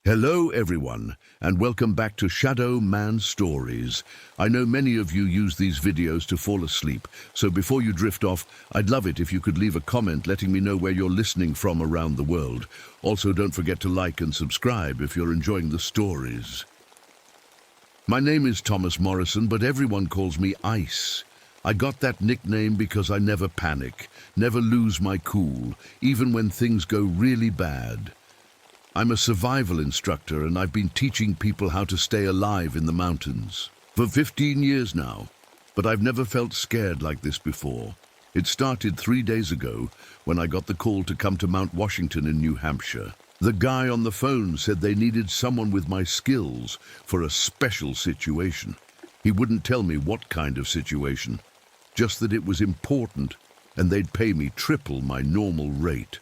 Hello everyone, and welcome back to Shadow Man Stories. I know many of you use these videos to fall asleep, so before you drift off, I'd love it if you could leave a comment letting me know where you're listening from around the world. Also, don't forget to like and subscribe if you're enjoying the stories. My name is Thomas Morrison, but everyone calls me Ice. I got that nickname because I never panic, never lose my cool, even when things go really bad. I'm a survival instructor, and I've been teaching people how to stay alive in the mountains for 15 years now, but I've never felt scared like this before. It started 3 days ago when I got the call to come to Mount Washington in New Hampshire. The guy on the phone said they needed someone with my skills for a special situation. He wouldn't tell me what kind of situation, just that it was important and they'd pay me triple my normal rate.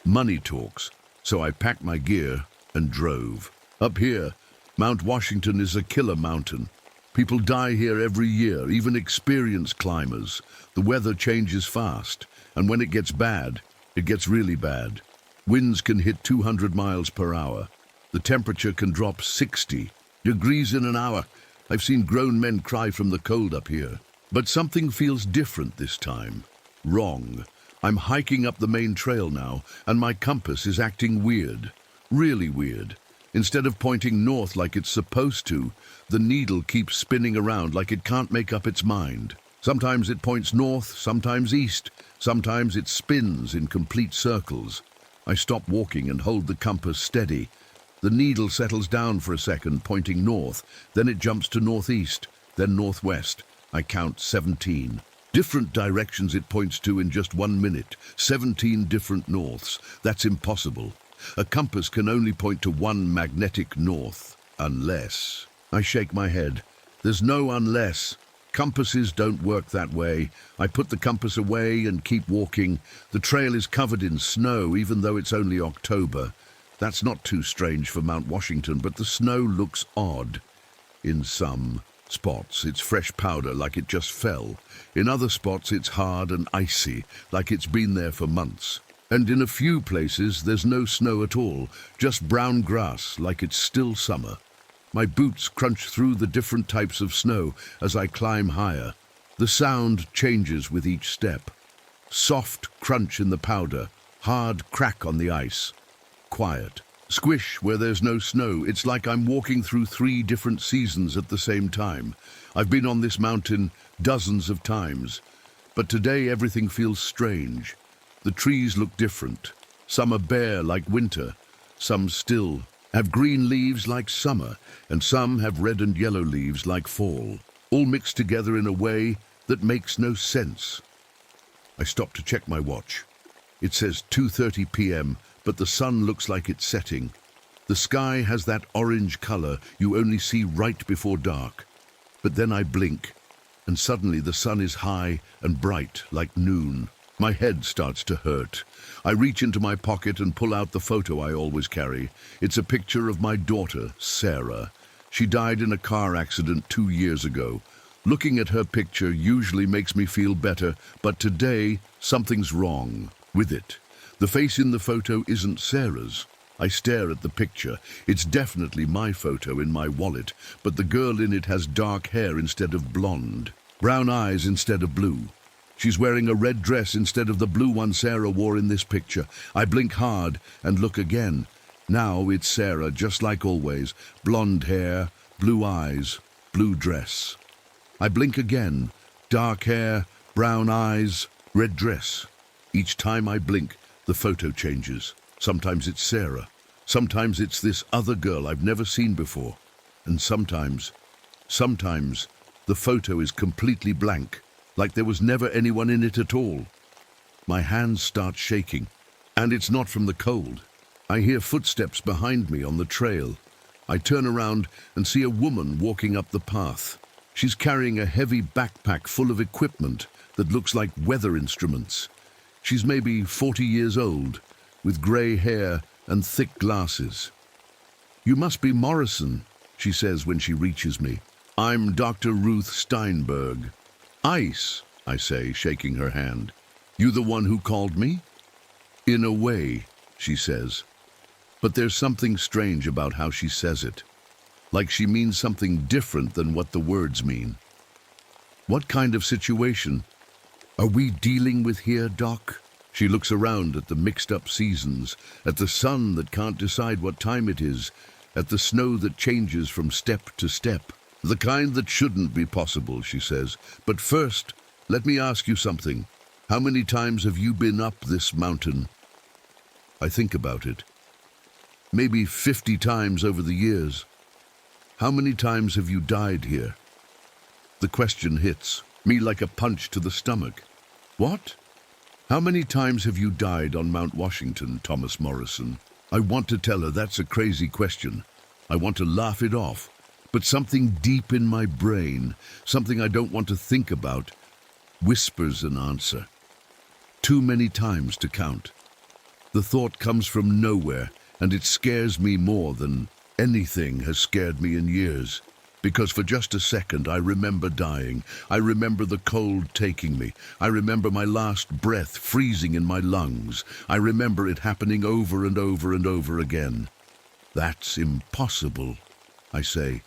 Money talks. So I packed my gear and drove. Up here, Mount Washington is a killer mountain. People die here every year, even experienced climbers. The weather changes fast, and when it gets bad, it gets really bad. Winds can hit 200 miles per hour. The temperature can drop 60 degrees in an hour. I've seen grown men cry from the cold up here. But something feels different this time. Wrong. I'm hiking up the main trail now, and my compass is acting weird. Really weird. Instead of pointing north like it's supposed to, the needle keeps spinning around like it can't make up its mind. Sometimes it points north, sometimes east, sometimes it spins in complete circles. I stop walking and hold the compass steady. The needle settles down for a second, pointing north, then it jumps to northeast, then northwest. I count 17. Different directions it points to in just 1 minute, 17 different norths. That's impossible. A compass can only point to one magnetic north, unless... I shake my head. There's no unless. Compasses don't work that way. I put the compass away and keep walking. The trail is covered in snow, even though it's only October. That's not too strange for Mount Washington, but the snow looks odd. In some spots, it's fresh powder like it just fell. In other spots, it's hard and icy, like it's been there for months. And in a few places, there's no snow at all, just brown grass, like it's still summer. My boots crunch through the different types of snow as I climb higher. The sound changes with each step. Soft crunch in the powder, hard crack on the ice. Quiet. Squish where there's no snow. It's like I'm walking through 3 different seasons at the same time. I've been on this mountain dozens of times, but today everything feels strange. The trees look different. Some are bare like winter, some still have green leaves like summer, and some have red and yellow leaves like fall, all mixed together in a way that makes no sense. I stop to check my watch. It says 2:30 p.m., but the sun looks like it's setting. The sky has that orange color you only see right before dark. But then I blink, and suddenly the sun is high and bright like noon. My head starts to hurt. I reach into my pocket and pull out the photo I always carry. It's a picture of my daughter, Sarah. She died in a car accident 2 years ago. Looking at her picture usually makes me feel better, but today something's wrong with it. The face in the photo isn't Sarah's. I stare at the picture. It's definitely my photo in my wallet, but the girl in it has dark hair instead of blonde, brown eyes instead of blue. She's wearing a red dress instead of the blue one Sarah wore in this picture. I blink hard and look again. Now it's Sarah, just like always. Blonde hair, blue eyes, blue dress. I blink again. Dark hair, brown eyes, red dress. Each time I blink, the photo changes. Sometimes it's Sarah. Sometimes it's this other girl I've never seen before. And sometimes the photo is completely blank, like there was never anyone in it at all. My hands start shaking, and it's not from the cold. I hear footsteps behind me on the trail. I turn around and see a woman walking up the path. She's carrying a heavy backpack full of equipment that looks like weather instruments. She's maybe 40 years old, with grey hair and thick glasses. "You must be Morrison," she says when she reaches me. "I'm Dr. Ruth Steinberg." "Ice," I say, shaking her hand. "You the one who called me?" "In a way," she says. But there's something strange about how she says it, like she means something different than what the words mean. What kind of situation are we dealing with here, Doc? She looks around at the mixed-up seasons, at the sun that can't decide what time it is, at the snow that changes from step to step. The kind that shouldn't be possible, she says. But first, let me ask you something. How many times have you been up this mountain? I think about it. Maybe 50 times over the years. How many times have you died here? The question hits me like a punch to the stomach. What? How many times have you died on Mount Washington, Thomas Morrison? I want to tell her that's a crazy question. I want to laugh it off. But something deep in my brain, something I don't want to think about, whispers an answer. Too many times to count. The thought comes from nowhere, and it scares me more than anything has scared me in years. Because for just a second I remember dying. I remember the cold taking me. I remember my last breath freezing in my lungs. I remember it happening over and over and over again. That's impossible, I say.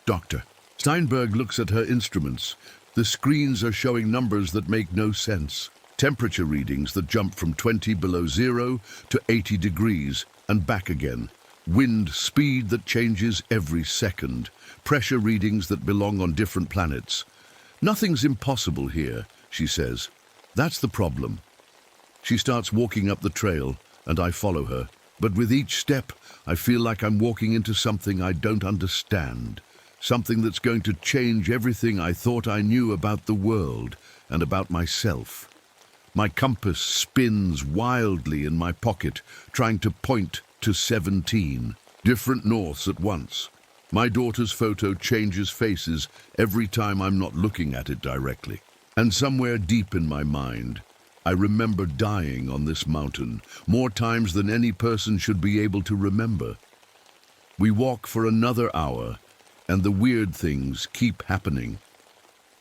Doctor. Steinberg looks at her instruments. The screens are showing numbers that make no sense. Temperature readings that jump from 20 below zero to 80 degrees and back again. Wind speed that changes every second. Pressure readings that belong on different planets. Nothing's impossible here, she says. That's the problem. She starts walking up the trail, and I follow her. But with each step, I feel like I'm walking into something I don't understand. Something that's going to change everything I thought I knew about the world and about myself. My compass spins wildly in my pocket, trying to point to 17, different norths at once. My daughter's photo changes faces every time I'm not looking at it directly. And somewhere deep in my mind, I remember dying on this mountain, more times than any person should be able to remember. We walk for another hour, and the weird things keep happening.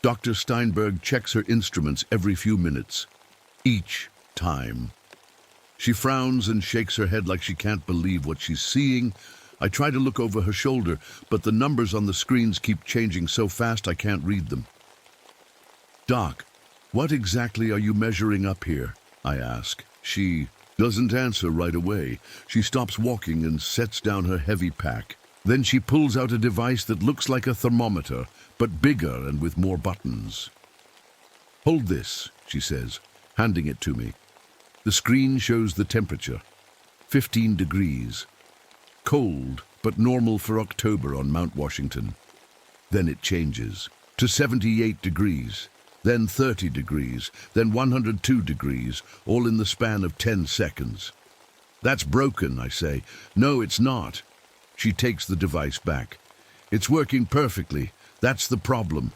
Dr. Steinberg checks her instruments every few minutes, each time. She frowns and shakes her head like she can't believe what she's seeing. I try to look over her shoulder, but the numbers on the screens keep changing so fast I can't read them. Doc, what exactly are you measuring up here? I ask. She doesn't answer right away. She stops walking and sets down her heavy pack. Then she pulls out a device that looks like a thermometer, but bigger and with more buttons. Hold this, she says, handing it to me. The screen shows the temperature, 15 degrees. Cold, but normal for October on Mount Washington. Then it changes to 78 degrees, then 30 degrees, then 102 degrees, all in the span of 10 seconds. That's broken, I say. No, it's not. She takes the device back. It's working perfectly. That's the problem.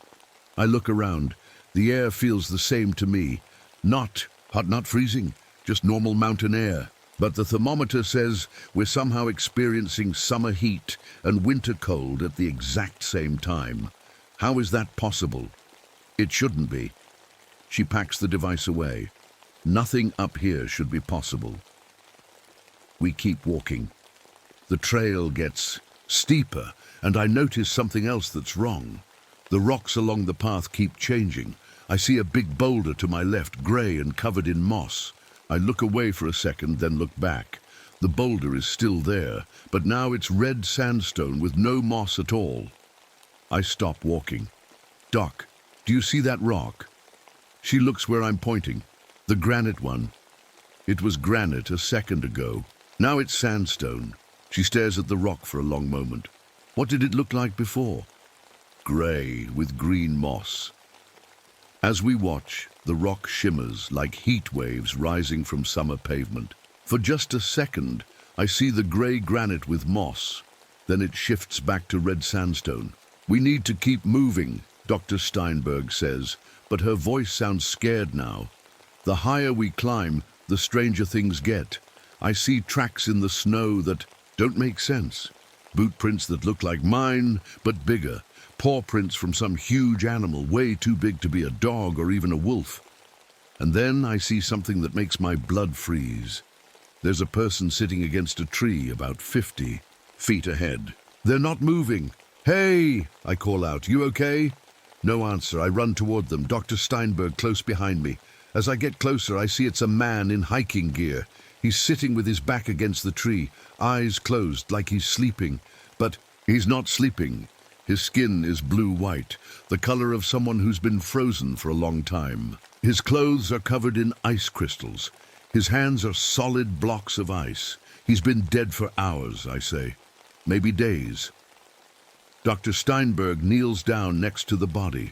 I look around. The air feels the same to me. Not hot, not freezing, just normal mountain air. But the thermometer says we're somehow experiencing summer heat and winter cold at the exact same time. How is that possible? It shouldn't be. She packs the device away. Nothing up here should be possible. We keep walking. The trail gets steeper, and I notice something else that's wrong. The rocks along the path keep changing. I see a big boulder to my left, gray and covered in moss. I look away for a second, then look back. The boulder is still there, but now it's red sandstone with no moss at all. I stop walking. Doc, do you see that rock? She looks where I'm pointing. The granite one. It was granite a second ago. Now it's sandstone. She stares at the rock for a long moment. What did it look like before? Gray with green moss. As we watch, the rock shimmers like heat waves rising from summer pavement. For just a second, I see the gray granite with moss. Then it shifts back to red sandstone. We need to keep moving, Dr. Steinberg says, but her voice sounds scared now. The higher we climb, the stranger things get. I see tracks in the snow that don't make sense. Boot prints that look like mine, but bigger. Paw prints from some huge animal, way too big to be a dog or even a wolf. And then I see something that makes my blood freeze. There's a person sitting against a tree about 50 feet ahead. They're not moving. Hey, I call out, you okay? No answer. I run toward them, Dr. Steinberg close behind me. As I get closer, I see it's a man in hiking gear. He's sitting with his back against the tree, eyes closed like he's sleeping. But he's not sleeping. His skin is blue-white, the color of someone who's been frozen for a long time. His clothes are covered in ice crystals. His hands are solid blocks of ice. He's been dead for hours, I say. Maybe days. Dr. Steinberg kneels down next to the body.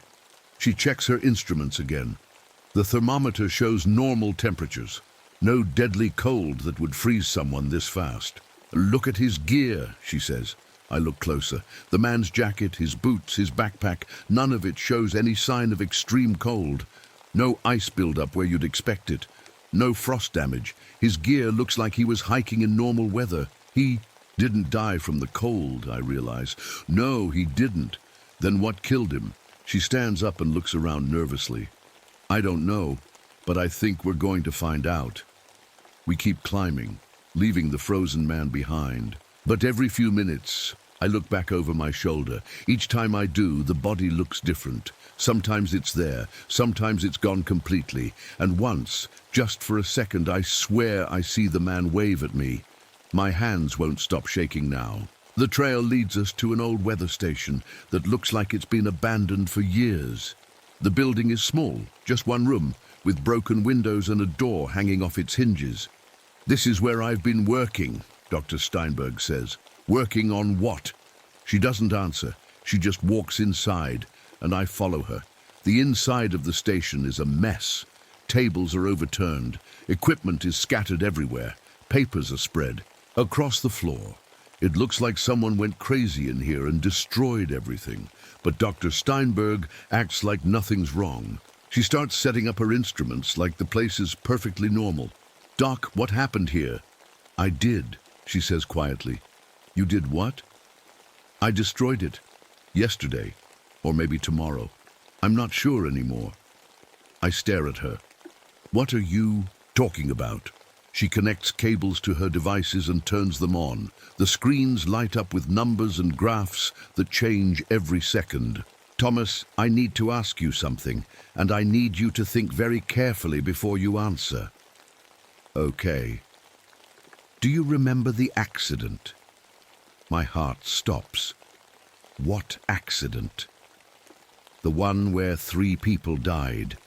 She checks her instruments again. The thermometer shows normal temperatures. No deadly cold that would freeze someone this fast. Look at his gear, she says. I look closer. The man's jacket, his boots, his backpack, none of it shows any sign of extreme cold. No ice buildup where you'd expect it. No frost damage. His gear looks like he was hiking in normal weather. He didn't die from the cold, I realize. No, he didn't. Then what killed him? She stands up and looks around nervously. I don't know, but I think we're going to find out. We keep climbing, leaving the frozen man behind. But every few minutes, I look back over my shoulder. Each time I do, the body looks different. Sometimes it's there, sometimes it's gone completely. And once, just for a second, I swear I see the man wave at me. My hands won't stop shaking now. The trail leads us to an old weather station that looks like it's been abandoned for years. The building is small, just one room, with broken windows and a door hanging off its hinges. This is where I've been working, Dr. Steinberg says. Working on what? She doesn't answer. She just walks inside, and I follow her. The inside of the station is a mess. Tables are overturned. Equipment is scattered everywhere. Papers are spread across the floor. It looks like someone went crazy in here and destroyed everything. But Dr. Steinberg acts like nothing's wrong. She starts setting up her instruments like the place is perfectly normal. Doc, what happened here? I did, she says quietly. You did what? I destroyed it. Yesterday, or maybe tomorrow. I'm not sure anymore. I stare at her. What are you talking about? She connects cables to her devices and turns them on. The screens light up with numbers and graphs that change every second. Thomas, I need to ask you something, and I need you to think very carefully before you answer. Okay. Do you remember the accident? My heart stops. What accident? The one where 3 people died.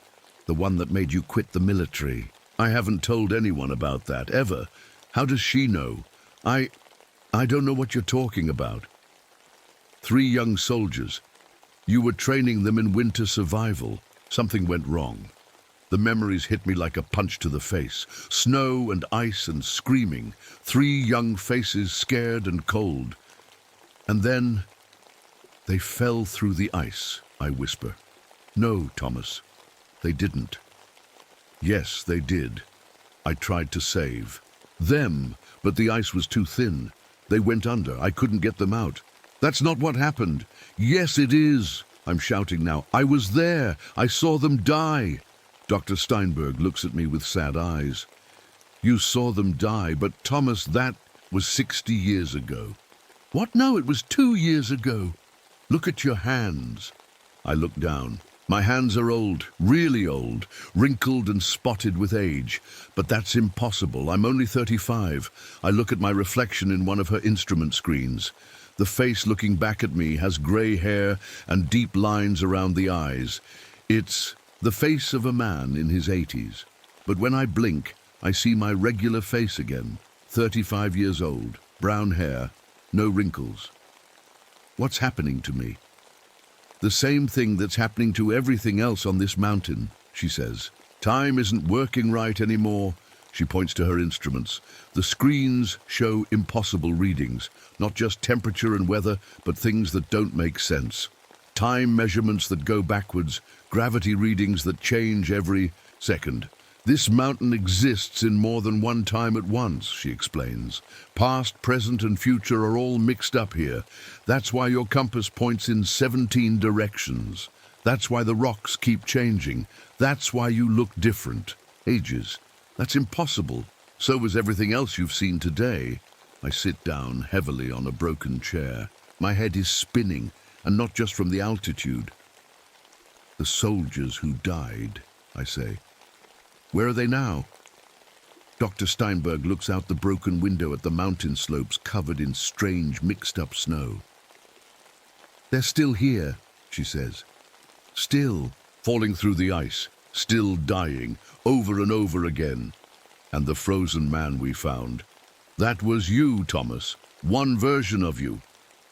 The one that made you quit the military. I haven't told anyone about that, ever. How does she know? I don't know what you're talking about. 3 young soldiers. You were training them in winter survival. Something went wrong. The memories hit me like a punch to the face. Snow and ice and screaming. 3 young faces, scared and cold. And then they fell through the ice, I whisper. No, Thomas, they didn't. Yes, they did. I tried to save them, but the ice was too thin. They went under. I couldn't get them out. That's not what happened. Yes, it is. I'm shouting now. I was there. I saw them die. Dr. Steinberg looks at me with sad eyes. You saw them die, but Thomas, that was 60 years ago. What? No, it was 2 years ago. Look at your hands. I look down. My hands are old, really old, wrinkled and spotted with age. But that's impossible. I'm only 35. I look at my reflection in one of her instrument screens. The face looking back at me has gray hair and deep lines around the eyes. It's the face of a man in his 80s. But when I blink, I see my regular face again. 35 years old, brown hair, no wrinkles. What's happening to me? The same thing that's happening to everything else on this mountain, she says. Time isn't working right anymore. She points to her instruments. The screens show impossible readings, not just temperature and weather, but things that don't make sense. Time measurements that go backwards, gravity readings that change every second. This mountain exists in more than one time at once, she explains. Past, present, and future are all mixed up here. That's why your compass points in 17 directions. That's why the rocks keep changing. That's why you look different. Ages. That's impossible. So was everything else you've seen today. I sit down heavily on a broken chair. My head is spinning, and not just from the altitude. The soldiers who died, I say. Where are they now? Dr. Steinberg looks out the broken window at the mountain slopes covered in strange, mixed-up snow. They're still here, she says. Still falling through the ice, still dying, over and over again. And the frozen man we found. That was you, Thomas. One version of you.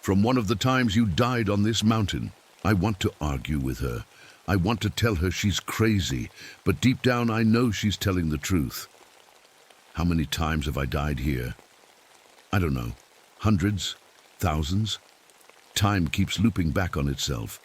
From one of the times you died on this mountain. I want to argue with her. I want to tell her she's crazy, but deep down I know she's telling the truth. How many times have I died here? I don't know. Hundreds? Thousands? Time keeps looping back on itself.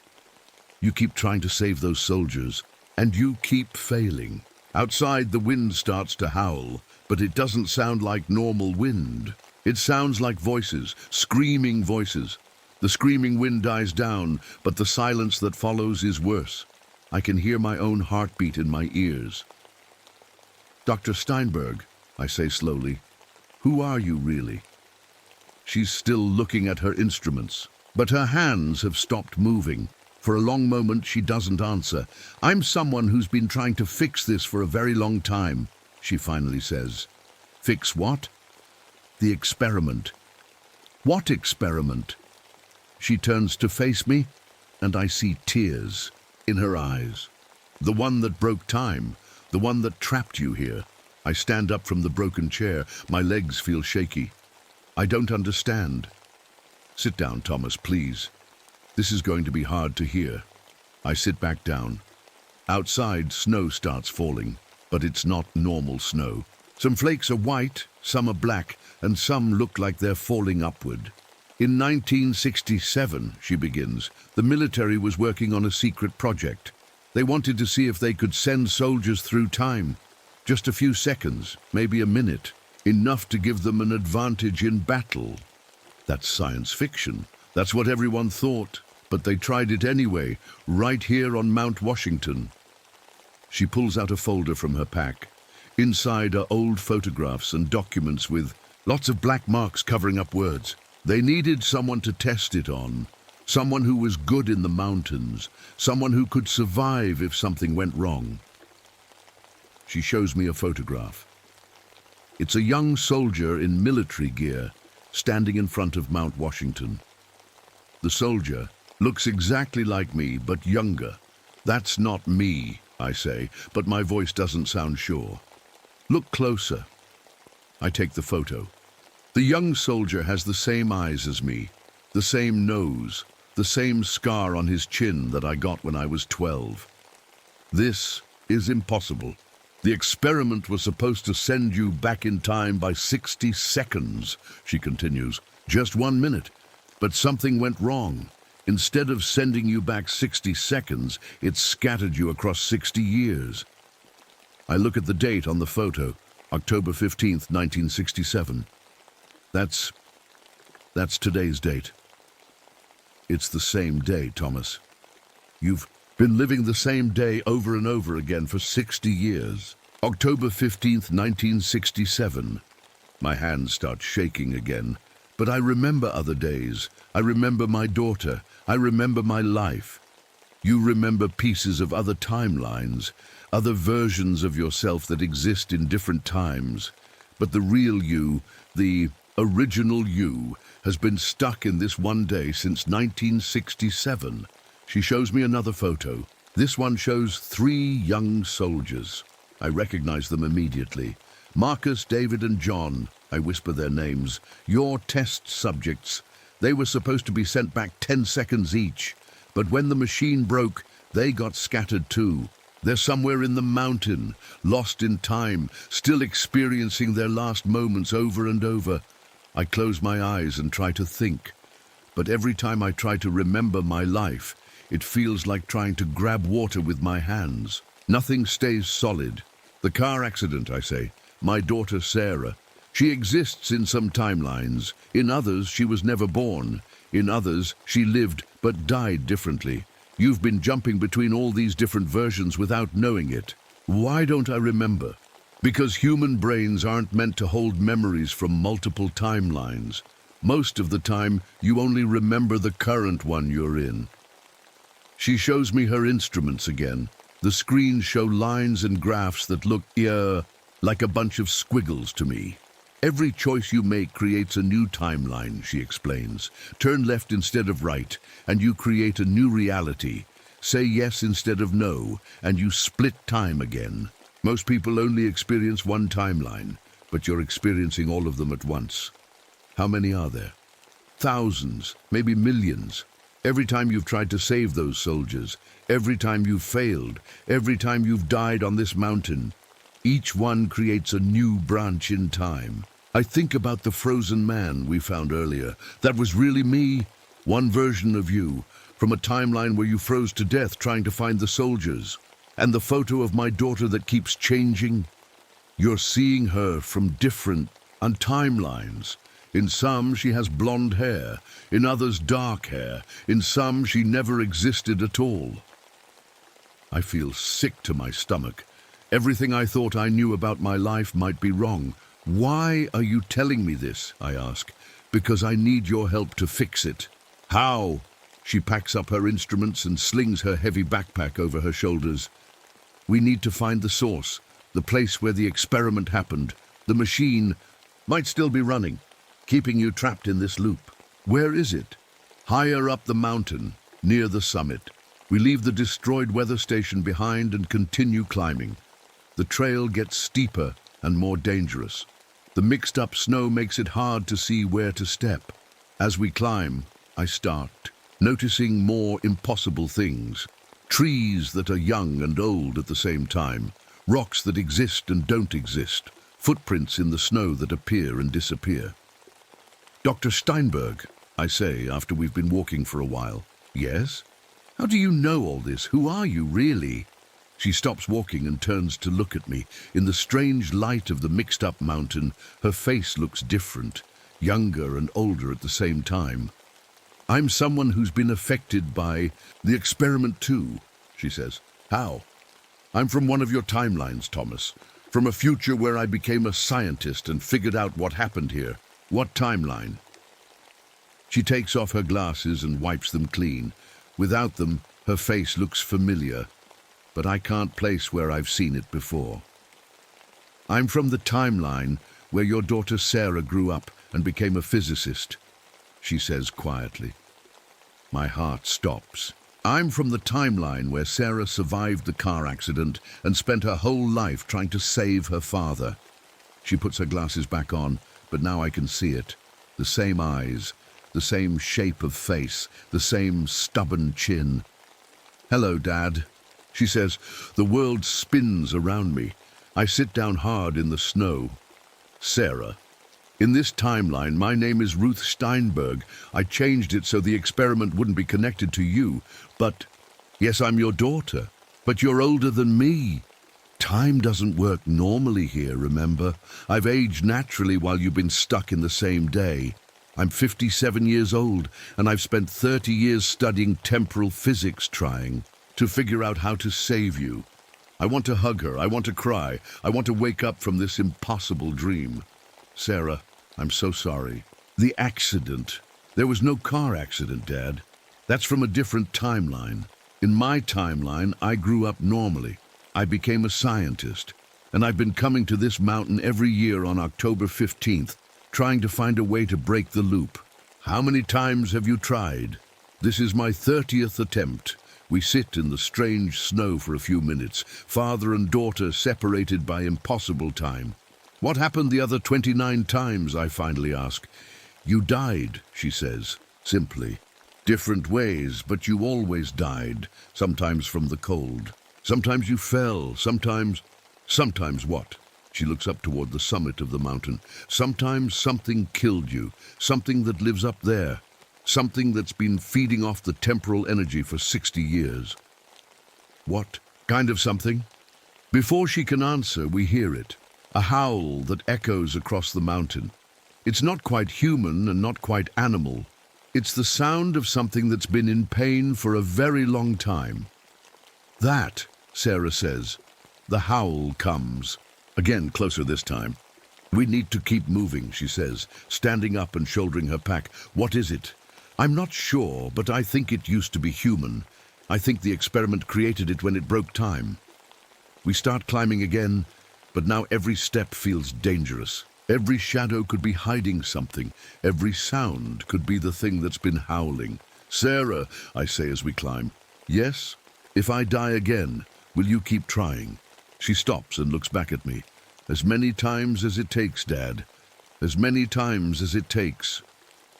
You keep trying to save those soldiers, and you keep failing. Outside, the wind starts to howl, but it doesn't sound like normal wind. It sounds like voices, screaming voices. The screaming wind dies down, but the silence that follows is worse. I can hear my own heartbeat in my ears. Dr. Steinberg, I say slowly, who are you really? She's still looking at her instruments, but her hands have stopped moving. For a long moment, she doesn't answer. I'm someone who's been trying to fix this for a very long time, she finally says. Fix what? The experiment. What experiment? She turns to face me, and I see tears in her eyes. The one that broke time, the one that trapped you here. I stand up from the broken chair. My legs feel shaky. I don't understand. Sit down, Thomas, please. This is going to be hard to hear. I sit back down. Outside, snow starts falling, but it's not normal snow. Some flakes are white, some are black, and some look like they're falling upward. In 1967, she begins, the military was working on a secret project. They wanted to see if they could send soldiers through time. Just a few seconds, maybe a minute, enough to give them an advantage in battle. That's science fiction. That's what everyone thought. But they tried it anyway, right here on Mount Washington. She pulls out a folder from her pack. Inside are old photographs and documents with lots of black marks covering up words. They needed someone to test it on, someone who was good in the mountains, someone who could survive if something went wrong. She shows me a photograph. It's a young soldier in military gear, standing in front of Mount Washington. The soldier looks exactly like me, but younger. That's not me, I say, but my voice doesn't sound sure. Look closer. I take the photo. The young soldier has the same eyes as me, the same nose, the same scar on his chin that I got when I was 12. This is impossible. The experiment was supposed to send you back in time by 60 seconds, she continues. Just 1 minute. But something went wrong. Instead of sending you back 60 seconds, it scattered you across 60 years. I look at the date on the photo, October 15th, 1967. That's today's date. It's the same day, Thomas. You've been living the same day over and over again for 60 years. October 15th, 1967. My hands start shaking again. But I remember other days. I remember my daughter. I remember my life. You remember pieces of other timelines, other versions of yourself that exist in different times. But the real you, the original you, has been stuck in this one day since 1967. She shows me another photo. This one shows 3 young soldiers. I recognize them immediately. Marcus, David, and John. I whisper their names. Your test subjects. They were supposed to be sent back 10 seconds each. But when the machine broke, they got scattered too. They're somewhere in the mountain, lost in time, still experiencing their last moments over and over. I close my eyes and try to think. But every time I try to remember my life, it feels like trying to grab water with my hands. Nothing stays solid. The car accident, I say. My daughter, Sarah. She exists in some timelines. In others, she was never born. In others, she lived but died differently. You've been jumping between all these different versions without knowing it. Why don't I remember? Because human brains aren't meant to hold memories from multiple timelines. Most of the time, you only remember the current one you're in. She shows me her instruments again. The screens show lines and graphs that look, like a bunch of squiggles to me. Every choice you make creates a new timeline, she explains. Turn left instead of right, and you create a new reality. Say yes instead of no, and you split time again. Most people only experience one timeline, but you're experiencing all of them at once. How many are there? Thousands, maybe millions. Every time you've tried to save those soldiers, every time you've failed, every time you've died on this mountain, each one creates a new branch in time. I think about the frozen man we found earlier. That was really me, one version of you, from a timeline where you froze to death trying to find the soldiers. And the photo of my daughter that keeps changing. You're seeing her from different timelines. In some, she has blonde hair. In others, dark hair. In some, she never existed at all. I feel sick to my stomach. Everything I thought I knew about my life might be wrong. Why are you telling me this? I ask. Because I need your help to fix it. How? She packs up her instruments and slings her heavy backpack over her shoulders. We need to find the source, the place where the experiment happened. The machine might still be running, keeping you trapped in this loop. Where is it? Higher up the mountain, near the summit. We leave the destroyed weather station behind and continue climbing. The trail gets steeper and more dangerous. The mixed-up snow makes it hard to see where to step. As we climb, I start noticing more impossible things. Trees that are young and old at the same time, rocks that exist and don't exist, footprints in the snow that appear and disappear. Dr. Steinberg, I say after we've been walking for a while. Yes? How do you know all this? Who are you, really? She stops walking and turns to look at me. In the strange light of the mixed-up mountain, her face looks different, younger and older at the same time. I'm someone who's been affected by the experiment too, she says. How? I'm from one of your timelines, Thomas. From a future where I became a scientist and figured out what happened here. What timeline? She takes off her glasses and wipes them clean. Without them, her face looks familiar, but I can't place where I've seen it before. I'm from the timeline where your daughter Sarah grew up and became a physicist, she says quietly. My heart stops. I'm from the timeline where Sarah survived the car accident and spent her whole life trying to save her father. She puts her glasses back on, but now I can see it. The same eyes, the same shape of face, the same stubborn chin. Hello, Dad, she says. The world spins around me. I sit down hard in the snow. Sarah. In this timeline, my name is Ruth Steinberg. I changed it so the experiment wouldn't be connected to you. But, yes, I'm your daughter. But you're older than me. Time doesn't work normally here, remember? I've aged naturally while you've been stuck in the same day. I'm 57 years old, and I've spent 30 years studying temporal physics trying to figure out how to save you. I want to hug her. I want to cry. I want to wake up from this impossible dream. Sarah, I'm so sorry. The accident. There was no car accident, Dad. That's from a different timeline. In my timeline, I grew up normally. I became a scientist, and I've been coming to this mountain every year on October 15th, trying to find a way to break the loop. How many times have you tried? This is my 30th attempt. We sit in the strange snow for a few minutes, father and daughter separated by impossible time. What happened the other 29 times, I finally ask. You died, she says, simply. Different ways, but you always died, sometimes from the cold. Sometimes you fell, sometimes what? She looks up toward the summit of the mountain. Sometimes something killed you, something that lives up there, something that's been feeding off the temporal energy for 60 years. What kind of something? Before she can answer, we hear it. A howl that echoes across the mountain. It's not quite human and not quite animal. It's the sound of something that's been in pain for a very long time. That, Sarah says. The howl comes. Again, closer this time. We need to keep moving, she says, standing up and shouldering her pack. What is it? I'm not sure, but I think it used to be human. I think the experiment created it when it broke time. We start climbing again, but now every step feels dangerous. Every shadow could be hiding something. Every sound could be the thing that's been howling. Sarah, I say as we climb. Yes? If I die again, will you keep trying? She stops and looks back at me. As many times as it takes, Dad. As many times as it takes.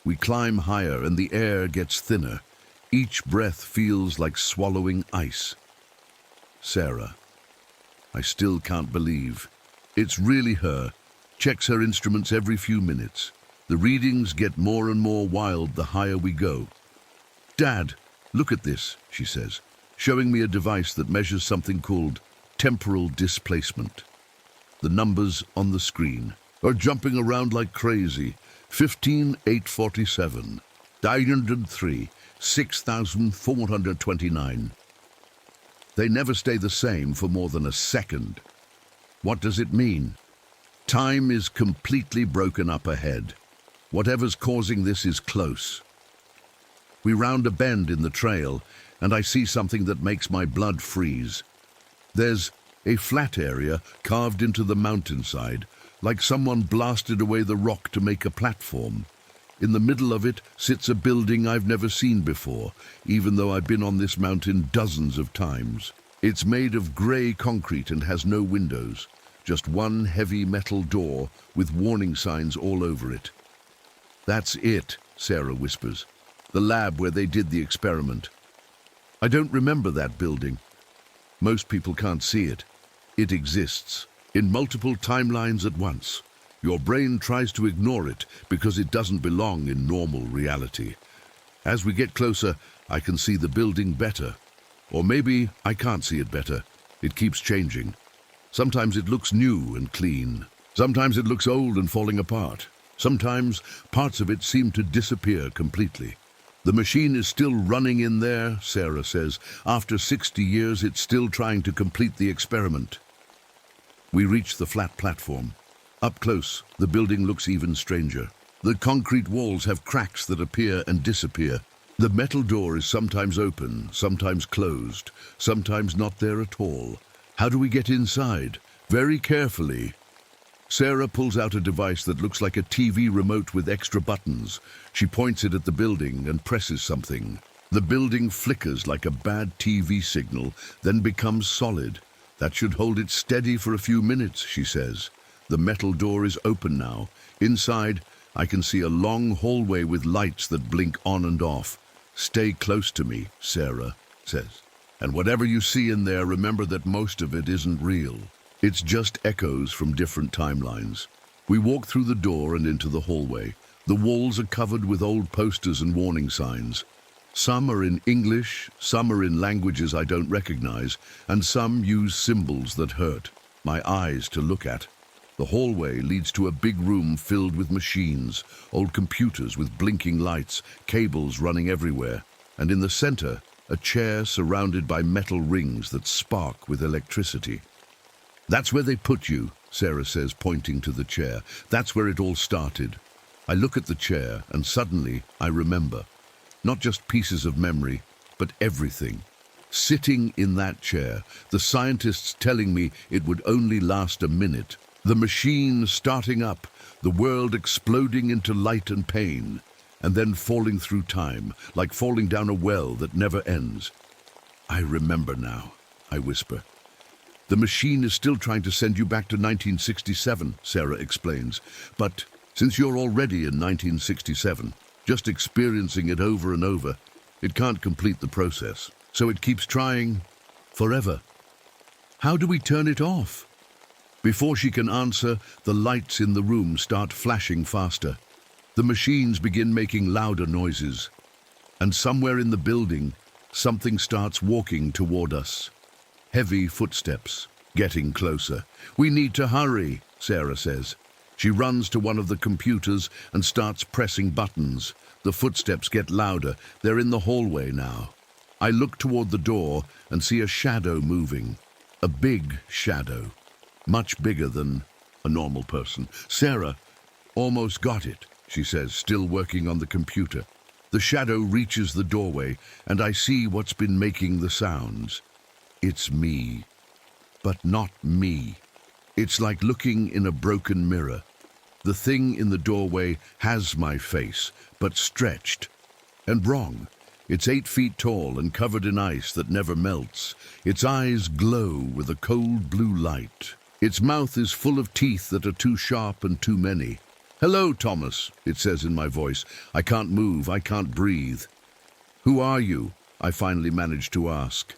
We climb higher and the air gets thinner. Each breath feels like swallowing ice. Sarah. I still can't believe. It's really her. Checks her instruments every few minutes. The readings get more and more wild the higher we go. Dad, look at this, she says, showing me a device that measures something called temporal displacement. The numbers on the screen are jumping around like crazy. 15,847, 903, 6,429. They never stay the same for more than a second. What does it mean? Time is completely broken up ahead. Whatever's causing this is close. We round a bend in the trail, and I see something that makes my blood freeze. There's a flat area carved into the mountainside, like someone blasted away the rock to make a platform. In the middle of it sits a building I've never seen before, even though I've been on this mountain dozens of times. It's made of grey concrete and has no windows, just one heavy metal door with warning signs all over it. That's it, Sarah whispers. The lab where they did the experiment. I don't remember that building. Most people can't see it. It exists in multiple timelines at once. Your brain tries to ignore it because it doesn't belong in normal reality. As we get closer, I can see the building better. Or maybe I can't see it better. It keeps changing. Sometimes it looks new and clean. Sometimes it looks old and falling apart. Sometimes parts of it seem to disappear completely. The machine is still running in there, Sarah says. After 60 years, it's still trying to complete the experiment. We reach the flat platform. Up close, the building looks even stranger. The concrete walls have cracks that appear and disappear. The metal door is sometimes open, sometimes closed, sometimes not there at all. How do we get inside? Very carefully. Sarah pulls out a device that looks like a TV remote with extra buttons. She points it at the building and presses something. The building flickers like a bad TV signal, then becomes solid. That should hold it steady for a few minutes, she says. The metal door is open now. Inside, I can see a long hallway with lights that blink on and off. Stay close to me, Sarah says. And whatever you see in there, remember that most of it isn't real. It's just echoes from different timelines. We walk through the door and into the hallway. The walls are covered with old posters and warning signs. Some are in English, some are in languages I don't recognize, and some use symbols that hurt my eyes to look at. The hallway leads to a big room filled with machines, old computers with blinking lights, cables running everywhere, and in the center, a chair surrounded by metal rings that spark with electricity. That's where they put you, Sarah says, pointing to the chair. That's where it all started. I look at the chair, and suddenly I remember. Not just pieces of memory, but everything. Sitting in that chair, the scientists telling me it would only last a minute. The machine starting up, the world exploding into light and pain, and then falling through time, like falling down a well that never ends. I remember now, I whisper. The machine is still trying to send you back to 1967, Sarah explains. But since you're already in 1967, just experiencing it over and over, it can't complete the process. So it keeps trying forever. How do we turn it off? Before she can answer, the lights in the room start flashing faster. The machines begin making louder noises. And somewhere in the building, something starts walking toward us. Heavy footsteps, getting closer. We need to hurry, Sarah says. She runs to one of the computers and starts pressing buttons. The footsteps get louder. They're in the hallway now. I look toward the door and see a shadow moving. A big shadow. much bigger than a normal person. Sarah, almost got it, she says, still working on the computer. The shadow reaches the doorway, and I see what's been making the sounds. It's me, but not me. It's like looking in a broken mirror. The thing in the doorway has my face, but stretched and wrong. It's 8 feet tall and covered in ice that never melts. Its eyes glow with a cold blue light. Its mouth is full of teeth that are too sharp and too many. "Hello, Thomas," it says in my voice. I can't move, I can't breathe. "Who are you?" I finally manage to ask.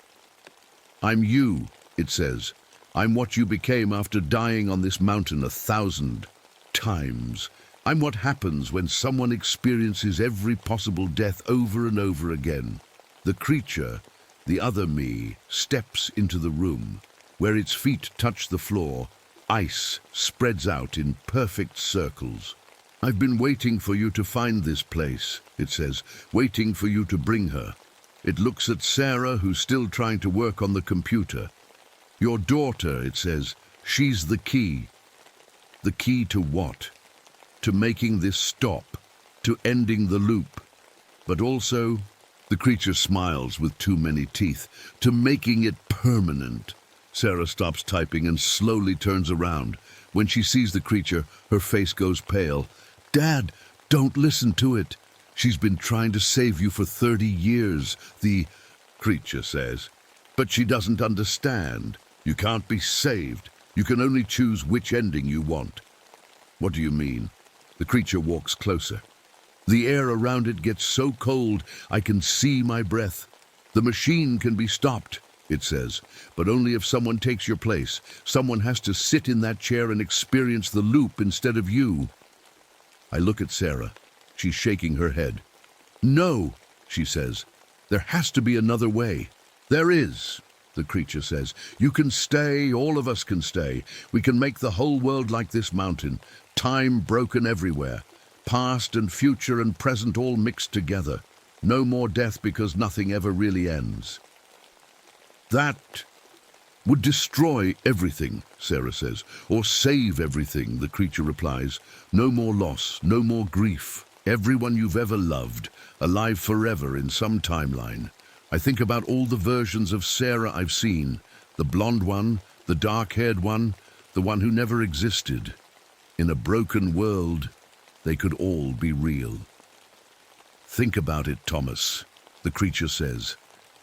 "I'm you," it says. "I'm what you became after dying on this mountain 1,000 times. I'm what happens when someone experiences every possible death over and over again." The creature, the other me, steps into the room. Where its feet touch the floor, ice spreads out in perfect circles. "I've been waiting for you to find this place," it says, "waiting for you to bring her." It looks at Sarah, who's still trying to work on the computer. "Your daughter," it says, "she's the key." The key to what? To making this stop, to ending the loop. But also, the creature smiles with too many teeth, to making it permanent. Sarah stops typing and slowly turns around. When she sees the creature, her face goes pale. "Dad, don't listen to it. She's been trying to save you for 30 years, the creature says. But she doesn't understand. You can't be saved. You can only choose which ending you want." "What do you mean?" The creature walks closer. The air around it gets so cold I can see my breath. "The machine can be stopped," it says, "but only if someone takes your place. Someone has to sit in that chair and experience the loop instead of you." I look at Sarah. She's shaking her head. "No," she says. "There has to be another way." "There is," the creature says. "You can stay, all of us can stay. We can make the whole world like this mountain. Time broken everywhere. Past and future and present all mixed together. No more death because nothing ever really ends." "That would destroy everything," Sarah says. "Or save everything," the creature replies. "No more loss, no more grief. Everyone you've ever loved, alive forever in some timeline." I think about all the versions of Sarah I've seen. The blonde one, the dark-haired one, the one who never existed. In a broken world, they could all be real. "Think about it, Thomas," the creature says.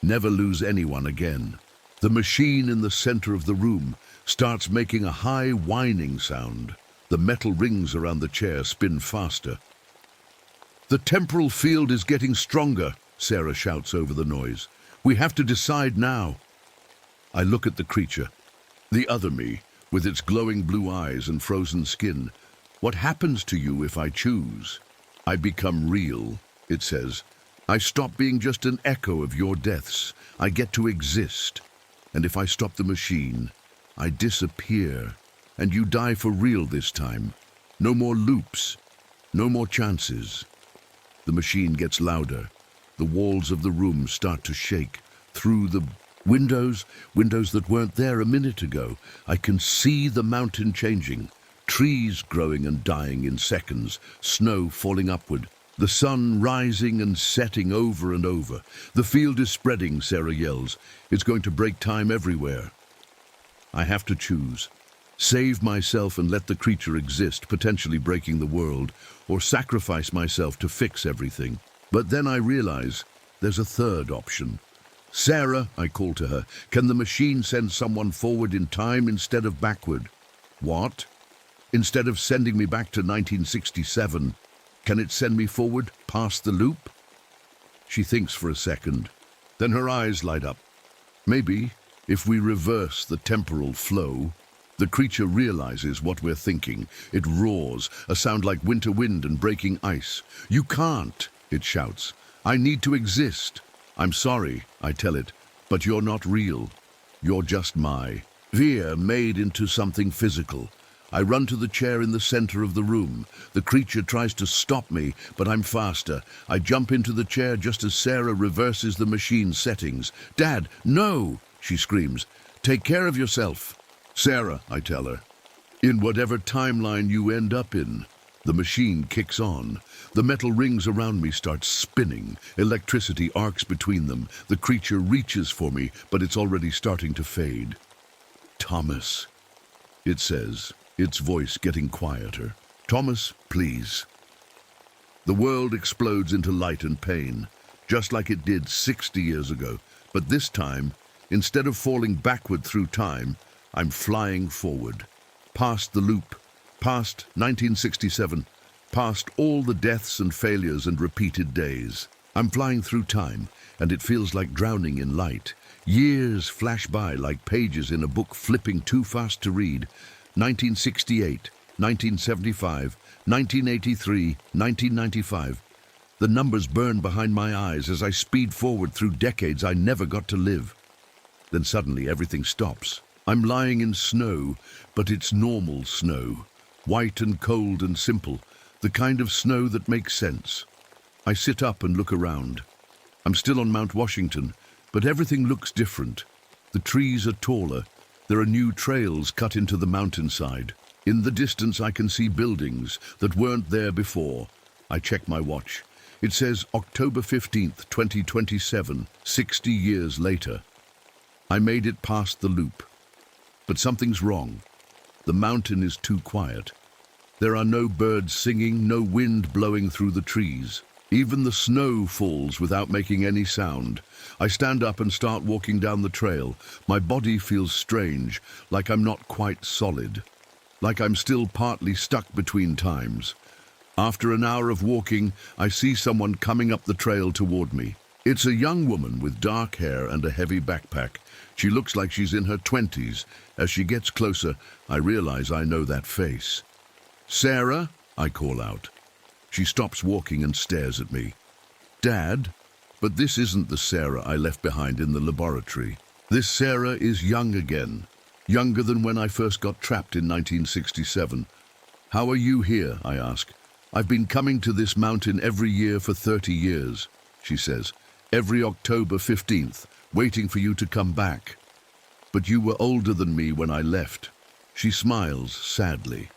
"Never lose anyone again." The machine in the center of the room starts making a high whining sound. The metal rings around the chair spin faster. "The temporal field is getting stronger," Sarah shouts over the noise. "We have to decide now." I look at the creature, the other me, with its glowing blue eyes and frozen skin. "What happens to you if I choose?" "I become real," it says. "I stop being just an echo of your deaths. I get to exist. And if I stop the machine, I disappear. And you die for real this time. No more loops. No more chances." The machine gets louder. The walls of the room start to shake. Through the windows that weren't there a minute ago, I can see the mountain changing. Trees growing and dying in seconds, snow falling upward, the sun rising and setting over and over. "The field is spreading," Sarah yells. "It's going to break time everywhere." I have to choose. Save myself and let the creature exist, potentially breaking the world, or sacrifice myself to fix everything. But then I realize there's a third option. "Sarah," I call to her, "can the machine send someone forward in time instead of backward?" "What?" "Instead of sending me back to 1967, can it send me forward, past the loop?" She thinks for a second. Then her eyes light up. "Maybe, if we reverse the temporal flow." The creature realizes what we're thinking. It roars, a sound like winter wind and breaking ice. "You can't," it shouts. "I need to exist." "I'm sorry," I tell it, "but you're not real. You're just my Veer made into something physical." I run to the chair in the center of the room. The creature tries to stop me, but I'm faster. I jump into the chair just as Sarah reverses the machine's settings. "Dad, no!" she screams. "Take care of yourself." Sarah, I tell her, in whatever timeline you end up in, the machine kicks on. The metal rings around me start spinning. Electricity arcs between them. The creature reaches for me, but it's already starting to fade. Thomas, it says, its voice getting quieter. Thomas, please. The world explodes into light and pain, just like it did 60 years ago. But this time, instead of falling backward through time, I'm flying forward. Past the loop, past 1967, past all the deaths and failures and repeated days. I'm flying through time, and it feels like drowning in light. Years flash by like pages in a book flipping too fast to read. 1968, 1975, 1983, 1995. The numbers burn behind my eyes as I speed forward through decades I never got to live. Then suddenly everything stops. I'm lying in snow, but it's normal snow. White and cold and simple, the kind of snow that makes sense. I sit up and look around. I'm still on Mount Washington, but everything looks different. The trees are taller. There are new trails cut into the mountainside. In the distance I can see buildings that weren't there before. I check my watch. It says October 15th, 2027, 60 years later. I made it past the loop. But something's wrong. The mountain is too quiet. There are no birds singing, no wind blowing through the trees. Even the snow falls without making any sound. I stand up and start walking down the trail. My body feels strange, like I'm not quite solid. Like I'm still partly stuck between times. After an hour of walking, I see someone coming up the trail toward me. It's a young woman with dark hair and a heavy backpack. She looks like she's in her 20s. As she gets closer, I realize I know that face. Sarah, I call out. She stops walking and stares at me. Dad? But this isn't the Sarah I left behind in the laboratory. This Sarah is young again. Younger than when I first got trapped in 1967. How are you here? I ask. I've been coming to this mountain every year for 30 years, she says. Every October 15th, waiting for you to come back. But you were older than me when I left. She smiles sadly.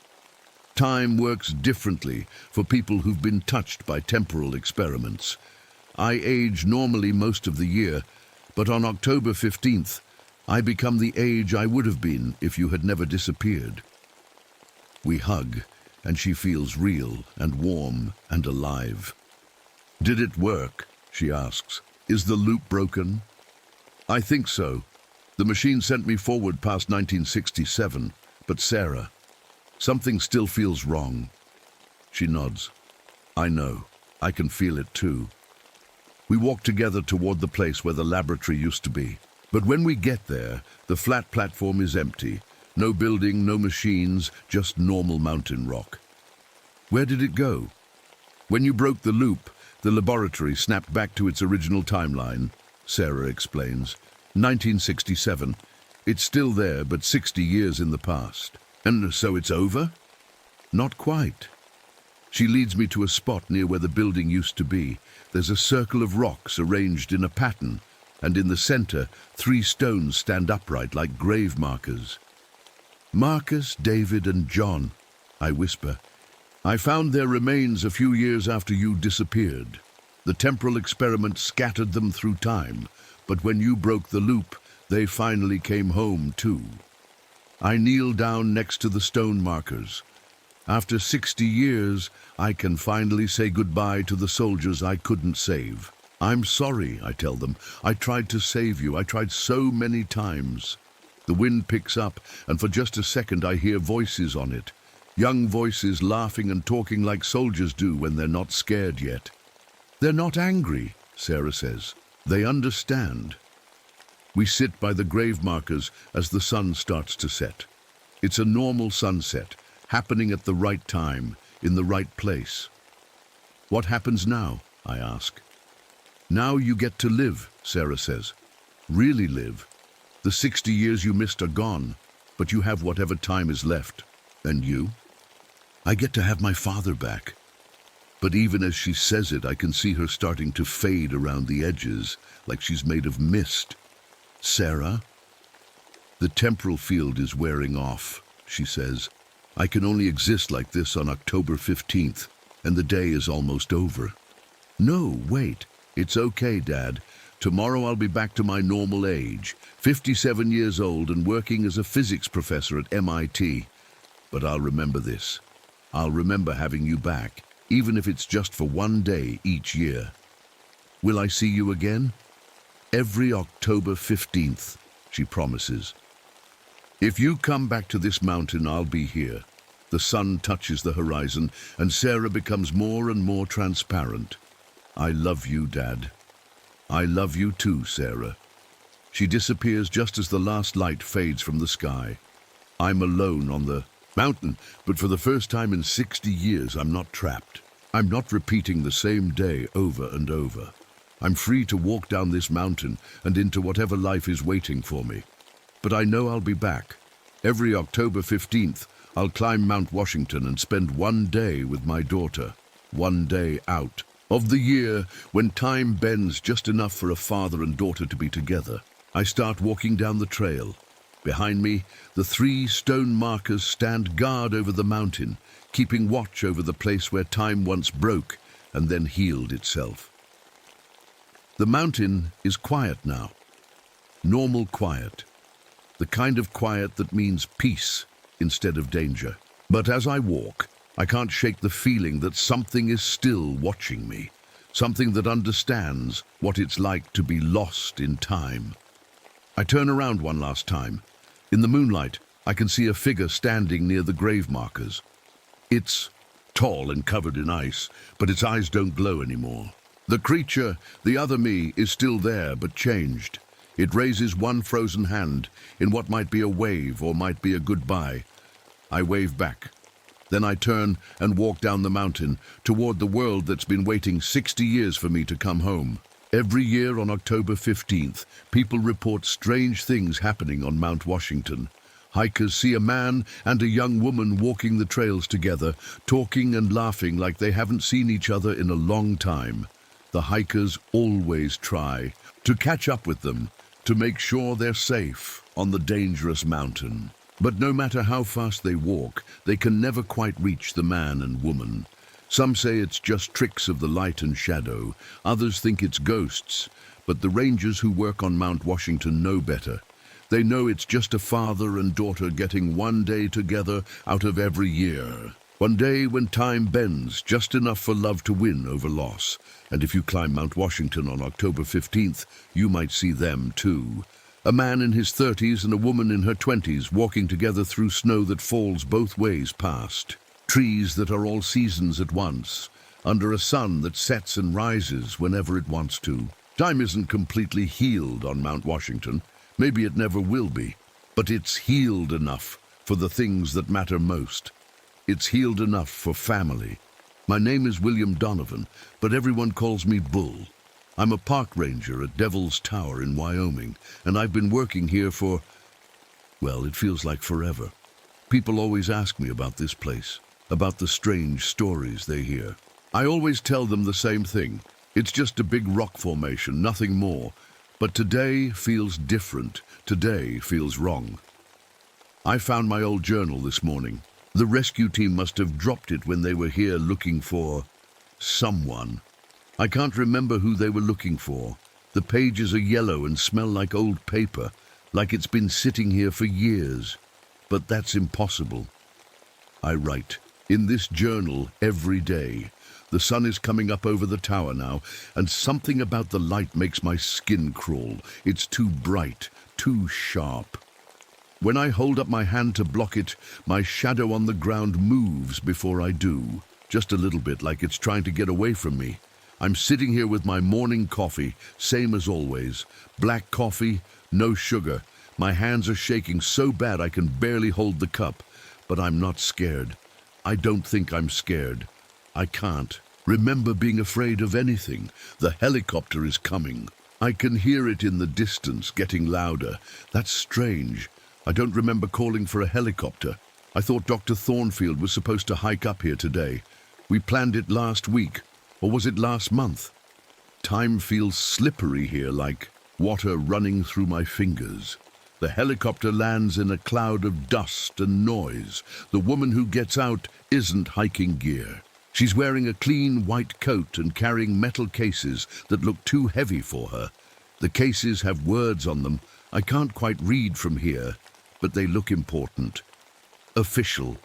Time works differently for people who've been touched by temporal experiments. I age normally most of the year, but on October 15th, I become the age I would have been if you had never disappeared. We hug, and she feels real and warm and alive. Did it work? She asks. Is the loop broken? I think so. The machine sent me forward past 1967, but Sarah, something still feels wrong. She nods. I know. I can feel it too. We walk together toward the place where the laboratory used to be. But when we get there, the flat platform is empty. No building, no machines, just normal mountain rock. Where did it go? When you broke the loop, the laboratory snapped back to its original timeline, Sarah explains. 1967. It's still there, but 60 years in the past. And so it's over? Not quite. She leads me to a spot near where the building used to be. There's a circle of rocks arranged in a pattern, and in the center, 3 stones stand upright like grave markers. Marcus, David, and John, I whisper. I found their remains a few years after you disappeared. The temporal experiment scattered them through time, but when you broke the loop, they finally came home too. I kneel down next to the stone markers. After 60 years, I can finally say goodbye to the soldiers I couldn't save. I'm sorry, I tell them. I tried to save you. I tried so many times. The wind picks up, and for just a second I hear voices on it. Young voices laughing and talking like soldiers do when they're not scared yet. They're not angry, Sarah says. They understand. We sit by the grave markers as the sun starts to set. It's a normal sunset, happening at the right time, in the right place. What happens now? I ask. Now you get to live, Sarah says. Really live. The 60 years you missed are gone, but you have whatever time is left. And you? I get to have my father back. But even as she says it, I can see her starting to fade around the edges, like she's made of mist. Sarah? The temporal field is wearing off, she says. I can only exist like this on October 15th, and the day is almost over. No, wait. It's okay, Dad. Tomorrow I'll be back to my normal age, 57 years old and working as a physics professor at MIT. But I'll remember this. I'll remember having you back, even if it's just for one day each year. Will I see you again? Every October 15th, she promises. If you come back to this mountain, I'll be here. The sun touches the horizon, and Sarah becomes more and more transparent. I love you, Dad. I love you too, Sarah. She disappears just as the last light fades from the sky. I'm alone on the mountain, but for the first time in 60 years, I'm not trapped. I'm not repeating the same day over and over. I'm free to walk down this mountain and into whatever life is waiting for me. But I know I'll be back. Every October 15th, I'll climb Mount Washington and spend one day with my daughter. One day out of the year when time bends just enough for a father and daughter to be together. I start walking down the trail. Behind me, the 3 stone markers stand guard over the mountain, keeping watch over the place where time once broke and then healed itself. The mountain is quiet now. Normal quiet. The kind of quiet that means peace instead of danger. But as I walk, I can't shake the feeling that something is still watching me, something that understands what it's like to be lost in time. I turn around one last time. In the moonlight, I can see a figure standing near the grave markers. It's tall and covered in ice, but its eyes don't glow anymore. The creature, the other me, is still there, but changed. It raises one frozen hand in what might be a wave or might be a goodbye. I wave back. Then I turn and walk down the mountain toward the world that's been waiting 60 years for me to come home. Every year on October 15th, people report strange things happening on Mount Washington. Hikers see a man and a young woman walking the trails together, talking and laughing like they haven't seen each other in a long time. The hikers always try to catch up with them, to make sure they're safe on the dangerous mountain. But no matter how fast they walk, they can never quite reach the man and woman. Some say it's just tricks of the light and shadow. Others think it's ghosts. But the rangers who work on Mount Washington know better. They know it's just a father and daughter getting one day together out of every year. One day when time bends just enough for love to win over loss. And if you climb Mount Washington on October 15th, you might see them too. A man in his 30s and a woman in her 20s walking together through snow that falls both ways past. Trees that are all seasons at once, under a sun that sets and rises whenever it wants to. Time isn't completely healed on Mount Washington. Maybe it never will be. But it's healed enough for the things that matter most. It's healed enough for family. My name is William Donovan, but everyone calls me Bull. I'm a park ranger at Devil's Tower in Wyoming, and I've been working here for, well, it feels like forever. People always ask me about this place, about the strange stories they hear. I always tell them the same thing. It's just a big rock formation, nothing more. But today feels different. Today feels wrong. I found my old journal this morning. The rescue team must have dropped it when they were here looking for someone. I can't remember who they were looking for. The pages are yellow and smell like old paper, like it's been sitting here for years. But that's impossible. I write in this journal every day. The sun is coming up over the tower now, and something about the light makes my skin crawl. It's too bright, too sharp. When I hold up my hand to block it, my shadow on the ground moves before I do, just a little bit like it's trying to get away from me. I'm sitting here with my morning coffee, same as always. Black coffee, no sugar. My hands are shaking so bad I can barely hold the cup. But I'm not scared. I don't think I'm scared. I can't remember being afraid of anything. The helicopter is coming. I can hear it in the distance, getting louder. That's strange. I don't remember calling for a helicopter. I thought Dr. Thornfield was supposed to hike up here today. We planned it last week. Or was it last month? Time feels slippery here, like water running through my fingers. The helicopter lands in a cloud of dust and noise. The woman who gets out isn't hiking gear. She's wearing a clean white coat and carrying metal cases that look too heavy for her. The cases have words on them I can't quite read from here, but they look important. Official.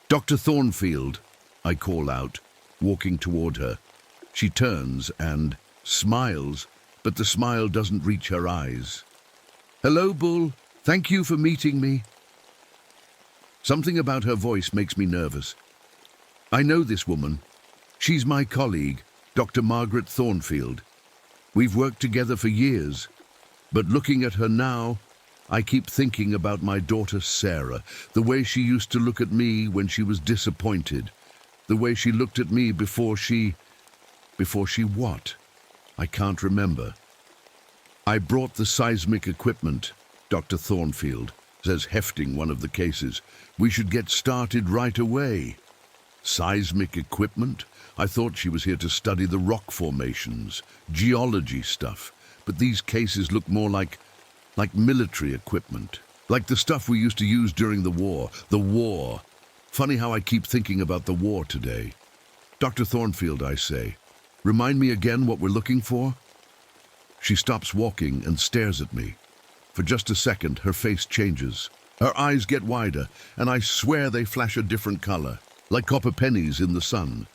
"Dr. Thornfield," I call out, walking toward her. She turns and smiles, but the smile doesn't reach her eyes. "Hello, Bull. Thank you for meeting me." Something about her voice makes me nervous. I know this woman. She's my colleague, Dr. Margaret Thornfield. We've worked together for years, but looking at her now, I keep thinking about my daughter Sarah, the way she used to look at me when she was disappointed, the way she looked at me before she what? I can't remember. "I brought the seismic equipment," Dr. Thornfield says, hefting one of the cases. "We should get started right away." Seismic equipment? I thought she was here to study the rock formations, geology stuff, but these cases look more like military equipment, like the stuff we used to use during the war. The war. Funny how I keep thinking about the war today. "Dr. Thornfield," I say, "remind me again what we're looking for?" She stops walking and stares at me. For just a second, her face changes. Her eyes get wider, and I swear they flash a different color, like copper pennies in the sun.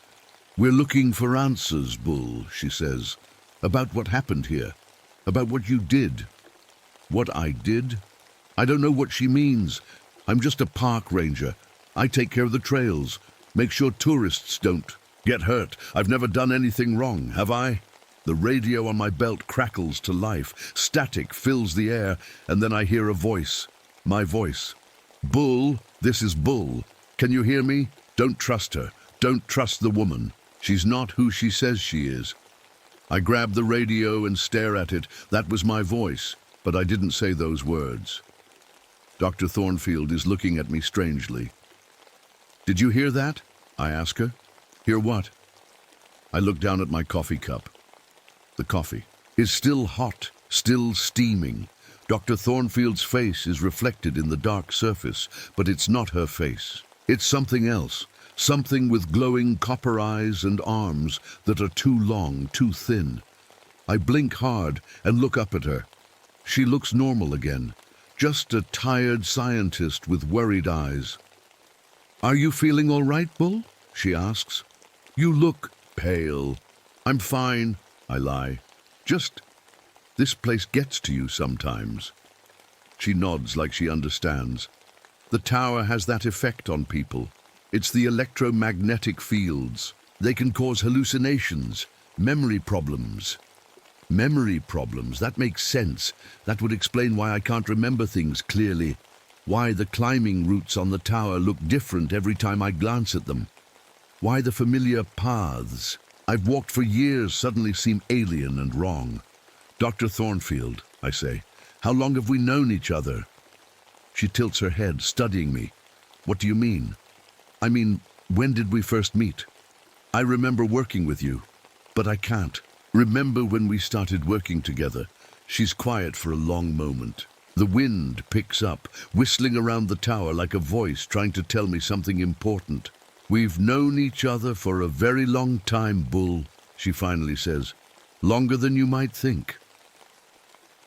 "We're looking for answers, Bull," she says, "about what happened here, about what you did." What I did? I don't know what she means. I'm just a park ranger. I take care of the trails, make sure tourists don't get hurt. I've never done anything wrong, have I? The radio on my belt crackles to life. Static fills the air, and then I hear a voice. My voice. "Bull, this is Bull. Can you hear me? Don't trust her. Don't trust the woman. She's not who she says she is." I grab the radio and stare at it. That was my voice, but I didn't say those words. Dr. Thornfield is looking at me strangely. "Did you hear that?" I ask her. "Hear what?" I look down at my coffee cup. The coffee is still hot, still steaming. Dr. Thornfield's face is reflected in the dark surface, but it's not her face. It's something else, something with glowing copper eyes and arms that are too long, too thin. I blink hard and look up at her. She looks normal again, just a tired scientist with worried eyes. "Are you feeling all right, Bull?" she asks. "You look pale." "I'm fine," I lie. "Just, this place gets to you sometimes." She nods like she understands. The tower has that effect on people. It's the electromagnetic fields. They can cause hallucinations, memory problems. Memory problems, that makes sense. That would explain why I can't remember things clearly. Why the climbing routes on the tower look different every time I glance at them. Why the familiar paths I've walked for years suddenly seem alien and wrong. "Dr. Thornfield," I say, "how long have we known each other?" She tilts her head, studying me. "What do you mean?" "I mean, when did we first meet? I remember working with you, but I can't remember when we started working together." She's quiet for a long moment. The wind picks up, whistling around the tower like a voice trying to tell me something important. "We've known each other for a very long time, Bull," she finally says. "Longer than you might think."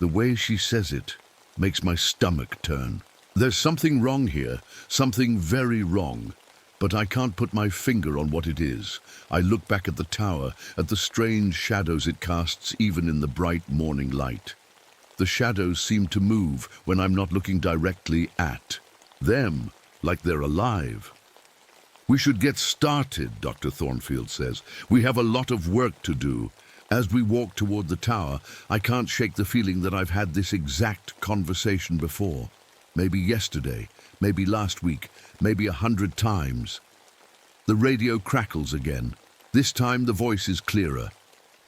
The way she says it makes my stomach turn. There's something wrong here, something very wrong, but I can't put my finger on what it is. I look back at the tower, at the strange shadows it casts even in the bright morning light. The shadows seem to move when I'm not looking directly at them, like they're alive. "We should get started," Dr. Thornfield says. "We have a lot of work to do." As we walk toward the tower, I can't shake the feeling that I've had this exact conversation before. Maybe yesterday, maybe last week, maybe 100 times. The radio crackles again. This time the voice is clearer.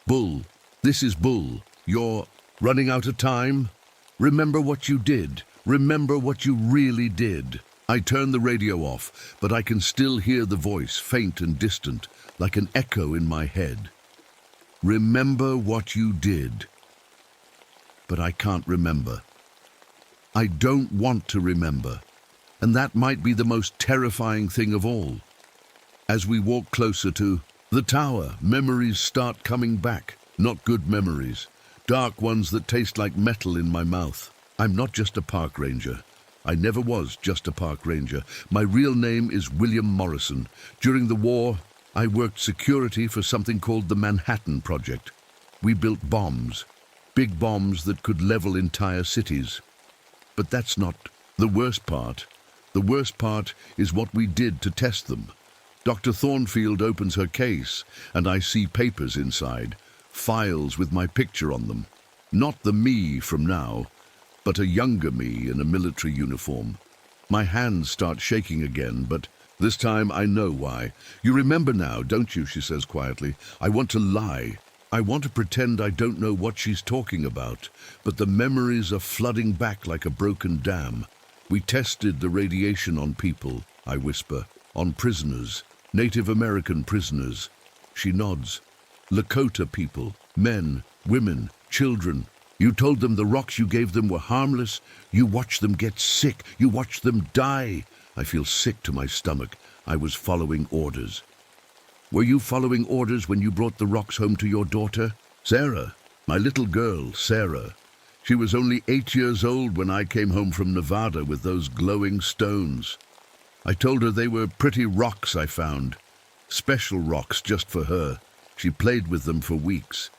"Bull, this is Bull. You're running out of time? Remember what you did. Remember what you really did." I turn the radio off, but I can still hear the voice, faint and distant, like an echo in my head. "Remember what you did." But I can't remember. I don't want to remember. And that might be the most terrifying thing of all. As we walk closer to the tower, memories start coming back. Not good memories. Dark ones that taste like metal in my mouth. I'm not just a park ranger. I never was just a park ranger. My real name is William Morrison. During the war, I worked security for something called the Manhattan Project. We built bombs. Big bombs that could level entire cities. But that's not the worst part. The worst part is what we did to test them. Dr. Thornfield opens her case, and I see papers inside, files with my picture on them. Not the me from now, but a younger me in a military uniform. My hands start shaking again, but this time I know why. You remember now, don't you, she says quietly. I want to lie. I want to pretend I don't know what she's talking about, but the memories are flooding back like a broken dam. We tested the radiation on people, I whisper, on prisoners, Native American prisoners. She nods. Lakota people, men, women, children. You told them the rocks you gave them were harmless. You watched them get sick. You watched them die. I feel sick to my stomach. I was following orders. Were you following orders when you brought the rocks home to your daughter? Sarah, my little girl, Sarah. She was only 8 years old when I came home from Nevada with those glowing stones. I told her they were pretty rocks I found. Special rocks just for her. She played with them for weeks.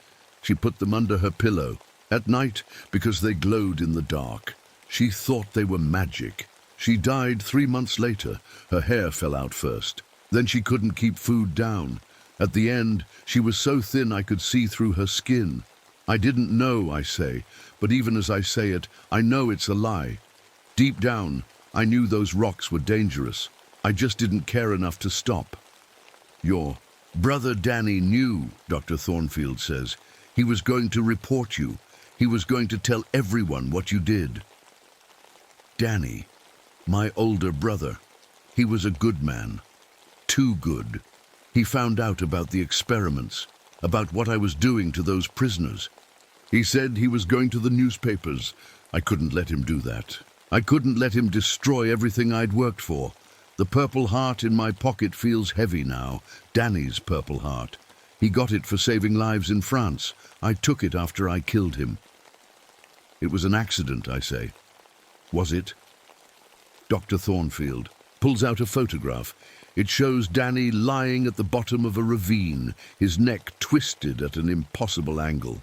She put them under her pillow. At night, because they glowed in the dark. She thought they were magic. She died 3 months later. Her hair fell out first. Then she couldn't keep food down. At the end, she was so thin I could see through her skin. I didn't know, I say, but even as I say it, I know it's a lie. Deep down, I knew those rocks were dangerous. I just didn't care enough to stop. Your brother Danny knew, Dr. Thornfield says. He was going to report you. He was going to tell everyone what you did. Danny, my older brother, he was a good man. Too good. He found out about the experiments, about what I was doing to those prisoners. He said he was going to the newspapers. I couldn't let him do that. I couldn't let him destroy everything I'd worked for. The Purple Heart in my pocket feels heavy now. Danny's Purple Heart. He got it for saving lives in France. I took it after I killed him. It was an accident, I say. Was it? Dr. Thornfield pulls out a photograph. It shows Danny lying at the bottom of a ravine, his neck twisted at an impossible angle.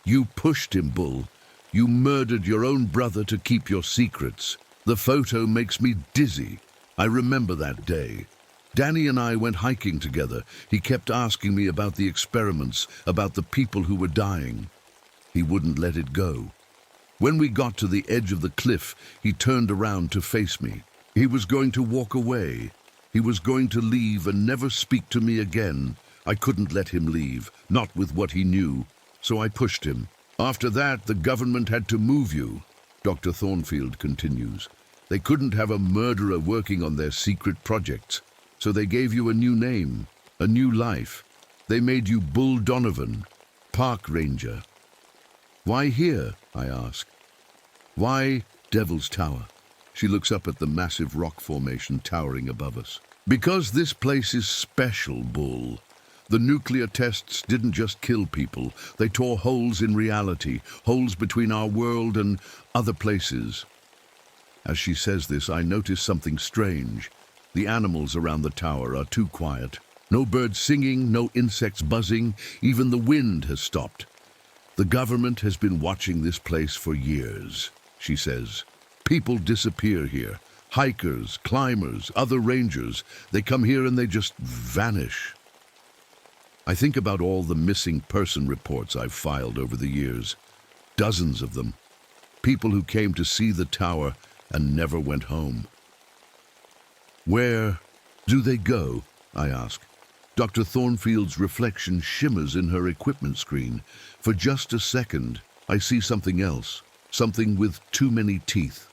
You pushed him, Bull. You murdered your own brother to keep your secrets. The photo makes me dizzy. I remember that day. Danny and I went hiking together. He kept asking me about the experiments, about the people who were dying. He wouldn't let it go. When we got to the edge of the cliff, he turned around to face me. He was going to walk away. He was going to leave and never speak to me again. I couldn't let him leave, not with what he knew. So I pushed him. After that, the government had to move you, Dr. Thornfield continues. They couldn't have a murderer working on their secret projects. So they gave you a new name, a new life. They made you Bull Donovan, Park Ranger. Why here? I ask. Why Devil's Tower? She looks up at the massive rock formation towering above us. Because this place is special, Bull. The nuclear tests didn't just kill people. They tore holes in reality, holes between our world and other places. As she says this, I notice something strange. The animals around the tower are too quiet. No birds singing, no insects buzzing. Even the wind has stopped. The government has been watching this place for years, she says. People disappear here. Hikers, climbers, other rangers. They come here and they just vanish. I think about all the missing person reports I've filed over the years. Dozens of them. People who came to see the tower and never went home. Where do they go? I ask. Dr. Thornfield's reflection shimmers in her equipment screen. For just a second, I see something else. Something with too many teeth.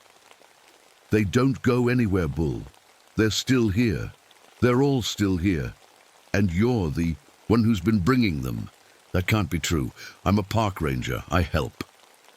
They don't go anywhere, Bull. They're still here. They're all still here. And you're the one who's been bringing them. That can't be true. I'm a park ranger. I help.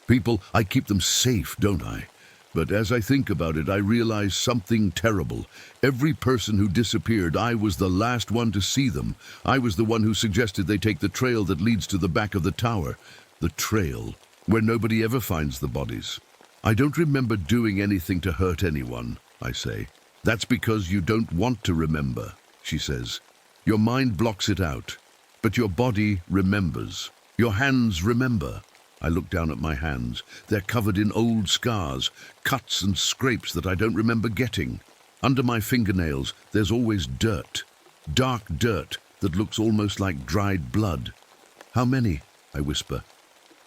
People, I keep them safe, don't I? But as I think about it, I realize something terrible. Every person who disappeared, I was the last one to see them. I was the one who suggested they take the trail that leads to the back of the tower. The trail, where nobody ever finds the bodies. I don't remember doing anything to hurt anyone, I say. That's because you don't want to remember, she says. Your mind blocks it out, but your body remembers. Your hands remember. I look down at my hands. They're covered in old scars, cuts and scrapes that I don't remember getting. Under my fingernails, there's always dirt. Dark dirt that looks almost like dried blood. How many? I whisper.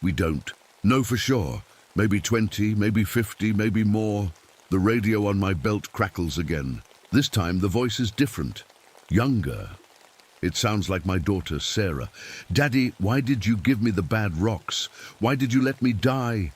We don't. Know for sure. Maybe 20, maybe 50, maybe more. The radio on my belt crackles again. This time the voice is different. Younger. It sounds like my daughter, Sarah. Daddy, why did you give me the bad rocks? Why did you let me die?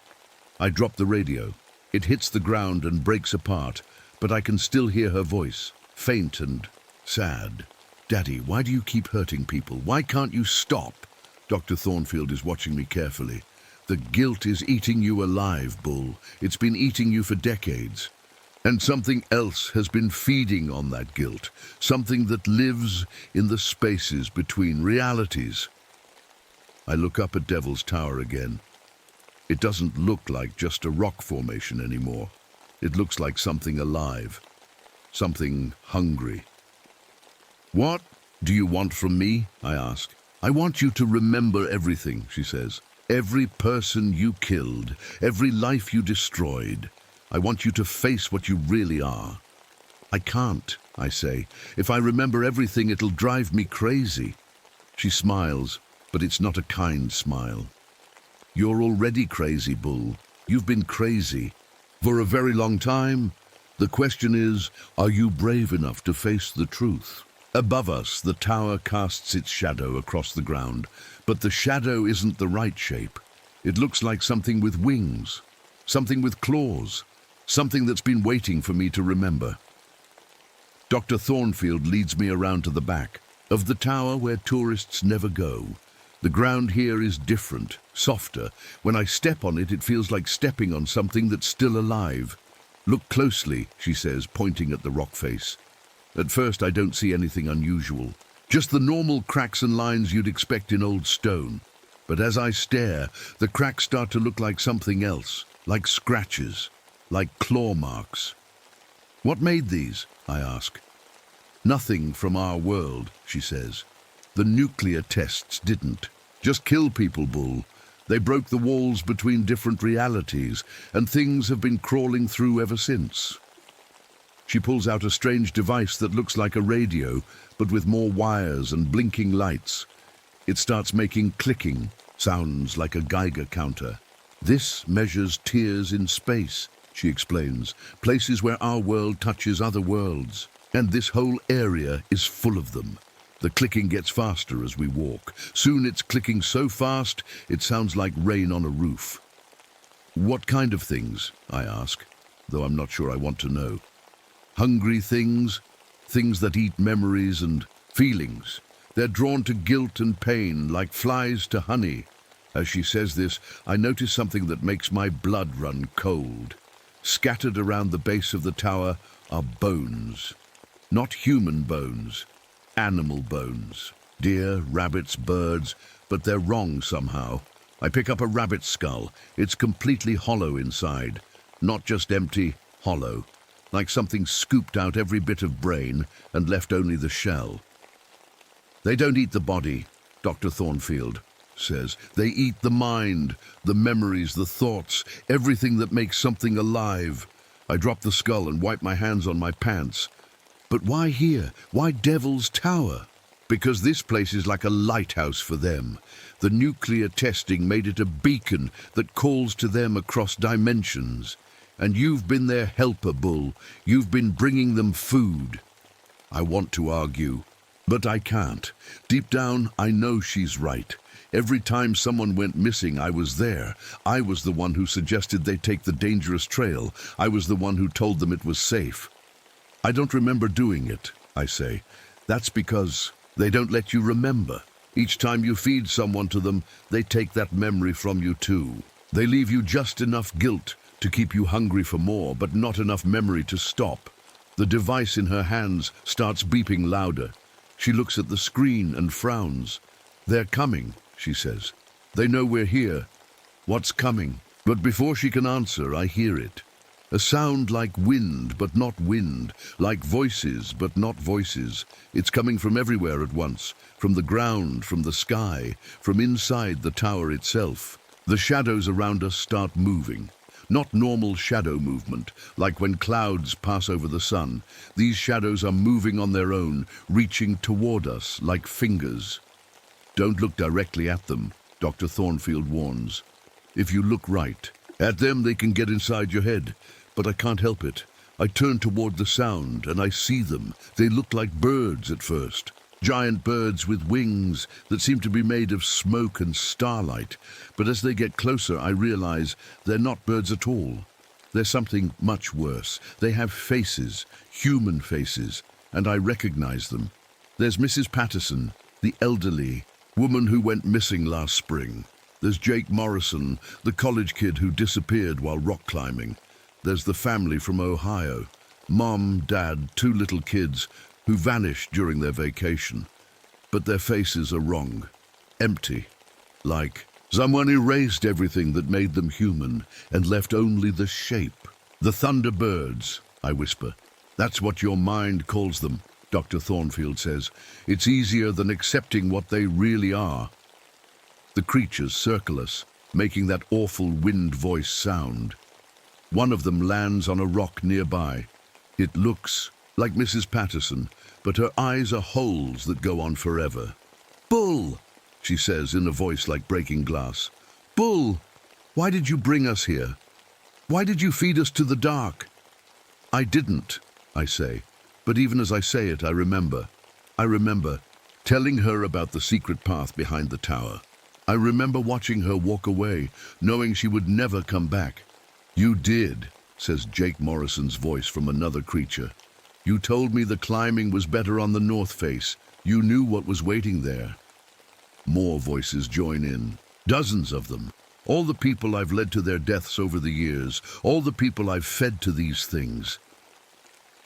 I drop the radio. It hits the ground and breaks apart, but I can still hear her voice, faint and sad. Daddy, why do you keep hurting people? Why can't you stop? Dr. Thornfield is watching me carefully. The guilt is eating you alive, Bull. It's been eating you for decades. And something else has been feeding on that guilt, something that lives in the spaces between realities. I look up at Devil's Tower again. It doesn't look like just a rock formation anymore. It looks like something alive, something hungry. What do you want from me? I ask. I want you to remember everything, she says. Every person you killed, every life you destroyed. I want you to face what you really are. I can't, I say. If I remember everything, it'll drive me crazy. She smiles, but it's not a kind smile. You're already crazy, Bull. You've been crazy for a very long time. The question is, are you brave enough to face the truth? Above us, the tower casts its shadow across the ground, but the shadow isn't the right shape. It looks like something with wings, something with claws. Something that's been waiting for me to remember. Dr. Thornfield leads me around to the back of the tower where tourists never go. The ground here is different, softer. When I step on it, it feels like stepping on something that's still alive. Look closely, she says, pointing at the rock face. At first, I don't see anything unusual. Just the normal cracks and lines you'd expect in old stone. But as I stare, the cracks start to look like something else, like scratches. Like claw marks. What made these? I ask. Nothing from our world, she says. The nuclear tests didn't. Just kill people, Bull. They broke the walls between different realities, and things have been crawling through ever since. She pulls out a strange device that looks like a radio, but with more wires and blinking lights. It starts making clicking, sounds like a Geiger counter. This measures tears in space, she explains, places where our world touches other worlds. And this whole area is full of them. The clicking gets faster as we walk. Soon it's clicking so fast, it sounds like rain on a roof. What kind of things? I ask, though I'm not sure I want to know. Hungry things, things that eat memories and feelings. They're drawn to guilt and pain like flies to honey. As she says this, I notice something that makes my blood run cold. Scattered around the base of the tower are bones. Not human bones, animal bones. Deer, rabbits, birds, but they're wrong somehow. I pick up a rabbit skull. It's completely hollow inside. Not just empty, hollow. Like something scooped out every bit of brain and left only the shell. They don't eat the body, Dr. Thornfield says. They eat the mind, the memories, the thoughts, everything that makes something alive. I drop the skull and wipe my hands on my pants. But why here? Why Devil's Tower? Because this place is like a lighthouse for them. The nuclear testing made it a beacon that calls to them across dimensions. And you've been their helper, Bull. You've been bringing them food. I want to argue, but I can't. Deep down, I know she's right. Every time someone went missing, I was there. I was the one who suggested they take the dangerous trail. I was the one who told them it was safe. I don't remember doing it, I say. That's because they don't let you remember. Each time you feed someone to them, they take that memory from you too. They leave you just enough guilt to keep you hungry for more, but not enough memory to stop. The device in her hands starts beeping louder. She looks at the screen and frowns. "They're coming," she says. "They know we're here. What's coming?" But before she can answer, I hear it. A sound like wind, but not wind, like voices, but not voices. It's coming from everywhere at once, from the ground, from the sky, from inside the tower itself. The shadows around us start moving. Not normal shadow movement, like when clouds pass over the sun. These shadows are moving on their own, reaching toward us like fingers. "Don't look directly at them," Dr. Thornfield warns. "If you look right at them, they can get inside your head. But I can't help it. I turn toward the sound, and I see them. They look like birds at first. Giant birds with wings that seem to be made of smoke and starlight. But as they get closer, I realize they're not birds at all. They're something much worse. They have faces, human faces, and I recognize them. There's Mrs. Patterson, the elderly woman who went missing last spring. There's Jake Morrison, the college kid who disappeared while rock climbing. There's the family from Ohio, Mom, Dad, 2 little kids who vanished during their vacation. But their faces are wrong, empty, like someone erased everything that made them human and left only the shape. "The Thunderbirds," I whisper. "That's what your mind calls them," Dr. Thornfield says. "It's easier than accepting what they really are." The creatures circle us, making that awful wind voice sound. One of them lands on a rock nearby. It looks like Mrs. Patterson, but her eyes are holes that go on forever. "Bull," she says in a voice like breaking glass. "Bull, why did you bring us here? Why did you feed us to the dark?" "I didn't," I say, but even as I say it, I remember. I remember telling her about the secret path behind the tower. I remember watching her walk away, knowing she would never come back. "You did," says Jake Morrison's voice from another creature. "You told me the climbing was better on the north face. You knew what was waiting there." More voices join in, dozens of them. All the people I've led to their deaths over the years, all the people I've fed to these things.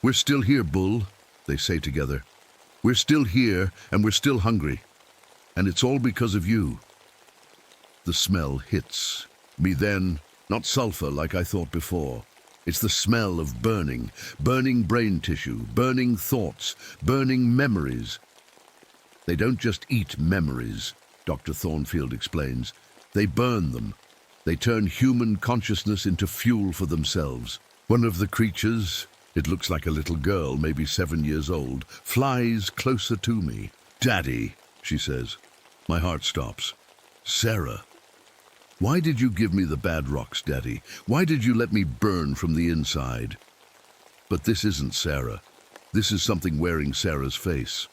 "We're still here, Bull," they say together. "We're still here, and we're still hungry. And it's all because of you." The smell hits me then, not sulfur like I thought before. It's the smell of burning brain tissue, burning thoughts, burning memories. "They don't just eat memories," Dr. Thornfield explains. "They burn them. They turn human consciousness into fuel for themselves." One of the creatures, it looks like a little girl, maybe 7 years old, flies closer to me. "Daddy," she says. My heart stops. "Sarah. Why did you give me the bad rocks, Daddy? Why did you let me burn from the inside?" But this isn't Sarah. This is something wearing Sarah's face.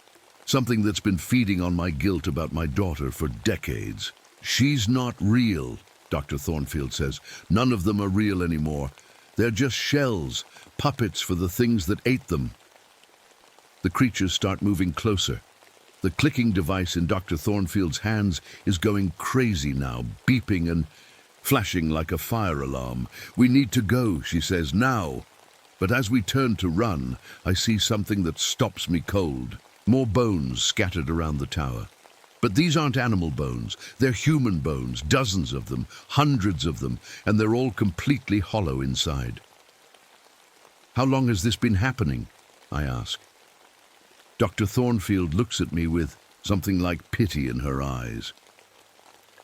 Something that's been feeding on my guilt about my daughter for decades. "She's not real," Dr. Thornfield says. "None of them are real anymore. They're just shells, puppets for the things that ate them." The creatures start moving closer. The clicking device in Dr. Thornfield's hands is going crazy now, beeping and flashing like a fire alarm. "We need to go," she says, "now." But as we turn to run, I see something that stops me cold. More bones scattered around the tower. But these aren't animal bones. They're human bones, dozens of them, hundreds of them, and they're all completely hollow inside. "How long has this been happening?" I ask. Dr. Thornfield looks at me with something like pity in her eyes.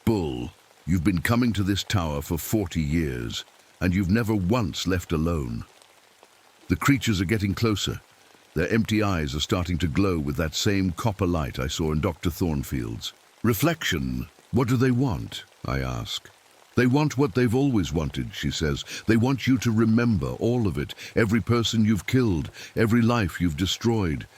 "Bull, you've been coming to this tower for 40 years, and you've never once left alone." The creatures are getting closer. Their empty eyes are starting to glow with that same copper light I saw in Dr. Thornfield's. "Reflection, what do they want?" I ask. "They want what they've always wanted," she says. "They want you to remember all of it, every person you've killed, every life you've destroyed.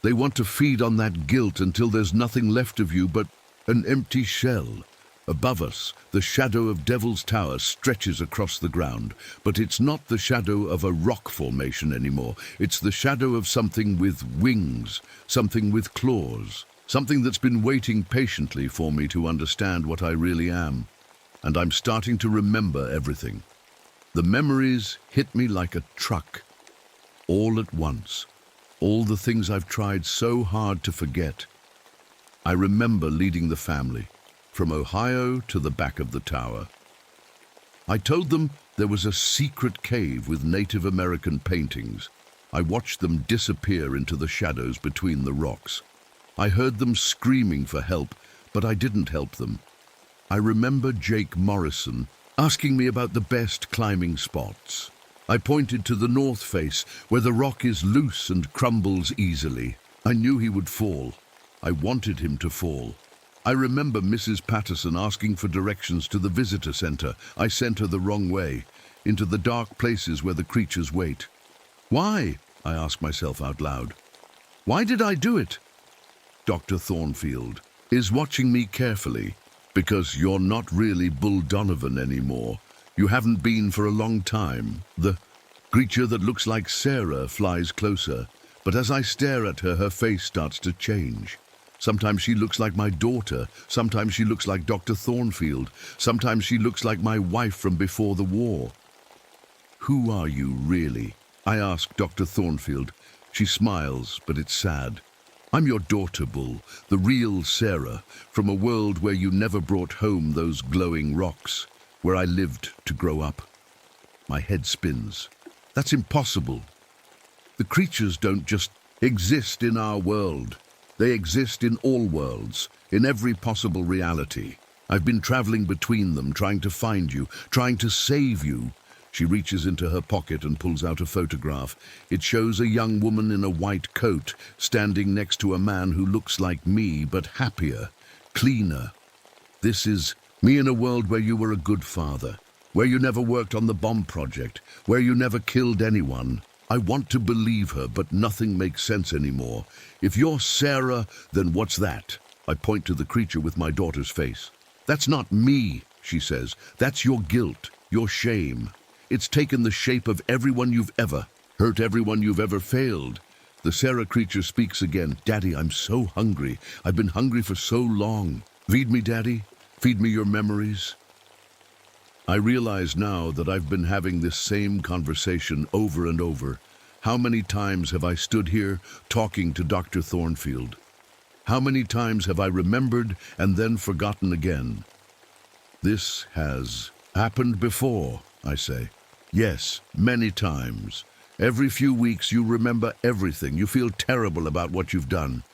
They want to feed on that guilt until there's nothing left of you but an empty shell." Above us, the shadow of Devil's Tower stretches across the ground, but it's not the shadow of a rock formation anymore. It's the shadow of something with wings, something with claws, something that's been waiting patiently for me to understand what I really am. And I'm starting to remember everything. The memories hit me like a truck, all at once. All the things I've tried so hard to forget. I remember leading the family, from Ohio to the back of the tower. I told them there was a secret cave with Native American paintings. I watched them disappear into the shadows between the rocks. I heard them screaming for help, but I didn't help them. I remember Jake Morrison asking me about the best climbing spots. I pointed to the north face, where the rock is loose and crumbles easily. I knew he would fall. I wanted him to fall. I remember Mrs. Patterson asking for directions to the visitor center. I sent her the wrong way, into the dark places where the creatures wait. Why? I asked myself out loud. Why did I do it? Dr. Thornfield is watching me carefully, because you're not really Bull Donovan anymore. You haven't been for a long time. The creature that looks like Sarah flies closer, but as I stare at her, her face starts to change. Sometimes she looks like my daughter, sometimes she looks like Dr. Thornfield, sometimes she looks like my wife from before the war. Who are you, really? I ask Dr. Thornfield. She smiles, but it's sad. I'm your daughter, Bull, the real Sarah, from a world where you never brought home those glowing rocks, where I lived to grow up. My head spins. That's impossible. The creatures don't just exist in our world. They exist in all worlds, in every possible reality. I've been traveling between them, trying to find you, trying to save you. She reaches into her pocket and pulls out a photograph. It shows a young woman in a white coat, standing next to a man who looks like me, but happier, cleaner. This is me in a world where you were a good father, where you never worked on the bomb project, where you never killed anyone. I want to believe her, but nothing makes sense anymore. If you're Sarah, then what's that? I point to the creature with my daughter's face. That's not me, she says. That's your guilt, your shame. It's taken the shape of everyone you've ever hurt, everyone you've ever failed. The Sarah creature speaks again. Daddy, I'm so hungry. I've been hungry for so long. Feed me, Daddy. Feed me your memories. I realize now that I've been having this same conversation over and over. How many times have I stood here talking to Dr. Thornfield? How many times have I remembered and then forgotten again? This has happened before, I say. Yes, many times. Every few weeks you remember everything. You feel terrible about what you've done.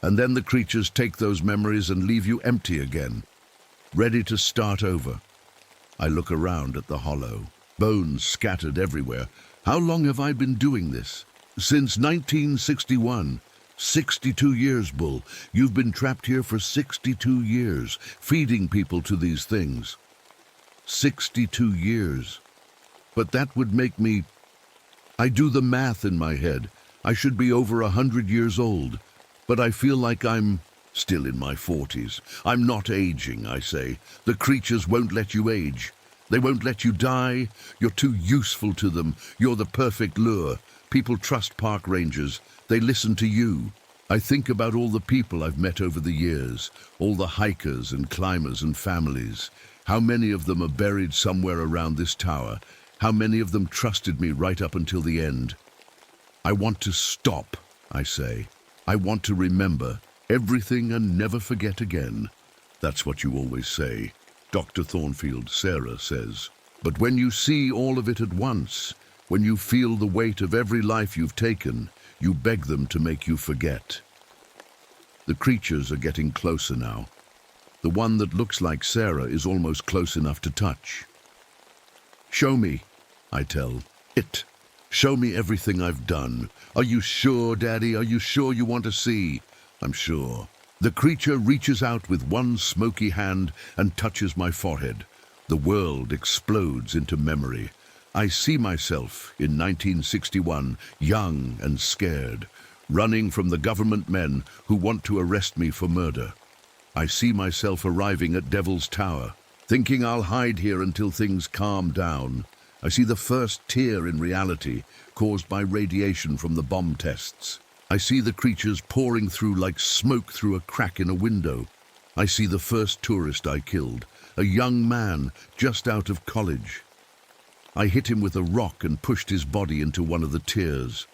And then the creatures take those memories and leave you empty again, ready to start over. I look around at the hollow, bones scattered everywhere. How long have I been doing this? Since 1961. 62 years, Bull. You've been trapped here for 62 years, feeding people to these things. 62 years. But that would make me... I do the math in my head. I should be over 100 years old. But I feel like I'm still in my 40s. I'm not aging, I say. The creatures won't let you age. They won't let you die. You're too useful to them. You're the perfect lure. People trust park rangers. They listen to you. I think about all the people I've met over the years, all the hikers and climbers and families. How many of them are buried somewhere around this tower? How many of them trusted me right up until the end? I want to stop, I say. I want to remember everything and never forget again. That's what you always say. Dr. Thornfield, Sarah says. But when you see all of it at once, when you feel the weight of every life you've taken, you beg them to make you forget. The creatures are getting closer now. The one that looks like Sarah is almost close enough to touch. Show me, I tell it. Show me everything I've done. Are you sure, Daddy? Are you sure you want to see? I'm sure. The creature reaches out with one smoky hand and touches my forehead. The world explodes into memory. I see myself in 1961, young and scared, running from the government men who want to arrest me for murder. I see myself arriving at Devil's Tower, thinking I'll hide here until things calm down. I see the first tear in reality caused by radiation from the bomb tests. I see the creatures pouring through like smoke through a crack in a window. I see the first tourist I killed, a young man just out of college. I hit him with a rock and pushed his body into one of the tiers.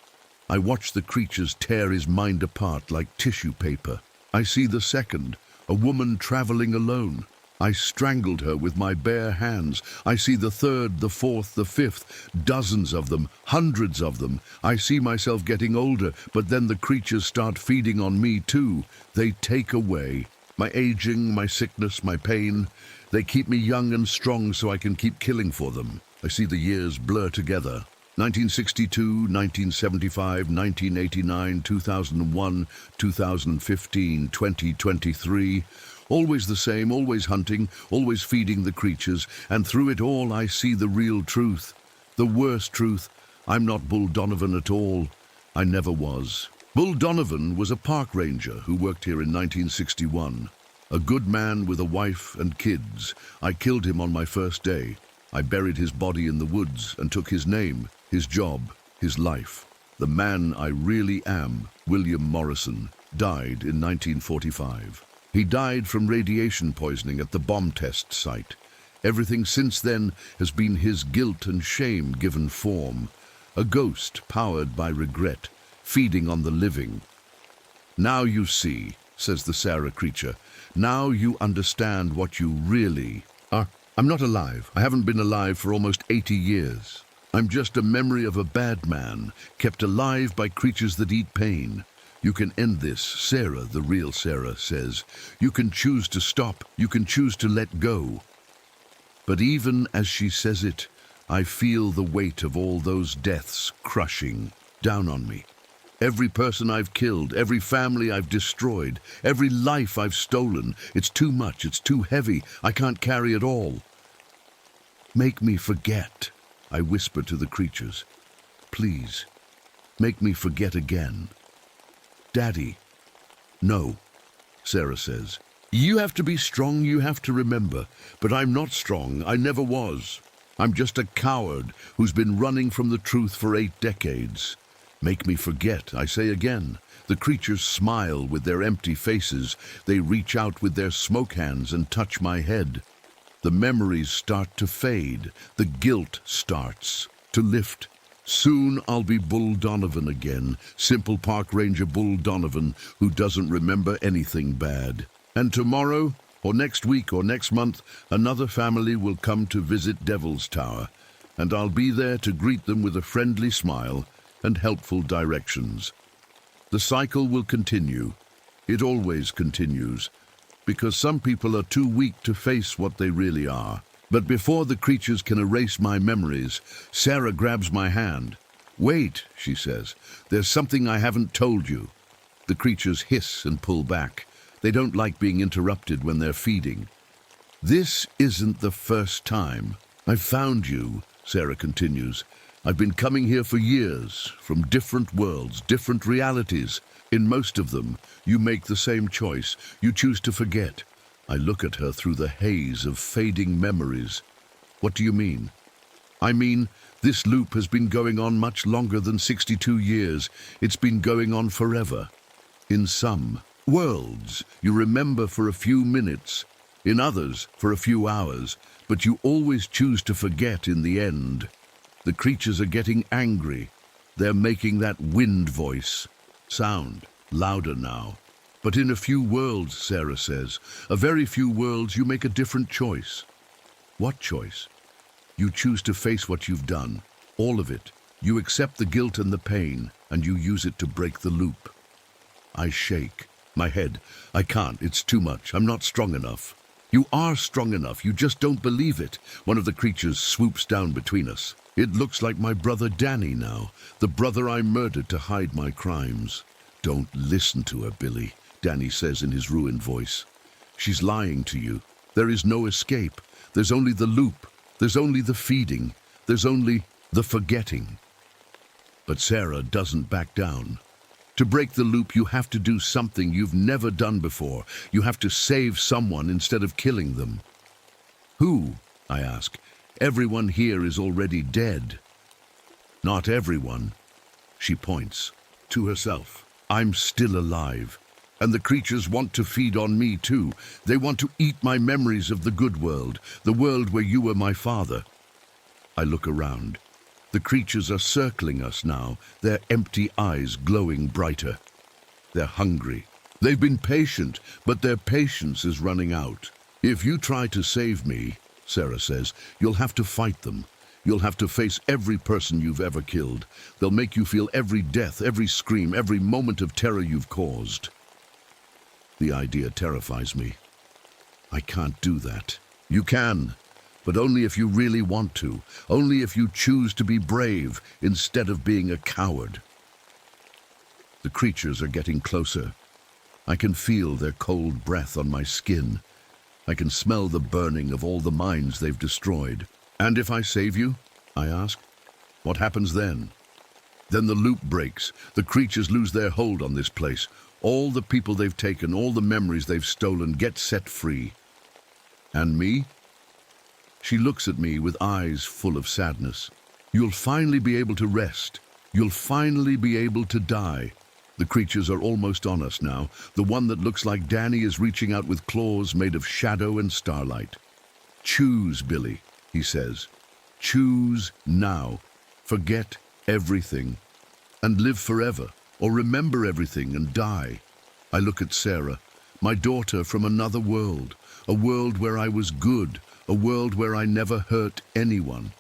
I watch the creatures tear his mind apart like tissue paper. I see the second, a woman traveling alone. I strangled her with my bare hands. I see the third, the fourth, the fifth, dozens of them, hundreds of them. I see myself getting older, but then the creatures start feeding on me too. They take away my aging, my sickness, my pain. They keep me young and strong so I can keep killing for them. I see the years blur together. 1962, 1975, 1989, 2001, 2015, 2023. Always the same, always hunting, always feeding the creatures, and through it all I see the real truth. The worst truth. I'm not Bull Donovan at all. I never was. Bull Donovan was a park ranger who worked here in 1961. A good man with a wife and kids. I killed him on my first day. I buried his body in the woods and took his name, his job, his life. The man I really am, William Morrison, died in 1945. He died from radiation poisoning at the bomb test site. Everything since then has been his guilt and shame given form. A ghost powered by regret, feeding on the living. Now you see, says the Sarah creature. Now you understand what you really are. I'm not alive. I haven't been alive for almost 80 years. I'm just a memory of a bad man, kept alive by creatures that eat pain. You can end this, Sarah, the real Sarah, says. You can choose to stop. You can choose to let go. But even as she says it, I feel the weight of all those deaths crushing down on me. Every person I've killed, every family I've destroyed, every life I've stolen. It's too much. It's too heavy. I can't carry it all. Make me forget, I whisper to the creatures. Please, make me forget again. Daddy. No, Sarah says. You have to be strong, you have to remember. But I'm not strong, I never was. I'm just a coward who's been running from the truth for 8 decades. Make me forget, I say again. The creatures smile with their empty faces. They reach out with their smoke hands and touch my head. The memories start to fade. The guilt starts to lift. Soon I'll be Bull Donovan again, simple park ranger Bull Donovan, who doesn't remember anything bad. And tomorrow, or next week, or next month, another family will come to visit Devil's Tower, and I'll be there to greet them with a friendly smile and helpful directions. The cycle will continue. It always continues, because some people are too weak to face what they really are. But before the creatures can erase my memories, Sarah grabs my hand. Wait, she says, there's something I haven't told you. The creatures hiss and pull back. They don't like being interrupted when they're feeding. This isn't the first time. I've found you, Sarah continues. I've been coming here for years, from different worlds, different realities. In most of them, you make the same choice. You choose to forget. I look at her through the haze of fading memories. What do you mean? I mean, this loop has been going on much longer than 62 years. It's been going on forever. In some worlds, you remember for a few minutes. In others, for a few hours. But you always choose to forget in the end. The creatures are getting angry. They're making that wind voice. Sound louder now. But in a few worlds, Sarah says, a very few worlds, you make a different choice. What choice? You choose to face what you've done, all of it. You accept the guilt and the pain, and you use it to break the loop. I shake. My head. I can't. It's too much. I'm not strong enough. You are strong enough. You just don't believe it. One of the creatures swoops down between us. It looks like my brother Danny now, the brother I murdered to hide my crimes. Don't listen to her, Billy, Danny says in his ruined voice. She's lying to you. There is no escape. There's only the loop. There's only the feeding. There's only the forgetting. But Sarah doesn't back down. To break the loop, you have to do something you've never done before. You have to save someone instead of killing them. Who? I ask. Everyone here is already dead. Not everyone. She points to herself. I'm still alive. And the creatures want to feed on me too. They want to eat my memories of the good world, the world where you were my father. I look around. The creatures are circling us now, their empty eyes glowing brighter. They're hungry. They've been patient, but their patience is running out. If you try to save me, Sarah says, you'll have to fight them. You'll have to face every person you've ever killed. They'll make you feel every death, every scream, every moment of terror you've caused. The idea terrifies me. I can't do that. You can, but only if you really want to. Only if you choose to be brave instead of being a coward. The creatures are getting closer. I can feel their cold breath on my skin. I can smell the burning of all the mines they've destroyed. And if I save you? I ask. What happens then? Then the loop breaks. The creatures lose their hold on this place. All the people they've taken, all the memories they've stolen get set free. And me? She looks at me with eyes full of sadness. You'll finally be able to rest. You'll finally be able to die. The creatures are almost on us now. The one that looks like Danny is reaching out with claws made of shadow and starlight. Choose, Billy, he says. Choose now. Forget everything. And live forever. Or remember everything and die. I look at Sarah, my daughter from another world. A world where I was good. A world where I never hurt anyone.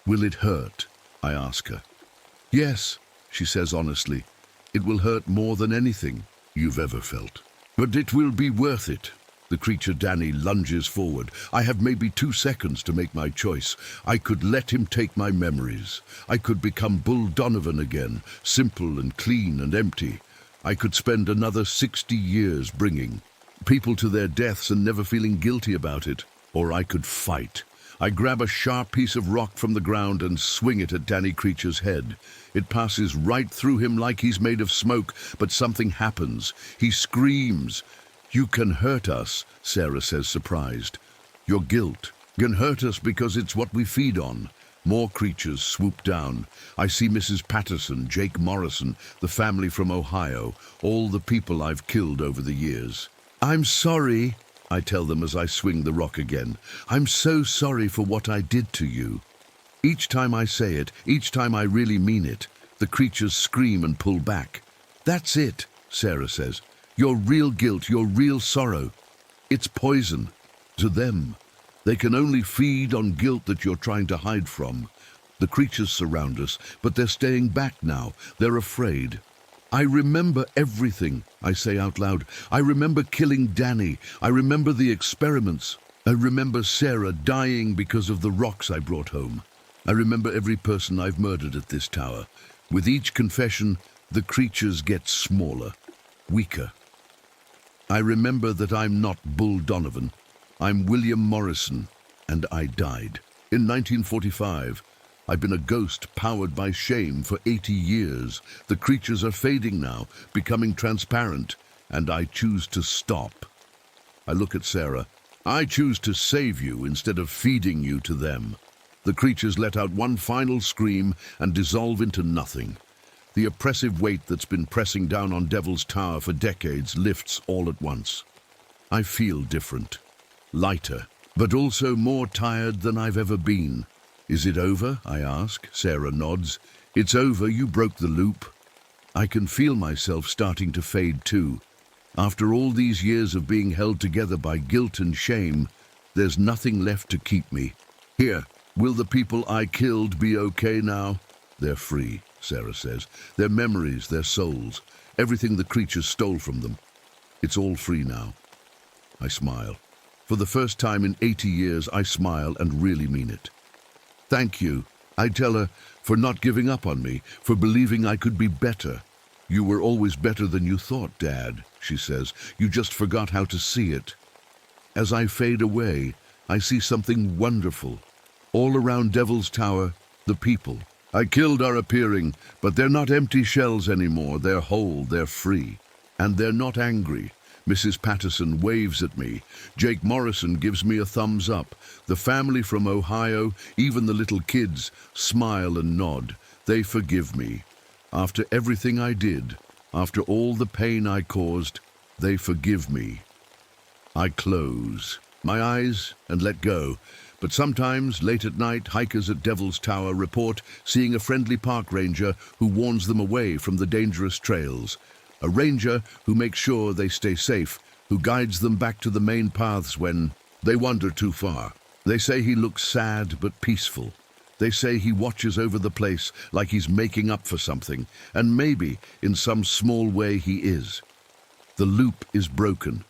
Will it hurt? I ask her. Yes, she says honestly. It will hurt more than anything you've ever felt. But it will be worth it. The creature Danny lunges forward. I have maybe 2 seconds to make my choice. I could let him take my memories. I could become Bull Donovan again, simple and clean and empty. I could spend another 60 years bringing people to their deaths and never feeling guilty about it. Or I could fight. I grab a sharp piece of rock from the ground and swing it at Danny Creature's head. It passes right through him like he's made of smoke, but something happens. He screams. You can hurt us, Sarah says, surprised. Your guilt can hurt us because it's what we feed on. More creatures swoop down. I see Mrs. Patterson, Jake Morrison, the family from Ohio, all the people I've killed over the years. I'm sorry, I tell them as I swing the rock again. I'm so sorry for what I did to you. Each time I say it, each time I really mean it, the creatures scream and pull back. That's it, Sarah says. Your real guilt, your real sorrow. It's poison. To them. They can only feed on guilt that you're trying to hide from. The creatures surround us, but they're staying back now. They're afraid. I remember everything, I say out loud. I remember killing Danny. I remember the experiments. I remember Sarah dying because of the rocks I brought home. I remember every person I've murdered at this tower. With each confession, the creatures get smaller, weaker. I remember that I'm not Bull Donovan. I'm William Morrison, and I died. In 1945, I've been a ghost powered by shame for 80 years. The creatures are fading now, becoming transparent, and I choose to stop. I look at Sarah. I choose to save you instead of feeding you to them. The creatures let out one final scream and dissolve into nothing. The oppressive weight that's been pressing down on Devil's Tower for decades lifts all at once. I feel different, lighter, but also more tired than I've ever been. Is it over? I ask. Sarah nods. It's over, you broke the loop. I can feel myself starting to fade too. After all these years of being held together by guilt and shame, there's nothing left to keep me. Here, will the people I killed be okay now? They're free, Sarah says. Their memories, their souls, everything the creatures stole from them. It's all free now. I smile. For the first time in 80 years, I smile and really mean it. Thank you, I tell her, for not giving up on me, for believing I could be better. You were always better than you thought, Dad, she says. You just forgot how to see it. As I fade away, I see something wonderful. All around Devil's Tower, the people I killed are appearing, but they're not empty shells anymore. They're whole, they're free. And they're not angry. Mrs. Patterson waves at me. Jake Morrison gives me a thumbs up. The family from Ohio, even the little kids, smile and nod. They forgive me. After everything I did, after all the pain I caused, they forgive me. I close my eyes and let go. But sometimes, late at night, hikers at Devil's Tower report seeing a friendly park ranger who warns them away from the dangerous trails. A ranger who makes sure they stay safe, who guides them back to the main paths when they wander too far. They say he looks sad but peaceful. They say he watches over the place like he's making up for something, and maybe, in some small way, he is. The loop is broken.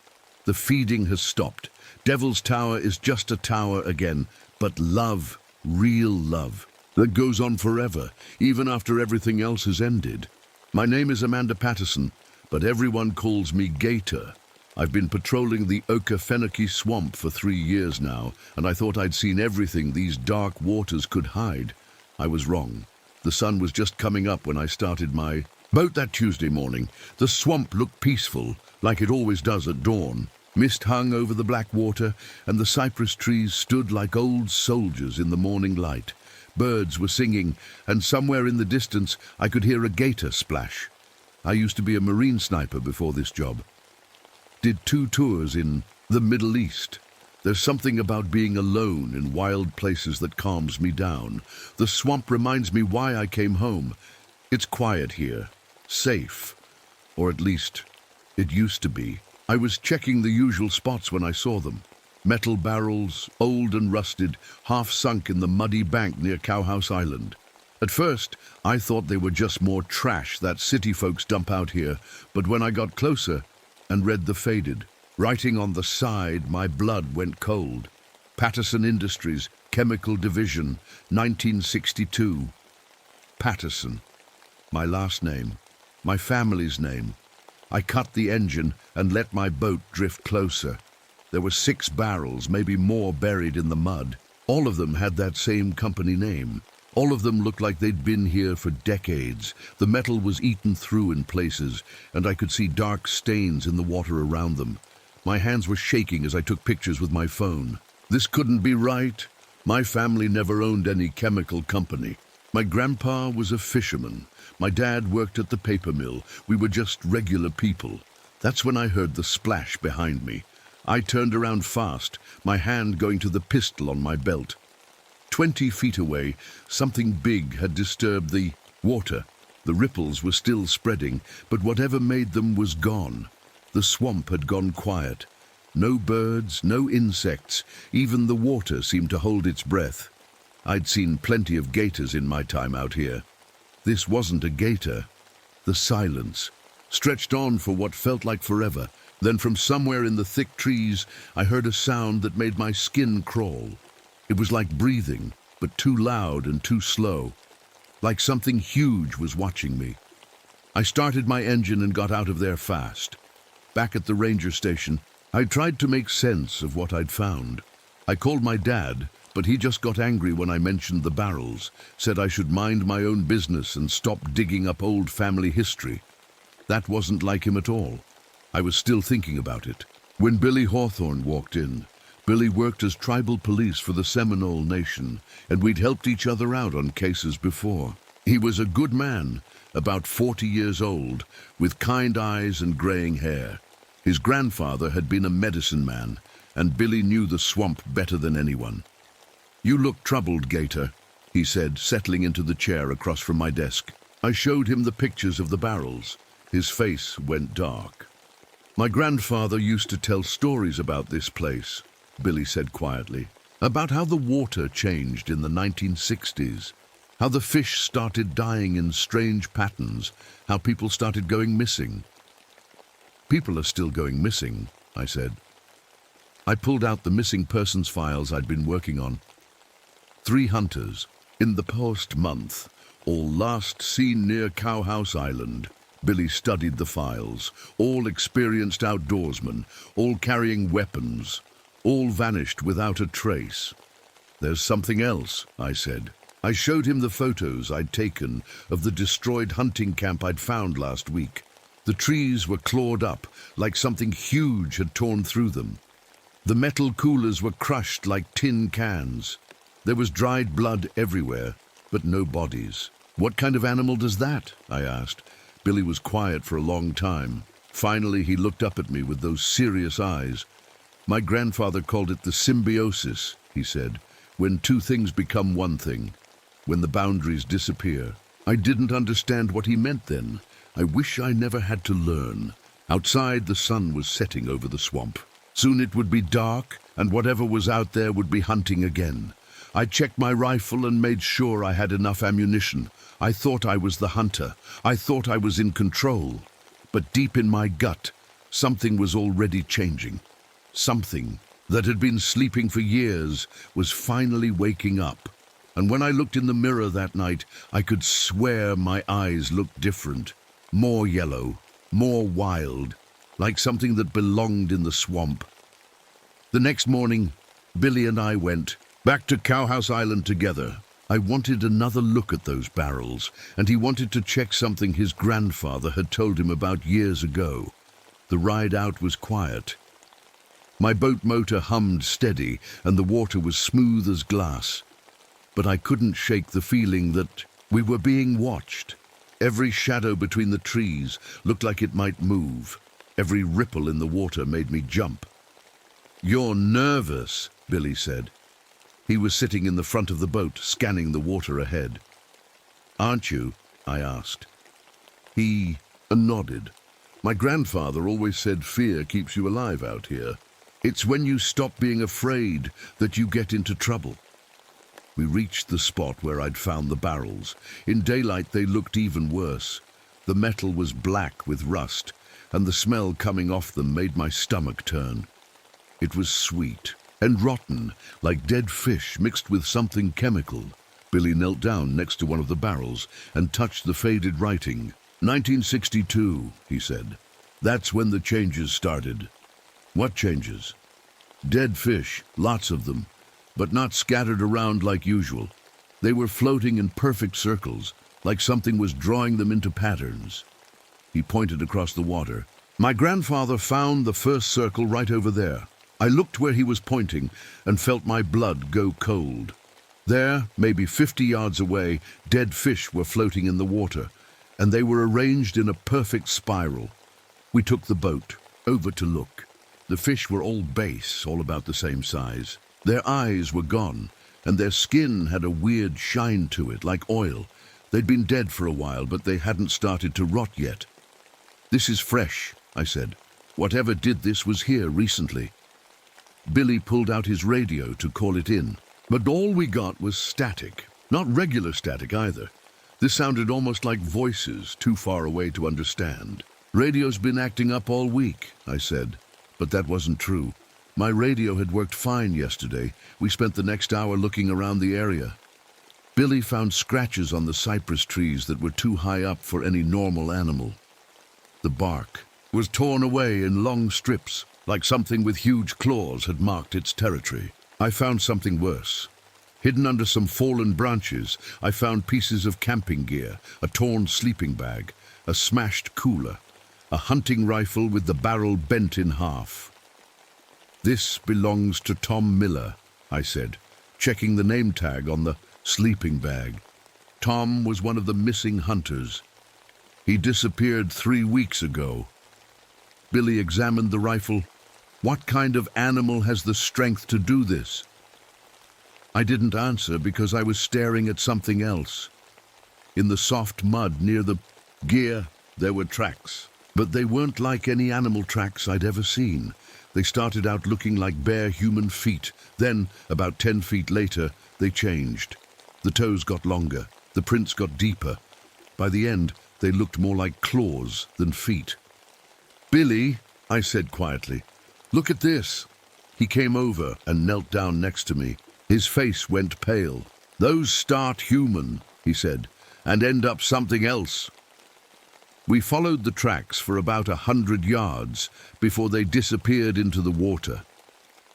The feeding has stopped. Devil's Tower is just a tower again, but love, real love, that goes on forever, even after everything else has ended. My name is Amanda Patterson, but everyone calls me Gator. I've been patrolling the Okefenokee Swamp for 3 years now, and I thought I'd seen everything these dark waters could hide. I was wrong. The sun was just coming up when I started my boat that Tuesday morning. The swamp looked peaceful, like it always does at dawn. Mist hung over the black water, and the cypress trees stood like old soldiers in the morning light. Birds were singing, and somewhere in the distance I could hear a gator splash. I used to be a marine sniper before this job. Did 2 tours in the Middle East. There's something about being alone in wild places that calms me down. The swamp reminds me why I came home. It's quiet here, safe, or at least it used to be. I was checking the usual spots when I saw them. Metal barrels, old and rusted, half sunk in the muddy bank near Cowhouse Island. At first, I thought they were just more trash that city folks dump out here, but when I got closer and read the faded writing on the side, my blood went cold. Patterson Industries, Chemical Division, 1962. Patterson. My last name. My family's name. I cut the engine and let my boat drift closer. There were 6 barrels, maybe more, buried in the mud. All of them had that same company name. All of them looked like they'd been here for decades. The metal was eaten through in places, and I could see dark stains in the water around them. My hands were shaking as I took pictures with my phone. This couldn't be right. My family never owned any chemical company. My grandpa was a fisherman. My dad worked at the paper mill. We were just regular people. That's when I heard the splash behind me. I turned around fast, my hand going to the pistol on my belt. 20 feet away, something big had disturbed the water. The ripples were still spreading, but whatever made them was gone. The swamp had gone quiet. No birds, no insects, even the water seemed to hold its breath. I'd seen plenty of gators in my time out here. This wasn't a gator. The silence stretched on for what felt like forever. Then from somewhere in the thick trees, I heard a sound that made my skin crawl. It was like breathing, but too loud and too slow. Like something huge was watching me. I started my engine and got out of there fast. Back at the ranger station, I tried to make sense of what I'd found. I called my dad, but he just got angry when I mentioned the barrels, said I should mind my own business and stop digging up old family history. That wasn't like him at all. I was still thinking about it when Billy Hawthorne walked in. Billy worked as tribal police for the Seminole Nation, and we'd helped each other out on cases before. He was a good man, about 40 years old, with kind eyes and graying hair. His grandfather had been a medicine man, and Billy knew the swamp better than anyone. "You look troubled, Gator," he said, settling into the chair across from my desk. I showed him the pictures of the barrels. His face went dark. "My grandfather used to tell stories about this place," Billy said quietly, "about how the water changed in the 1960s, how the fish started dying in strange patterns, how people started going missing." "People are still going missing," I said. I pulled out the missing persons files I'd been working on. 3 hunters, in the past month, all last seen near Cowhouse Island. Billy studied the files, all experienced outdoorsmen, all carrying weapons. All vanished without a trace. "There's something else," I said. I showed him the photos I'd taken of the destroyed hunting camp I'd found last week. The trees were clawed up, like something huge had torn through them. The metal coolers were crushed like tin cans. There was dried blood everywhere, but no bodies. "What kind of animal does that?" I asked. Billy was quiet for a long time. Finally, he looked up at me with those serious eyes. "My grandfather called it the symbiosis," he said. when two things become one thing, when the boundaries disappear. I didn't understand what he meant then. I wish I never had to learn. Outside, the sun was setting over the swamp. Soon it would be dark, and whatever was out there would be hunting again. I checked my rifle and made sure I had enough ammunition. I thought I was the hunter. I thought I was in control. But deep in my gut, something was already changing. Something that had been sleeping for years was finally waking up. And when I looked in the mirror that night, I could swear my eyes looked different. More yellow, more wild, like something that belonged in the swamp. The next morning, Billy and I went back to Cowhouse Island together. I wanted another look at those barrels, and he wanted to check something his grandfather had told him about years ago. The ride out was quiet. My boat motor hummed steady, and the water was smooth as glass. But I couldn't shake the feeling that we were being watched. Every shadow between the trees looked like it might move. Every ripple in the water made me jump. "You're nervous," Billy said. He was sitting in the front of the boat, scanning the water ahead. "Aren't you?" I asked. He nodded. "My grandfather always said fear keeps you alive out here. It's when you stop being afraid that you get into trouble." We reached the spot where I'd found the barrels. In daylight, they looked even worse. The metal was black with rust, and the smell coming off them made my stomach turn. It was sweet and rotten, like dead fish mixed with something chemical. Billy knelt down next to one of the barrels and touched the faded writing. 1962, he said. "That's when the changes started." "What changes?" "Dead fish, lots of them, but not scattered around like usual. They were floating in perfect circles, like something was drawing them into patterns." He pointed across the water. "My grandfather found the first circle right over there." I looked where he was pointing and felt my blood go cold. There, maybe 50 yards away, dead fish were floating in the water, and they were arranged in a perfect spiral. We took the boat over to look. The fish were all base, all about the same size. Their eyes were gone, and their skin had a weird shine to it, like oil. They'd been dead for a while, but they hadn't started to rot yet. "This is fresh," I said. "Whatever did this was here recently." Billy pulled out his radio to call it in, but all we got was static. Not regular static either. This sounded almost like voices, too far away to understand. "Radio's been acting up all week," I said, but that wasn't true. My radio had worked fine yesterday. We spent the next hour looking around the area. Billy found scratches on the cypress trees that were too high up for any normal animal. The bark was torn away in long strips, like something with huge claws had marked its territory. I found something worse. Hidden under some fallen branches, I found pieces of camping gear, a torn sleeping bag, a smashed cooler, a hunting rifle with the barrel bent in half. "This belongs to Tom Miller," I said, checking the name tag on the sleeping bag. Tom was one of the missing hunters. He disappeared 3 weeks ago. Billy examined the rifle. "What kind of animal has the strength to do this?" I didn't answer because I was staring at something else. In the soft mud near the gear, there were tracks, but they weren't like any animal tracks I'd ever seen. They started out looking like bare human feet. Then, about 10 feet later, they changed. The toes got longer, the prints got deeper. By the end, they looked more like claws than feet. "Billy," I said quietly, "look at this." He came over and knelt down next to me. His face went pale. "Those start human," he said, "and end up something else." We followed the tracks for about 100 yards before they disappeared into the water.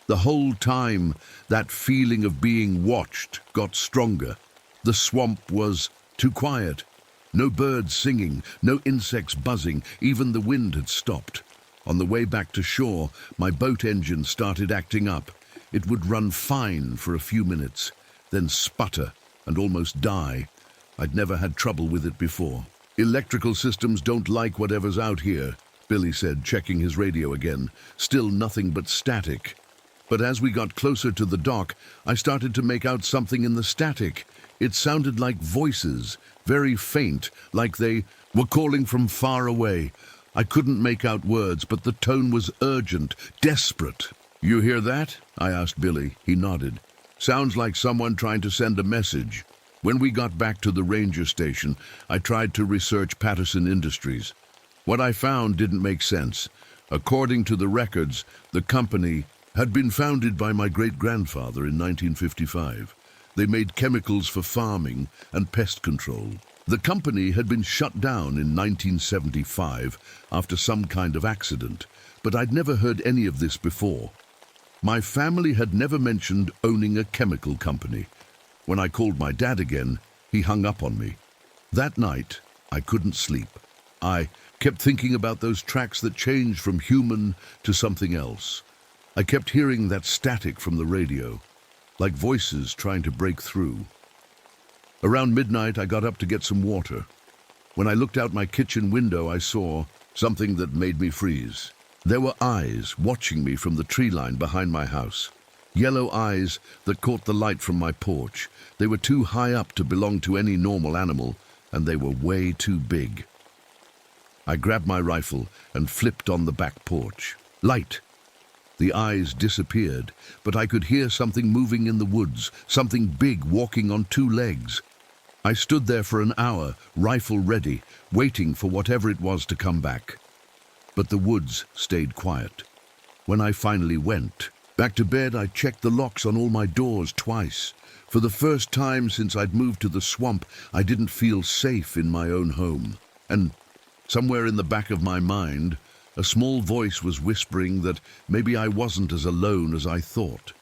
The whole time, that feeling of being watched got stronger. The swamp was too quiet. No birds singing, no insects buzzing, even the wind had stopped. On the way back to shore, my boat engine started acting up. It would run fine for a few minutes, then sputter and almost die. I'd never had trouble with it before. "Electrical systems don't like whatever's out here," Billy said, checking his radio again. "Still nothing but static." But as we got closer to the dock, I started to make out something in the static. It sounded like voices, very faint, like they were calling from far away. I couldn't make out words, but the tone was urgent, desperate. "You hear that?" I asked Billy. He nodded. "Sounds like someone trying to send a message." When we got back to the ranger station, I tried to research Patterson Industries. What I found didn't make sense. According to the records, the company had been founded by my great-grandfather in 1955. They made chemicals for farming and pest control. The company had been shut down in 1975 after some kind of accident, but I'd never heard any of this before. My family had never mentioned owning a chemical company. When I called my dad again, he hung up on me. That night, I couldn't sleep. I kept thinking about those tracks that changed from human to something else. I kept hearing that static from the radio, like voices trying to break through. Around midnight, I got up to get some water. When I looked out my kitchen window, I saw something that made me freeze. There were eyes watching me from the tree line behind my house. Yellow eyes that caught the light from my porch. They were too high up to belong to any normal animal, and they were way too big. I grabbed my rifle and flipped on the back porch. Light! The eyes disappeared, but I could hear something moving in the woods, something big walking on two legs. I stood there for an hour, rifle ready, waiting for whatever it was to come back. But the woods stayed quiet. When I finally went back to bed, I checked the locks on all my doors twice. For the first time since I'd moved to the swamp, I didn't feel safe in my own home. And somewhere in the back of my mind, a small voice was whispering that maybe I wasn't as alone as I thought.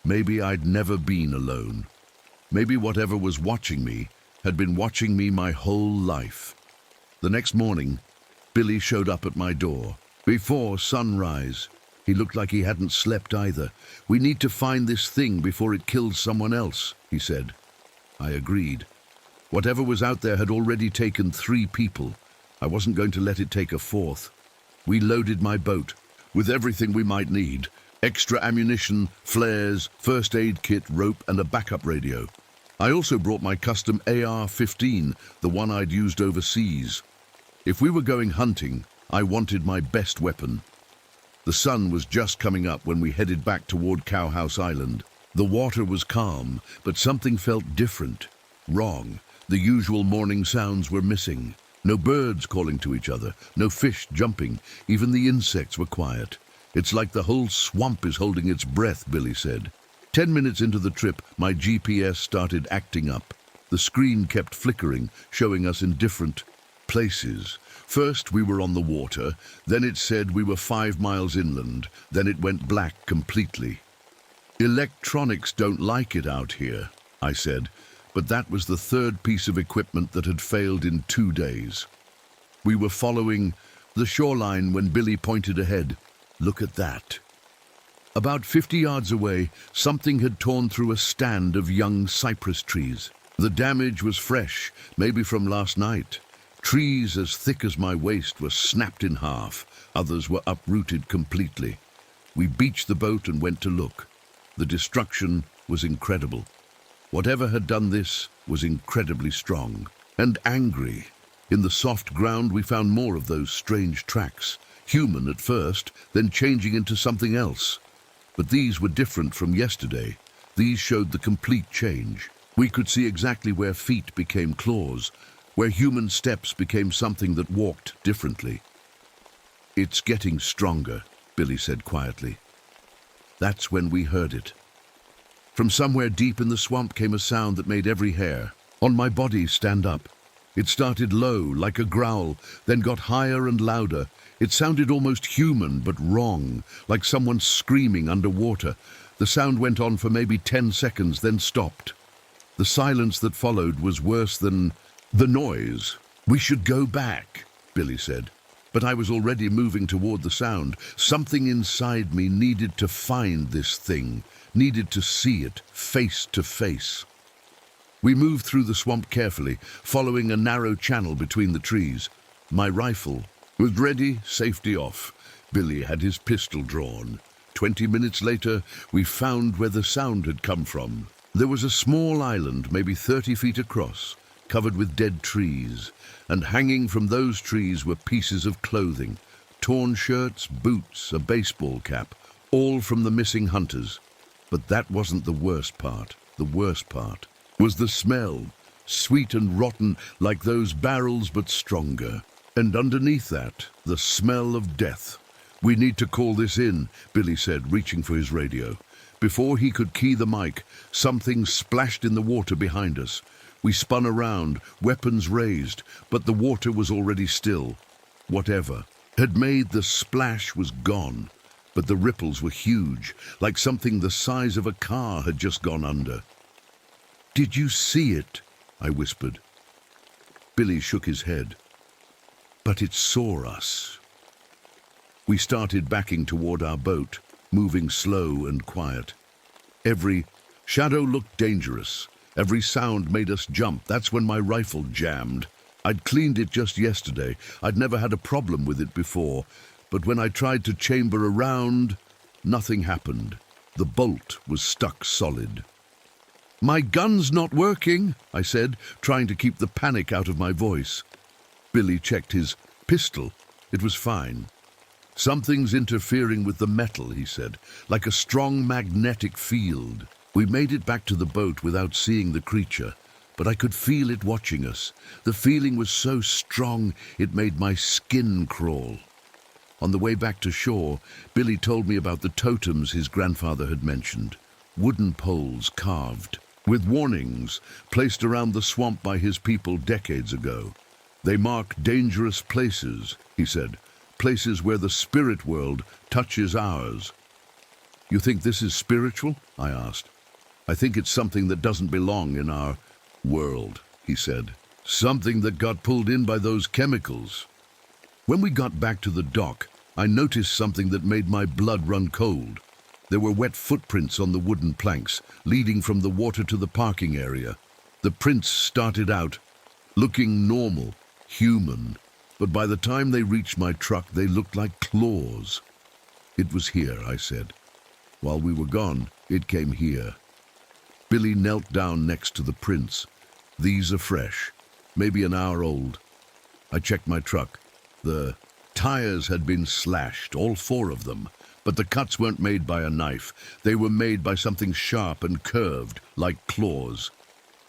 Maybe I'd never been alone. Maybe whatever was watching me had been watching me my whole life. The next morning, Billy showed up at my door. Before sunrise, he looked like he hadn't slept either. "We need to find this thing before it kills someone else," he said. I agreed. Whatever was out there had already taken 3 people. I wasn't going to let it take a 4th. We loaded my boat with everything we might need. Extra ammunition, flares, first aid kit, rope, and a backup radio. I also brought my custom AR-15, the one I'd used overseas. If we were going hunting, I wanted my best weapon. The sun was just coming up when we headed back toward Cowhouse Island. The water was calm, but something felt different, wrong. The usual morning sounds were missing. No birds calling to each other, no fish jumping, even the insects were quiet. "It's like the whole swamp is holding its breath," Billy said. 10 minutes into the trip, my GPS started acting up. The screen kept flickering, showing us in different places. First we were on the water, then it said we were 5 miles inland, then it went black completely. "Electronics don't like it out here," I said, but that was the 3rd piece of equipment that had failed in 2 days. We were following the shoreline when Billy pointed ahead. "Look at that." About 50 yards away, something had torn through a stand of young cypress trees. The damage was fresh, maybe from last night. Trees as thick as my waist were snapped in half. Others were uprooted completely. We beached the boat and went to look. The destruction was incredible. Whatever had done this was incredibly strong and angry. In the soft ground, we found more of those strange tracks. Human at first, then changing into something else. But these were different from yesterday. These showed the complete change. We could see exactly where feet became claws, where human steps became something that walked differently. "It's getting stronger," Billy said quietly. That's when we heard it. From somewhere deep in the swamp came a sound that made every hair on my body stand up. It started low, like a growl, then got higher and louder. It sounded almost human, but wrong, like someone screaming underwater. The sound went on for maybe 10 seconds, then stopped. The silence that followed was worse than the noise. "We should go back," Billy said. But I was already moving toward the sound. Something inside me needed to find this thing, needed to see it face to face. We moved through the swamp carefully, following a narrow channel between the trees. My rifle was ready, safety off. Billy had his pistol drawn. 20 minutes later, we found where the sound had come from. There was a small island, maybe 30 feet across, covered with dead trees, and hanging from those trees were pieces of clothing, torn shirts, boots, a baseball cap, all from the missing hunters. But that wasn't the worst part. The worst part was the smell, sweet and rotten like those barrels but stronger. And underneath that, the smell of death. "We need to call this in," Billy said, reaching for his radio. Before he could key the mic, something splashed in the water behind us. We spun around, weapons raised, but the water was already still. Whatever had made the splash was gone, but the ripples were huge, like something the size of a car had just gone under. "Did you see it?" I whispered. Billy shook his head. "But it saw us." We started backing toward our boat, moving slow and quiet. Every shadow looked dangerous. Every sound made us jump. That's when my rifle jammed. I'd cleaned it just yesterday. I'd never had a problem with it before. But when I tried to chamber around, nothing happened. The bolt was stuck solid. "My gun's not working," I said, trying to keep the panic out of my voice. Billy checked his pistol. It was fine. "Something's interfering with the metal," he said, "like a strong magnetic field." We made it back to the boat without seeing the creature, but I could feel it watching us. The feeling was so strong it made my skin crawl. On the way back to shore, Billy told me about the totems his grandfather had mentioned. Wooden poles carved, with warnings placed around the swamp by his people decades ago. "They mark dangerous places," he said, "places where the spirit world touches ours." "You think this is spiritual?" I asked. "I think it's something that doesn't belong in our world," he said. "Something that got pulled in by those chemicals." When we got back to the dock, I noticed something that made my blood run cold. There were wet footprints on the wooden planks, leading from the water to the parking area. The prints started out looking normal, human, but by the time they reached my truck, they looked like claws. "It was here," I said. "While we were gone, it came here." Billy knelt down next to the prints. "These are fresh, maybe an hour old." I checked my truck. The tires had been slashed, all 4 of them, but the cuts weren't made by a knife. They were made by something sharp and curved, like claws.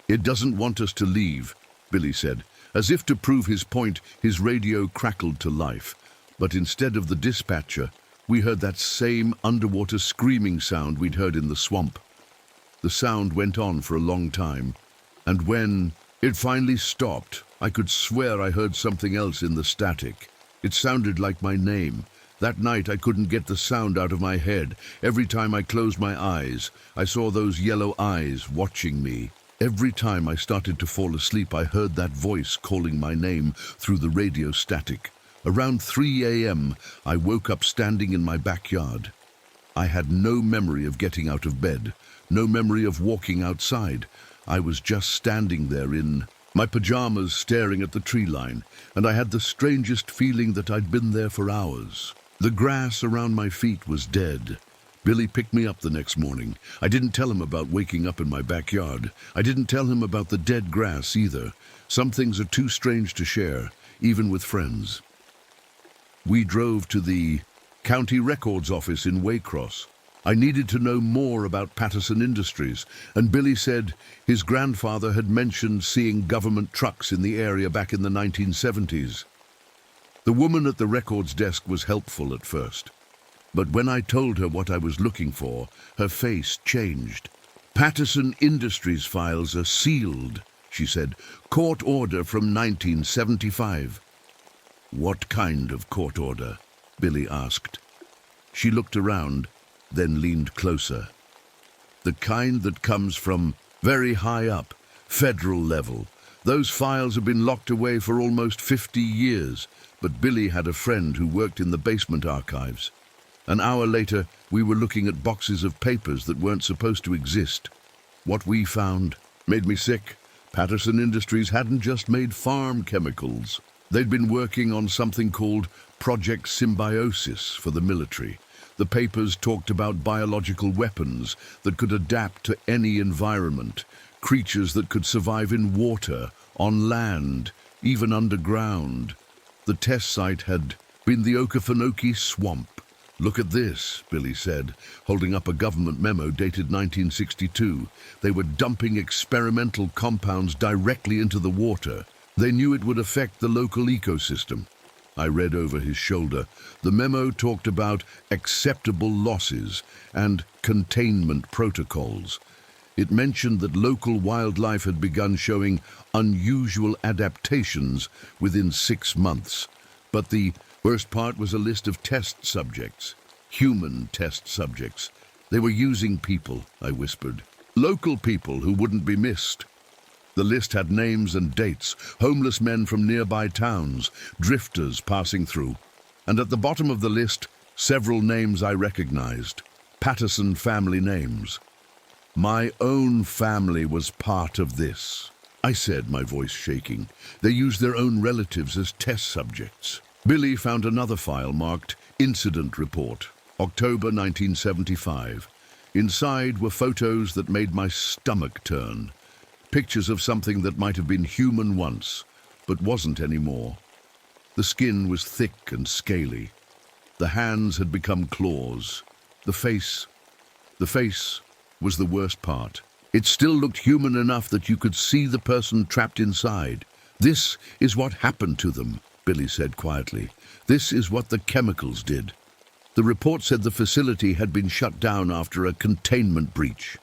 "It doesn't want us to leave," Billy said. As if to prove his point, his radio crackled to life. But instead of the dispatcher, we heard that same underwater screaming sound we'd heard in the swamp. The sound went on for a long time, and when it finally stopped, I could swear I heard something else in the static. It sounded like my name. That night I couldn't get the sound out of my head. Every time I closed my eyes, I saw those yellow eyes watching me. Every time I started to fall asleep, I heard that voice calling my name through the radio static. Around 3 a.m., I woke up standing in my backyard. I had no memory of getting out of bed, no memory of walking outside. I was just standing there in my pajamas staring at the tree line, and I had the strangest feeling that I'd been there for hours. The grass around my feet was dead. Billy picked me up the next morning. I didn't tell him about waking up in my backyard. I didn't tell him about the dead grass either. Some things are too strange to share, even with friends. We drove to the county records office in Waycross. I needed to know more about Patterson Industries, and Billy said his grandfather had mentioned seeing government trucks in the area back in the 1970s. The woman at the records desk was helpful at first, but when I told her what I was looking for, her face changed. "Patterson Industries files are sealed," she said. "Court order from 1975. "What kind of court order?" Billy asked. She looked around, then leaned closer. "The kind that comes from very high up, federal level. Those files have been locked away for almost 50 years, but Billy had a friend who worked in the basement archives. An hour later, we were looking at boxes of papers that weren't supposed to exist. What we found made me sick. Patterson Industries hadn't just made farm chemicals. They'd been working on something called Project Symbiosis for the military. The papers talked about biological weapons that could adapt to any environment, creatures that could survive in water, on land, even underground. The test site had been the Okefenokee Swamp. "Look at this," Billy said, holding up a government memo dated 1962. They were dumping experimental compounds directly into the water. They knew it would affect the local ecosystem. I read over his shoulder. The memo talked about acceptable losses and containment protocols. It mentioned that local wildlife had begun showing unusual adaptations within 6 months. But the worst part was a list of test subjects, human test subjects. They were using people, I whispered. Local people who wouldn't be missed. The list had names and dates, homeless men from nearby towns, drifters passing through. And at the bottom of the list, several names I recognized, Patterson family names. My own family was part of this, I said, my voice shaking. They used their own relatives as test subjects. Billy found another file marked Incident Report, October 1975. Inside were photos that made my stomach turn. Pictures of something that might have been human once, but wasn't anymore. The skin was thick and scaly. The hands had become claws. The face was the worst part. It still looked human enough that you could see the person trapped inside. "This is what happened to them," Billy said quietly. "This is what the chemicals did." The report said the facility had been shut down after a containment breach.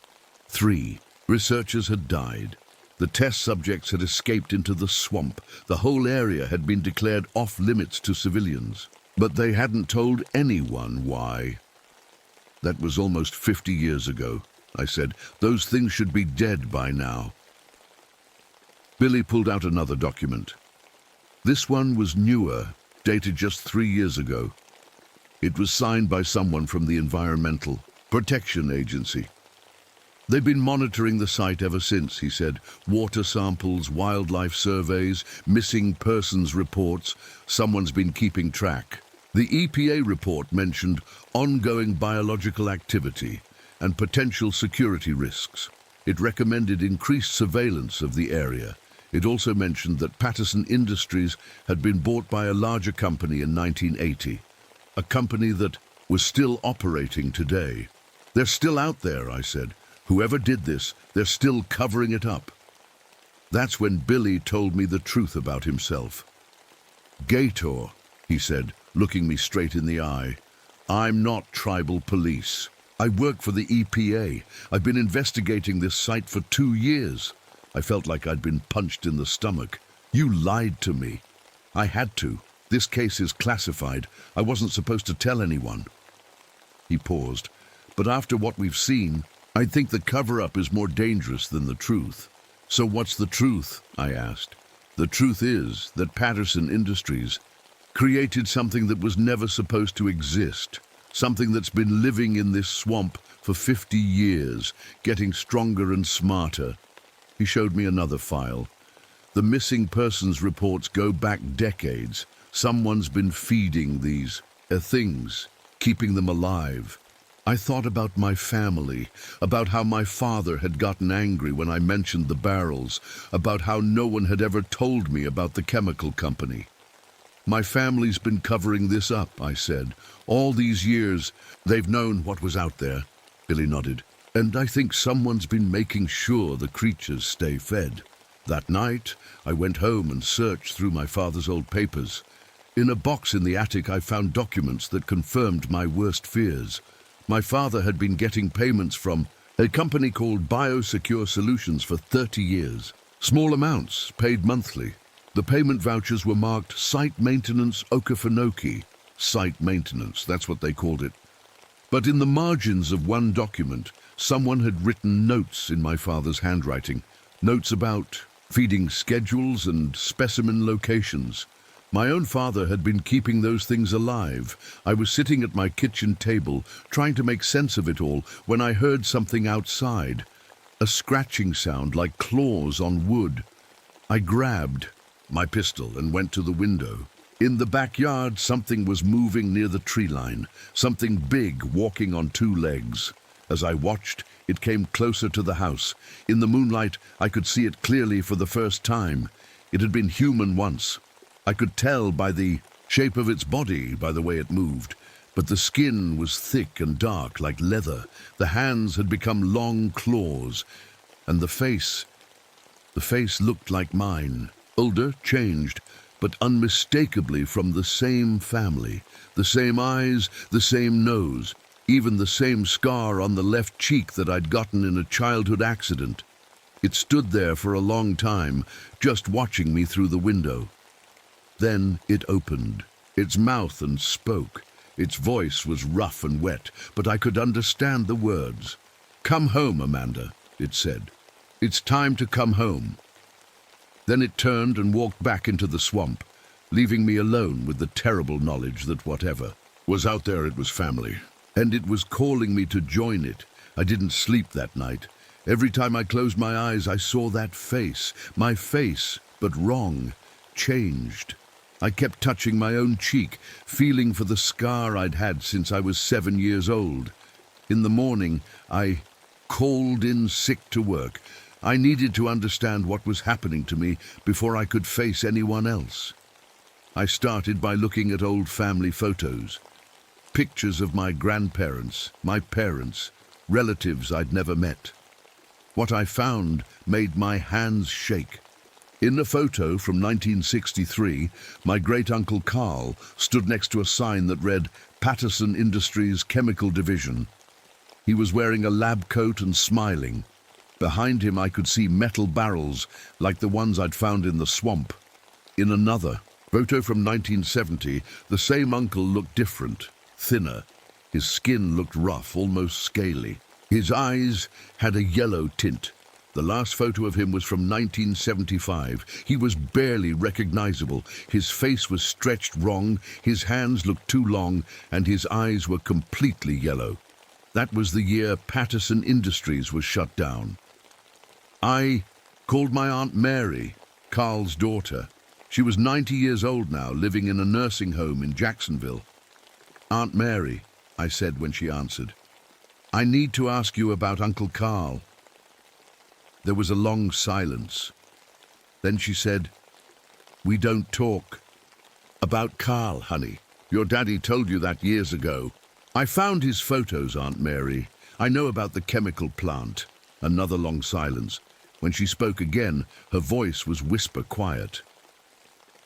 3 researchers had died. The test subjects had escaped into the swamp. The whole area had been declared off-limits to civilians. But they hadn't told anyone why. "That was almost 50 years ago," I said. "Those things should be dead by now." Billy pulled out another document. This one was newer, dated just 3 years ago. It was signed by someone from the Environmental Protection Agency. "They've been monitoring the site ever since," he said. "Water samples, wildlife surveys, missing persons reports. Someone's been keeping track." The EPA report mentioned ongoing biological activity and potential security risks. It recommended increased surveillance of the area. It also mentioned that Patterson Industries had been bought by a larger company in 1980, a company that was still operating today. "They're still out there," I said. "Whoever did this, they're still covering it up." That's when Billy told me the truth about himself. "Gator," he said, looking me straight in the eye. "I'm not tribal police. I work for the EPA. I've been investigating this site for 2 years. I felt like I'd been punched in the stomach. You lied to me. I had to. This case is classified. I wasn't supposed to tell anyone." He paused. "But after what we've seen, I think the cover-up is more dangerous than the truth." "So what's the truth?" I asked. "The truth is that Patterson Industries created something that was never supposed to exist, something that's been living in this swamp for 50 years, getting stronger and smarter." He showed me another file. "The missing persons reports go back decades. Someone's been feeding these things, keeping them alive." I thought about my family, about how my father had gotten angry when I mentioned the barrels, about how no one had ever told me about the chemical company. "My family's been covering this up," I said. "All these years, they've known what was out there." Billy nodded. "And I think someone's been making sure the creatures stay fed." That night, I went home and searched through my father's old papers. In a box in the attic, I found documents that confirmed my worst fears. My father had been getting payments from a company called Biosecure Solutions for 30 years. Small amounts, paid monthly. The payment vouchers were marked Site Maintenance Okefenokee. Site Maintenance, that's what they called it. But in the margins of one document, someone had written notes in my father's handwriting. Notes about feeding schedules and specimen locations. My own father had been keeping those things alive. I was sitting at my kitchen table, trying to make sense of it all, when I heard something outside. A scratching sound like claws on wood. I grabbed my pistol and went to the window. In the backyard, something was moving near the tree line, something big walking on two legs. As I watched, it came closer to the house. In the moonlight, I could see it clearly for the first time. It had been human once. I could tell by the shape of its body, by the way it moved. But the skin was thick and dark like leather. The hands had become long claws. And the face looked like mine. Older, changed, but unmistakably from the same family. The same eyes, the same nose, even the same scar on the left cheek that I'd gotten in a childhood accident. It stood there for a long time, just watching me through the window. Then it opened, its mouth, and spoke. Its voice was rough and wet, but I could understand the words. "Come home, Amanda," it said. "It's time to come home." Then it turned and walked back into the swamp, leaving me alone with the terrible knowledge that whatever was out there, it was family. And it was calling me to join it. I didn't sleep that night. Every time I closed my eyes, I saw that face. My face, but wrong, changed. I kept touching my own cheek, feeling for the scar I'd had since I was 7 years old. In the morning, I called in sick to work. I needed to understand what was happening to me before I could face anyone else. I started by looking at old family photos. Pictures of my grandparents, my parents, relatives I'd never met. What I found made my hands shake. In a photo from 1963, my great-uncle Carl stood next to a sign that read Patterson Industries Chemical Division. He was wearing a lab coat and smiling. Behind him I could see metal barrels like the ones I'd found in the swamp. In another photo from 1970, the same uncle looked different, thinner. His skin looked rough, almost scaly. His eyes had a yellow tint. The last photo of him was from 1975. He was barely recognizable. His face was stretched wrong, his hands looked too long, and his eyes were completely yellow. That was the year Patterson Industries was shut down. I called my Aunt Mary, Carl's daughter. She was 90 years old now, living in a nursing home in Jacksonville. "Aunt Mary," I said when she answered, "I need to ask you about Uncle Carl." There was a long silence. Then she said, "We don't talk about Carl, honey. Your daddy told you that years ago. I found his photos, Aunt Mary. I know about the chemical plant." Another long silence. When she spoke again, her voice was whisper quiet.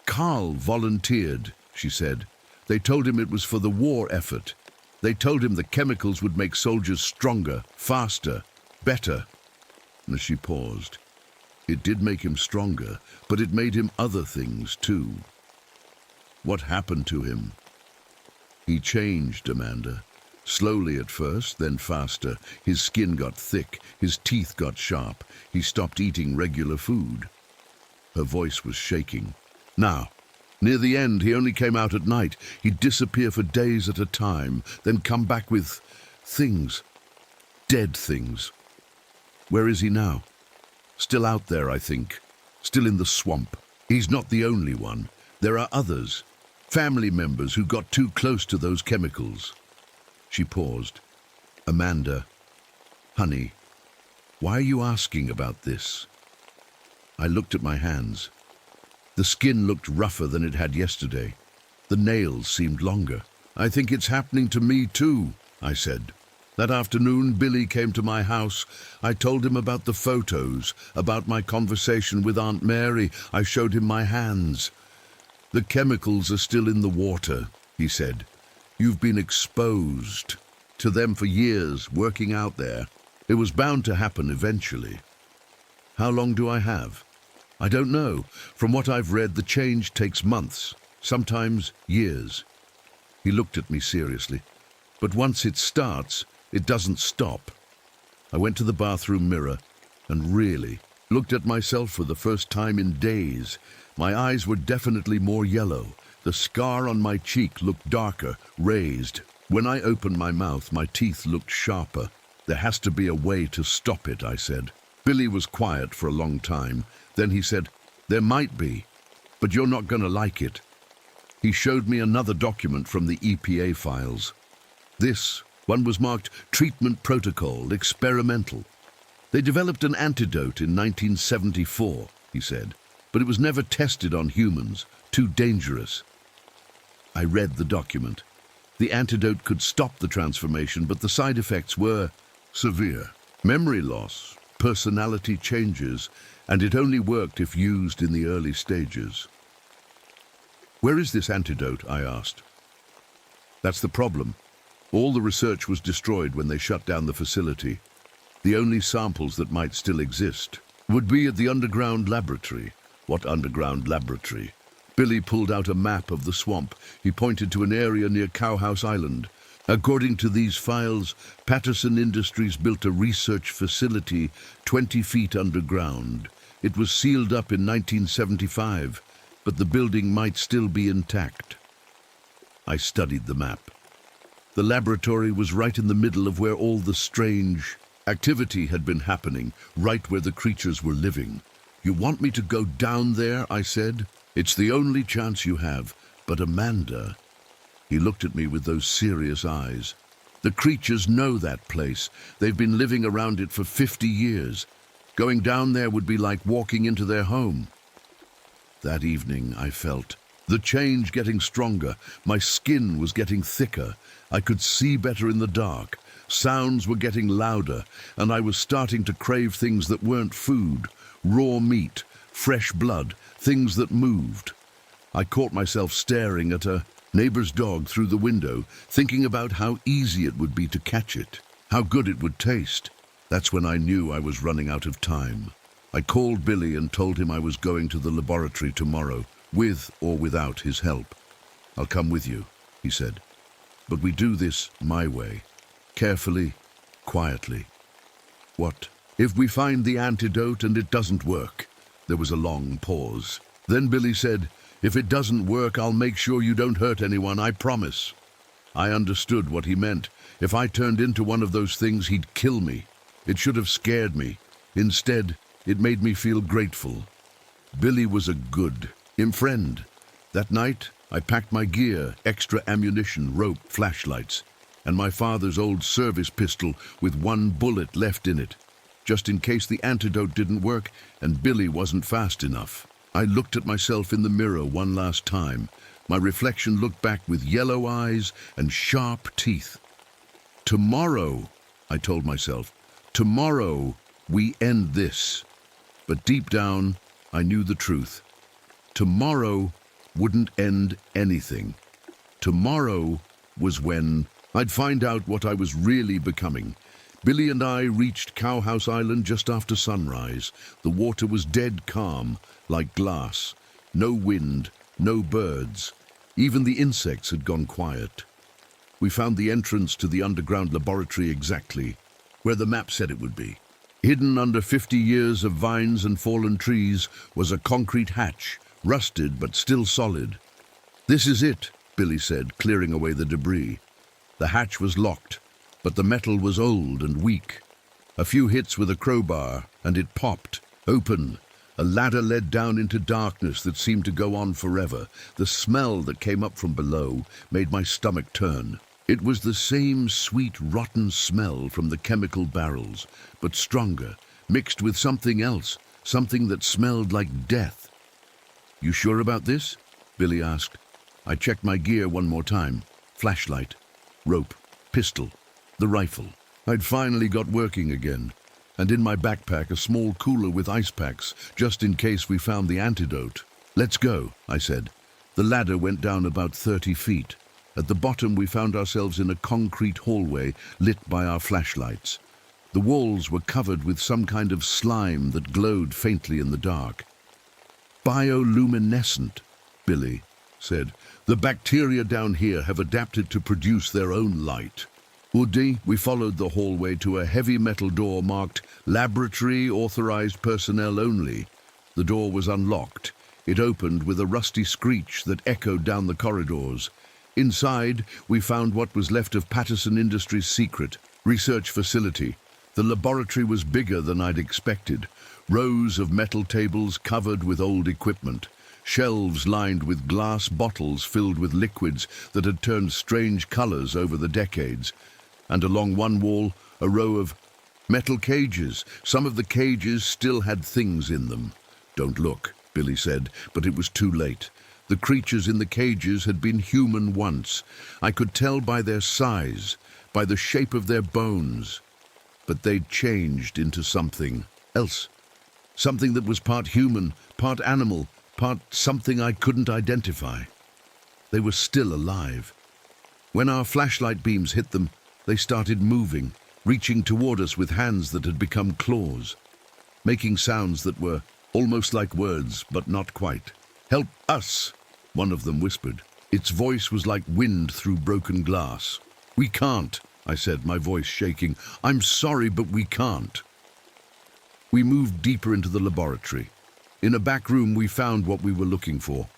"Carl volunteered," she said. "They told him it was for the war effort. They told him the chemicals would make soldiers stronger, faster, better." As she paused, "It did make him stronger, but it made him other things too." "What happened to him?" "He changed, Amanda. Slowly at first, then faster. His skin got thick, his teeth got sharp. He stopped eating regular food." Her voice was shaking. "Now, near the end, he only came out at night. He'd disappear for days at a time, then come back with things. Dead things." "Where is he now?" "Still out there, I think. Still in the swamp. He's not the only one. There are others. Family members who got too close to those chemicals." She paused. "Amanda, honey, why are you asking about this?" I looked at my hands. The skin looked rougher than it had yesterday. The nails seemed longer. "I think it's happening to me too," I said. "That afternoon, Billy came to my house. I told him about the photos, about my conversation with Aunt Mary. I showed him my hands. 'The chemicals are still in the water,' he said. 'You've been exposed to them for years, working out there. It was bound to happen eventually.' How long do I have? I don't know. From what I've read, the change takes months, sometimes years." He looked at me seriously. "But once it starts, it doesn't stop." I went to the bathroom mirror and really looked at myself for the first time in days. My eyes were definitely more yellow. The scar on my cheek looked darker, raised. When I opened my mouth, my teeth looked sharper. "There has to be a way to stop it," I said. Billy was quiet for a long time. Then he said, "There might be, but you're not going to like it." He showed me another document from the EPA files. This one was marked Treatment Protocol Experimental. They developed an antidote in 1974, he said, but it was never tested on humans, too dangerous. I read the document. The antidote could stop the transformation, but the side effects were severe. Memory loss, personality changes, and it only worked if used in the early stages. Where is this antidote? I asked. That's the problem. All the research was destroyed when they shut down the facility. The only samples that might still exist would be at the underground laboratory. What underground laboratory? Billy pulled out a map of the swamp. He pointed to an area near Cowhouse Island. According to these files, Patterson Industries built a research facility 20 feet underground. It was sealed up in 1975, but the building might still be intact. I studied the map. The laboratory was right in the middle of where all the strange activity had been happening, right where the creatures were living. You want me to go down there? I said. It's the only chance you have. But Amanda... He looked at me with those serious eyes. The creatures know that place. They've been living around it for 50 years. Going down there would be like walking into their home. That evening I felt the change getting stronger. My skin was getting thicker. I could see better in the dark. Sounds were getting louder, and I was starting to crave things that weren't food. Raw meat, fresh blood, things that moved. I caught myself staring at a neighbor's dog through the window, thinking about how easy it would be to catch it, how good it would taste. That's when I knew I was running out of time. I called Billy and told him I was going to the laboratory tomorrow, with or without his help. I'll come with you, he said. But we do this my way, carefully, quietly. What if we find the antidote and it doesn't work? There was a long pause. Then Billy said, if it doesn't work, I'll make sure you don't hurt anyone, I promise. I understood what he meant. If I turned into one of those things, he'd kill me. It should have scared me. Instead, it made me feel grateful. Billy was a good friend. That night, I packed my gear, extra ammunition, rope, flashlights, and my father's old service pistol with one bullet left in it, just in case the antidote didn't work and Billy wasn't fast enough. I looked at myself in the mirror one last time. My reflection looked back with yellow eyes and sharp teeth. Tomorrow, I told myself, tomorrow we end this. But deep down, I knew the truth. Tomorrow wouldn't end anything. Tomorrow was when I'd find out what I was really becoming. Billy and I reached Cowhouse Island just after sunrise. The water was dead calm, like glass. No wind, no birds. Even the insects had gone quiet. We found the entrance to the underground laboratory exactly where the map said it would be. Hidden under 50 years of vines and fallen trees was a concrete hatch, rusted but still solid. This is it, Billy said, clearing away the debris. The hatch was locked, but the metal was old and weak. A few hits with a crowbar, and it popped, open. A ladder led down into darkness that seemed to go on forever. The smell that came up from below made my stomach turn. It was the same sweet, rotten smell from the chemical barrels, but stronger, mixed with something else, something that smelled like death. You sure about this? Billy asked. I checked my gear one more time. Flashlight, rope, pistol, the rifle. I'd finally got working again. And in my backpack a small cooler with ice packs, just in case we found the antidote. Let's go, I said. The ladder went down about 30 feet. At the bottom we found ourselves in a concrete hallway lit by our flashlights. The walls were covered with some kind of slime that glowed faintly in the dark. Bioluminescent, Billy said. The bacteria down here have adapted to produce their own light. Woody, we followed the hallway to a heavy metal door marked Laboratory Authorized Personnel Only. The door was unlocked. It opened with a rusty screech that echoed down the corridors. Inside, we found what was left of Patterson Industries' secret research facility. The laboratory was bigger than I'd expected. Rows of metal tables covered with old equipment. shelves lined with glass bottles filled with liquids that had turned strange colors over the decades, and along one wall a row of metal cages. Some of the cages still had things in them. "Don't look," Billy said, but it was too late. The creatures in the cages had been human once. I could tell by their size, by the shape of their bones. But they'd changed into something else. Something that was part human, part animal, part something I couldn't identify. They were still alive. When our flashlight beams hit them, they started moving, reaching toward us with hands that had become claws, making sounds that were almost like words, but not quite. "Help us," one of them whispered. Its voice was like wind through broken glass. "We can't," I said, my voice shaking. "I'm sorry, but we can't." We moved deeper into the laboratory. In a back room, we found what we were looking for.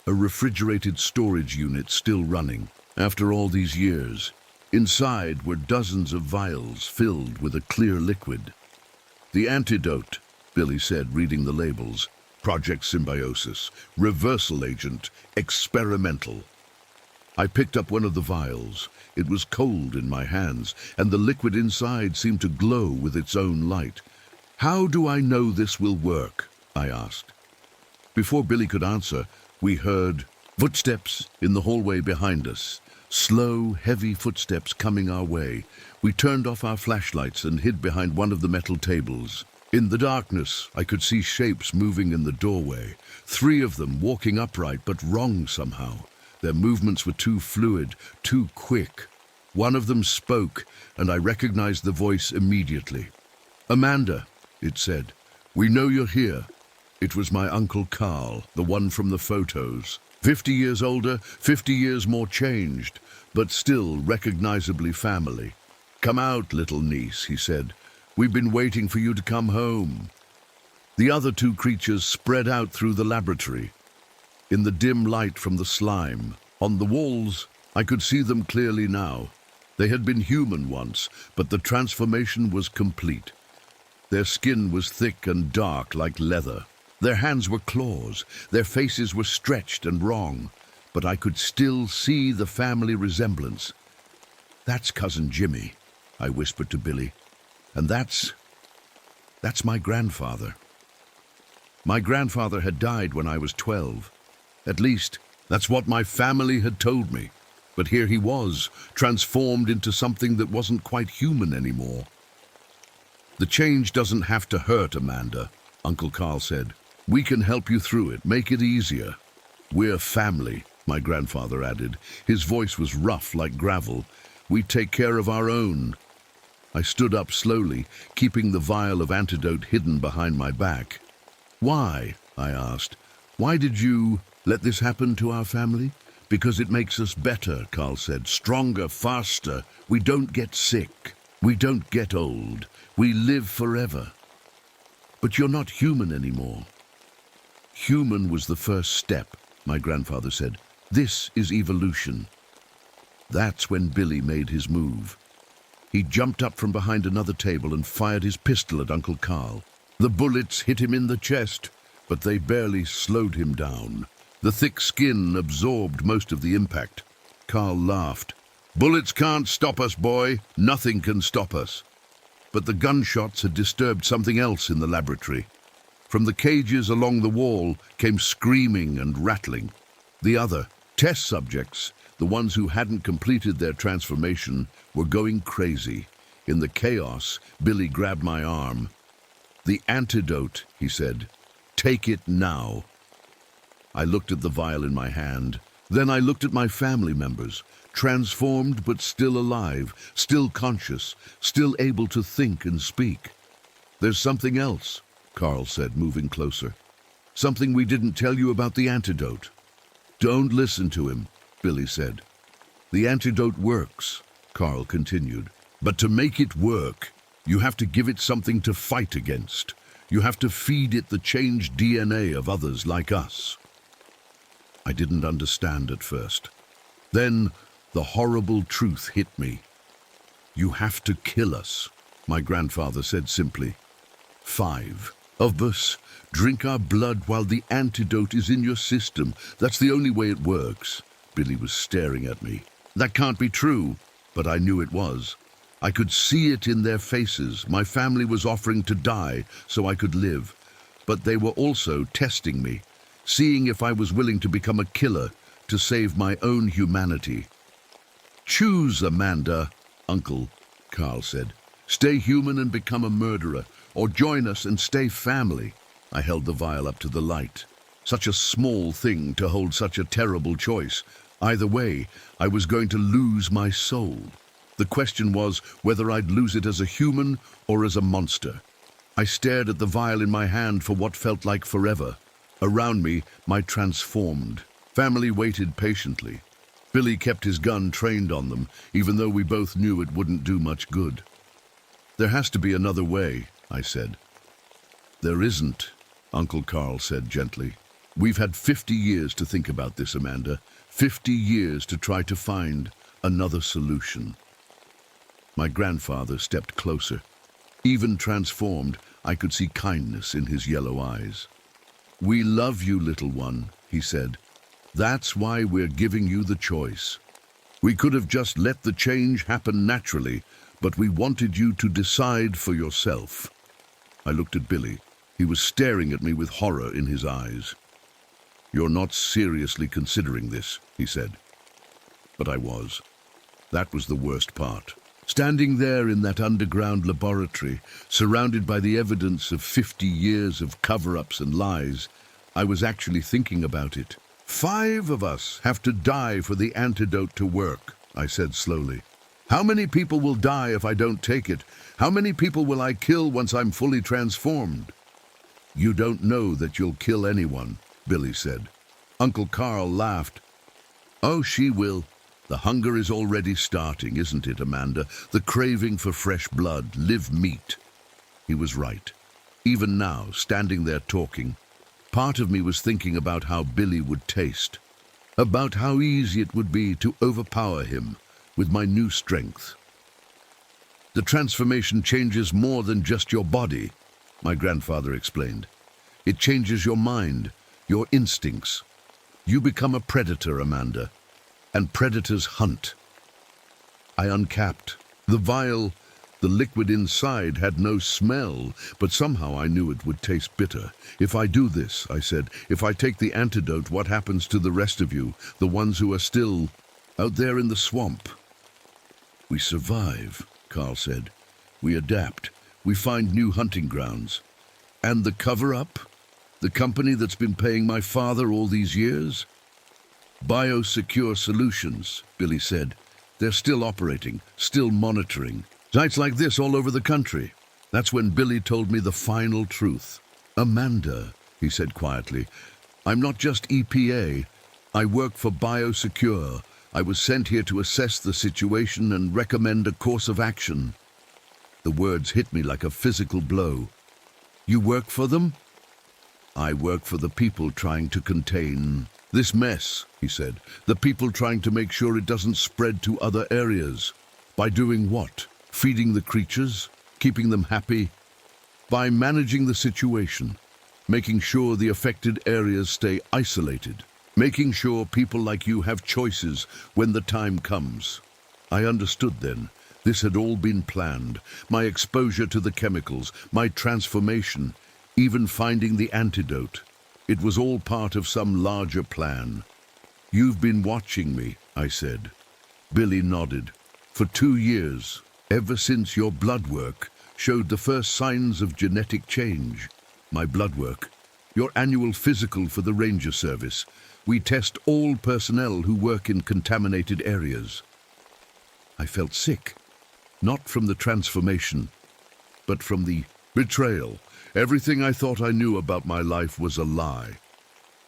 A refrigerated storage unit still running, after all these years. Inside were dozens of vials filled with a clear liquid. "The antidote," Billy said, reading the labels. "Project Symbiosis, reversal agent, experimental." I picked up one of the vials. It was cold in my hands, and the liquid inside seemed to glow with its own light. "How do I know this will work?" I asked. Before Billy could answer, we heard footsteps in the hallway behind us. Slow, heavy footsteps coming our way. We turned off our flashlights and hid behind one of the metal tables. In the darkness, I could see shapes moving in the doorway. 3 of them walking upright, but wrong somehow. Their movements were too fluid, too quick. One of them spoke, and I recognized the voice immediately. "Amanda," it said, "we know you're here." It was my Uncle Carl, the one from the photos. 50 years older, 50 years more changed, but still recognizably family. "Come out, little niece," he said. "We've been waiting for you to come home." The other 2 creatures spread out through the laboratory. In the dim light from the slime, on the walls, I could see them clearly now. They had been human once, but the transformation was complete. Their skin was thick and dark like leather. Their hands were claws, their faces were stretched and wrong, but I could still see the family resemblance. "That's Cousin Jimmy," I whispered to Billy, "and that's my grandfather." My grandfather had died when I was 12. At least, that's what my family had told me. But here he was, transformed into something that wasn't quite human anymore. "The change doesn't have to hurt, Amanda," Uncle Carl said. "We can help you through it, make it easier." "We're family," my grandfather added. His voice was rough like gravel. "We take care of our own." I stood up slowly, keeping the vial of antidote hidden behind my back. "Why?" I asked. "Why did you let this happen to our family?" "Because it makes us better," Carl said. "Stronger, faster. We don't get sick. We don't get old. We live forever." "But you're not human anymore." "Human was the first step," my grandfather said. "This is evolution." That's when Billy made his move. He jumped up from behind another table and fired his pistol at Uncle Carl. The bullets hit him in the chest, but they barely slowed him down. The thick skin absorbed most of the impact. Carl laughed. "Bullets can't stop us, boy. Nothing can stop us." But the gunshots had disturbed something else in the laboratory. From the cages along the wall came screaming and rattling. The other test subjects, the ones who hadn't completed their transformation, were going crazy. In the chaos, Billy grabbed my arm. "The antidote," he said. "Take it now." I looked at the vial in my hand. Then I looked at my family members, transformed but still alive, still conscious, still able to think and speak. "There's something else," Carl said, moving closer. "Something we didn't tell you about the antidote." "Don't listen to him," Billy said. "The antidote works," Carl continued. "But to make it work, you have to give it something to fight against. You have to feed it the changed DNA of others like us." I didn't understand at first. Then the horrible truth hit me. "You have to kill us," my grandfather said simply. 5 of us drink our blood while the antidote is in your system. That's the only way it works. Billy was staring at me. That can't be true, but I knew it was. I could see it in their faces. My family was offering to die so I could live, but they were also testing me, seeing if I was willing to become a killer to save my own humanity. Choose, Amanda, Uncle Carl said. Stay human and become a murderer, or join us and stay family. I held the vial up to the light. Such a small thing to hold such a terrible choice. Either way, I was going to lose my soul. The question was whether I'd lose it as a human or as a monster. I stared at the vial in my hand for what felt like forever. Around me, my transformed family waited patiently. Billy kept his gun trained on them, even though we both knew it wouldn't do much good. There has to be another way, I said. There isn't, Uncle Carl said gently. We've had 50 years to think about this, Amanda. 50 years to try to find another solution. My grandfather stepped closer. Even transformed, I could see kindness in his yellow eyes. We love you, little one, he said. That's why we're giving you the choice. We could have just let the change happen naturally, but we wanted you to decide for yourself. I looked at Billy. He was staring at me with horror in his eyes. You're not seriously considering this, he said. But I was. That was the worst part. Standing there in that underground laboratory, surrounded by the evidence of 50 years of cover-ups and lies, I was actually thinking about it. 5 of us have to die for the antidote to work, I said slowly. How many people will die if I don't take it? How many people will I kill once I'm fully transformed? You don't know that you'll kill anyone, Billy said. Uncle Carl laughed. Oh, she will. The hunger is already starting, isn't it, Amanda? The craving for fresh blood, live meat. He was right. Even now, standing there talking, part of me was thinking about how Billy would taste, about how easy it would be to overpower him with my new strength. The transformation changes more than just your body, my grandfather explained. It changes your mind, your instincts. You become a predator, Amanda. And predators hunt. I uncapped. The vial, the liquid inside, had no smell, but somehow I knew it would taste bitter. If I do this, I said, if I take the antidote, what happens to the rest of you, the ones who are still out there in the swamp? We survive, Carl said. We adapt. We find new hunting grounds. And the cover-up? The company that's been paying my father all these years? Biosecure Solutions, Billy said. They're still operating, still monitoring. Sites like this all over the country. That's when Billy told me the final truth. Amanda, he said quietly, I'm not just EPA. I work for Biosecure. I was sent here to assess the situation and recommend a course of action. The words hit me like a physical blow. You work for them? I work for the people trying to contain this mess, he said. The people trying to make sure it doesn't spread to other areas. By doing what? Feeding the creatures? Keeping them happy? By managing the situation. Making sure the affected areas stay isolated. Making sure people like you have choices when the time comes. I understood then. This had all been planned. My exposure to the chemicals, my transformation, even finding the antidote. It was all part of some larger plan. You've been watching me, I said. Billy nodded. For 2 years, ever since your blood work showed the first signs of genetic change. My blood work, your annual physical for the Ranger Service. We test all personnel who work in contaminated areas. I felt sick, not from the transformation, but from the betrayal. Everything I thought I knew about my life was a lie.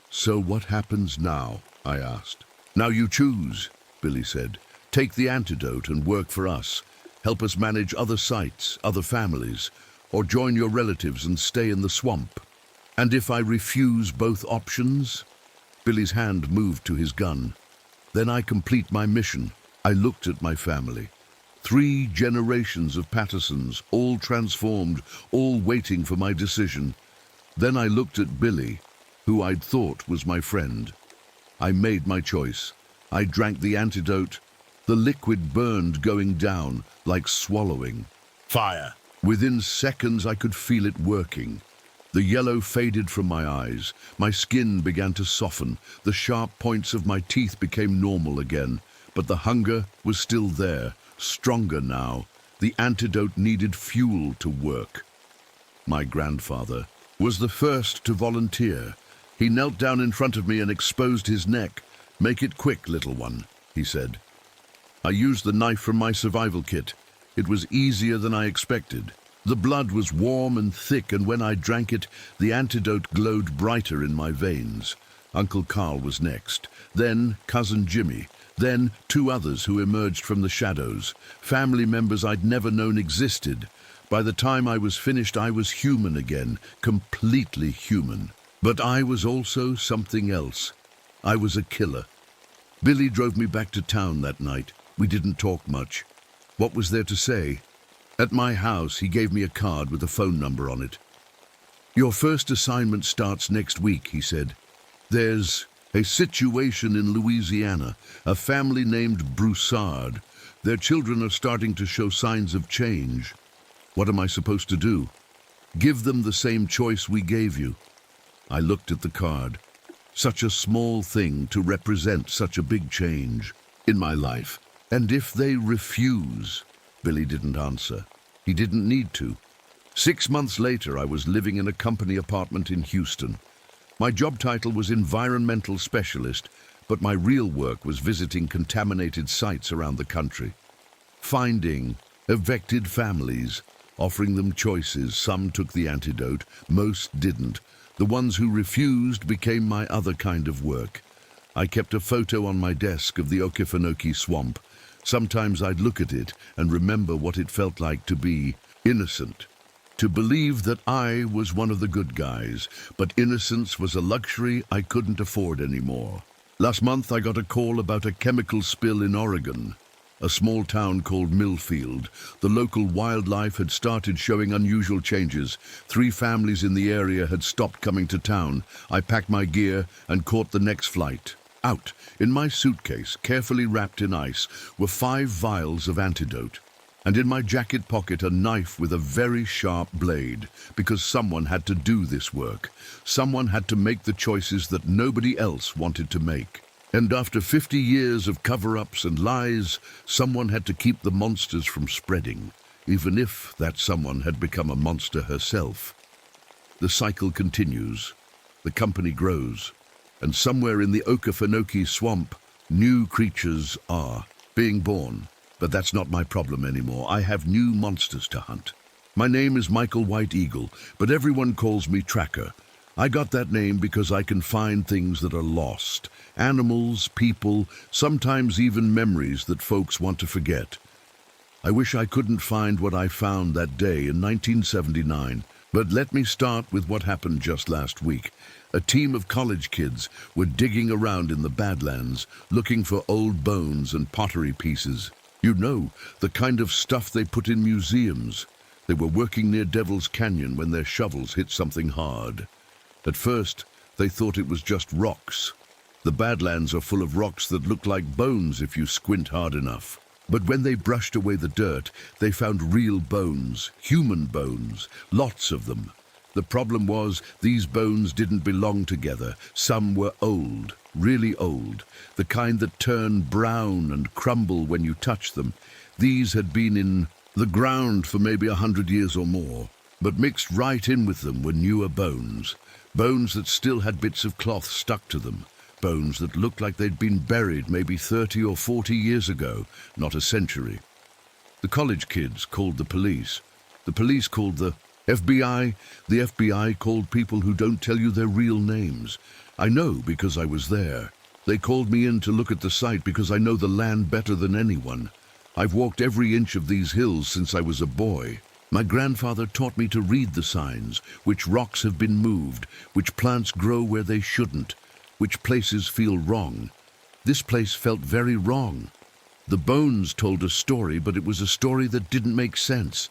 So what happens now? I asked. Now you choose, Billy said. Take the antidote and work for us. Help us manage other sites, other families, or join your relatives and stay in the swamp. And if I refuse both options? Billy's hand moved to his gun. Then I complete my mission. I looked at my family. 3 generations of Pattersons, all transformed, all waiting for my decision. Then I looked at Billy, who I'd thought was my friend. I made my choice. I drank the antidote. The liquid burned, going down like swallowing. Fire. Within seconds, I could feel it working. The yellow faded from my eyes. My skin began to soften. The sharp points of my teeth became normal again. But the hunger was still there, stronger now. The antidote needed fuel to work. My grandfather was the first to volunteer. He knelt down in front of me and exposed his neck. "Make it quick, little one," he said. I used the knife from my survival kit. It was easier than I expected. The blood was warm and thick, and when I drank it, the antidote glowed brighter in my veins. Uncle Carl was next, then Cousin Jimmy, then 2 others who emerged from the shadows, family members I'd never known existed. By the time I was finished, I was human again, completely human. But I was also something else. I was a killer. Billy drove me back to town that night. We didn't talk much. What was there to say? At my house, he gave me a card with a phone number on it. "Your first assignment starts next week," he said. "There's a situation in Louisiana, a family named Broussard. Their children are starting to show signs of change. What am I supposed to do?" "Give them the same choice we gave you." I looked at the card. Such a small thing to represent such a big change in my life. "And if they refuse?" Billy didn't answer. He didn't need to. 6 months later, I was living in a company apartment in Houston. My job title was environmental specialist, but my real work was visiting contaminated sites around the country. Finding evicted families, offering them choices. Some took the antidote, most didn't. The ones who refused became my other kind of work. I kept a photo on my desk of the Okefenokee swamp. Sometimes I'd look at it and remember what it felt like to be innocent. To believe that I was one of the good guys, but innocence was a luxury I couldn't afford anymore. Last month I got a call about a chemical spill in Oregon. A small town called Millfield. The local wildlife had started showing unusual changes. 3 families in the area had stopped coming to town. I packed my gear and caught the next flight. Out, in my suitcase, carefully wrapped in ice, were 5 vials of antidote. And in my jacket pocket, a knife with a very sharp blade, because someone had to do this work. Someone had to make the choices that nobody else wanted to make. And after 50 years of cover-ups and lies, someone had to keep the monsters from spreading, even if that someone had become a monster herself. The cycle continues. The company grows. And somewhere in the Okefenokee swamp, new creatures are being born. But that's not my problem anymore. I have new monsters to hunt. My name is Michael White Eagle, but everyone calls me Tracker. I got that name because I can find things that are lost. Animals, people, sometimes even memories that folks want to forget. I wish I couldn't find what I found that day in 1979. But let me start with what happened just last week. A team of college kids were digging around in the Badlands, looking for old bones and pottery pieces. You know, the kind of stuff they put in museums. They were working near Devil's Canyon when their shovels hit something hard. At first, they thought it was just rocks. The Badlands are full of rocks that look like bones if you squint hard enough. But when they brushed away the dirt, they found real bones, human bones, lots of them. The problem was these bones didn't belong together. Some were old, really old, the kind that turn brown and crumble when you touch them. These had been in the ground for maybe 100 years or more, but mixed right in with them were newer bones. Bones that still had bits of cloth stuck to them. Bones that looked like they'd been buried maybe 30 or 40 years ago, not a century. The college kids called the police. The police called the FBI. The FBI called people who don't tell you their real names. I know because I was there. They called me in to look at the site because I know the land better than anyone. I've walked every inch of these hills since I was a boy. My grandfather taught me to read the signs, which rocks have been moved, which plants grow where they shouldn't, which places feel wrong. This place felt very wrong. The bones told a story, but it was a story that didn't make sense.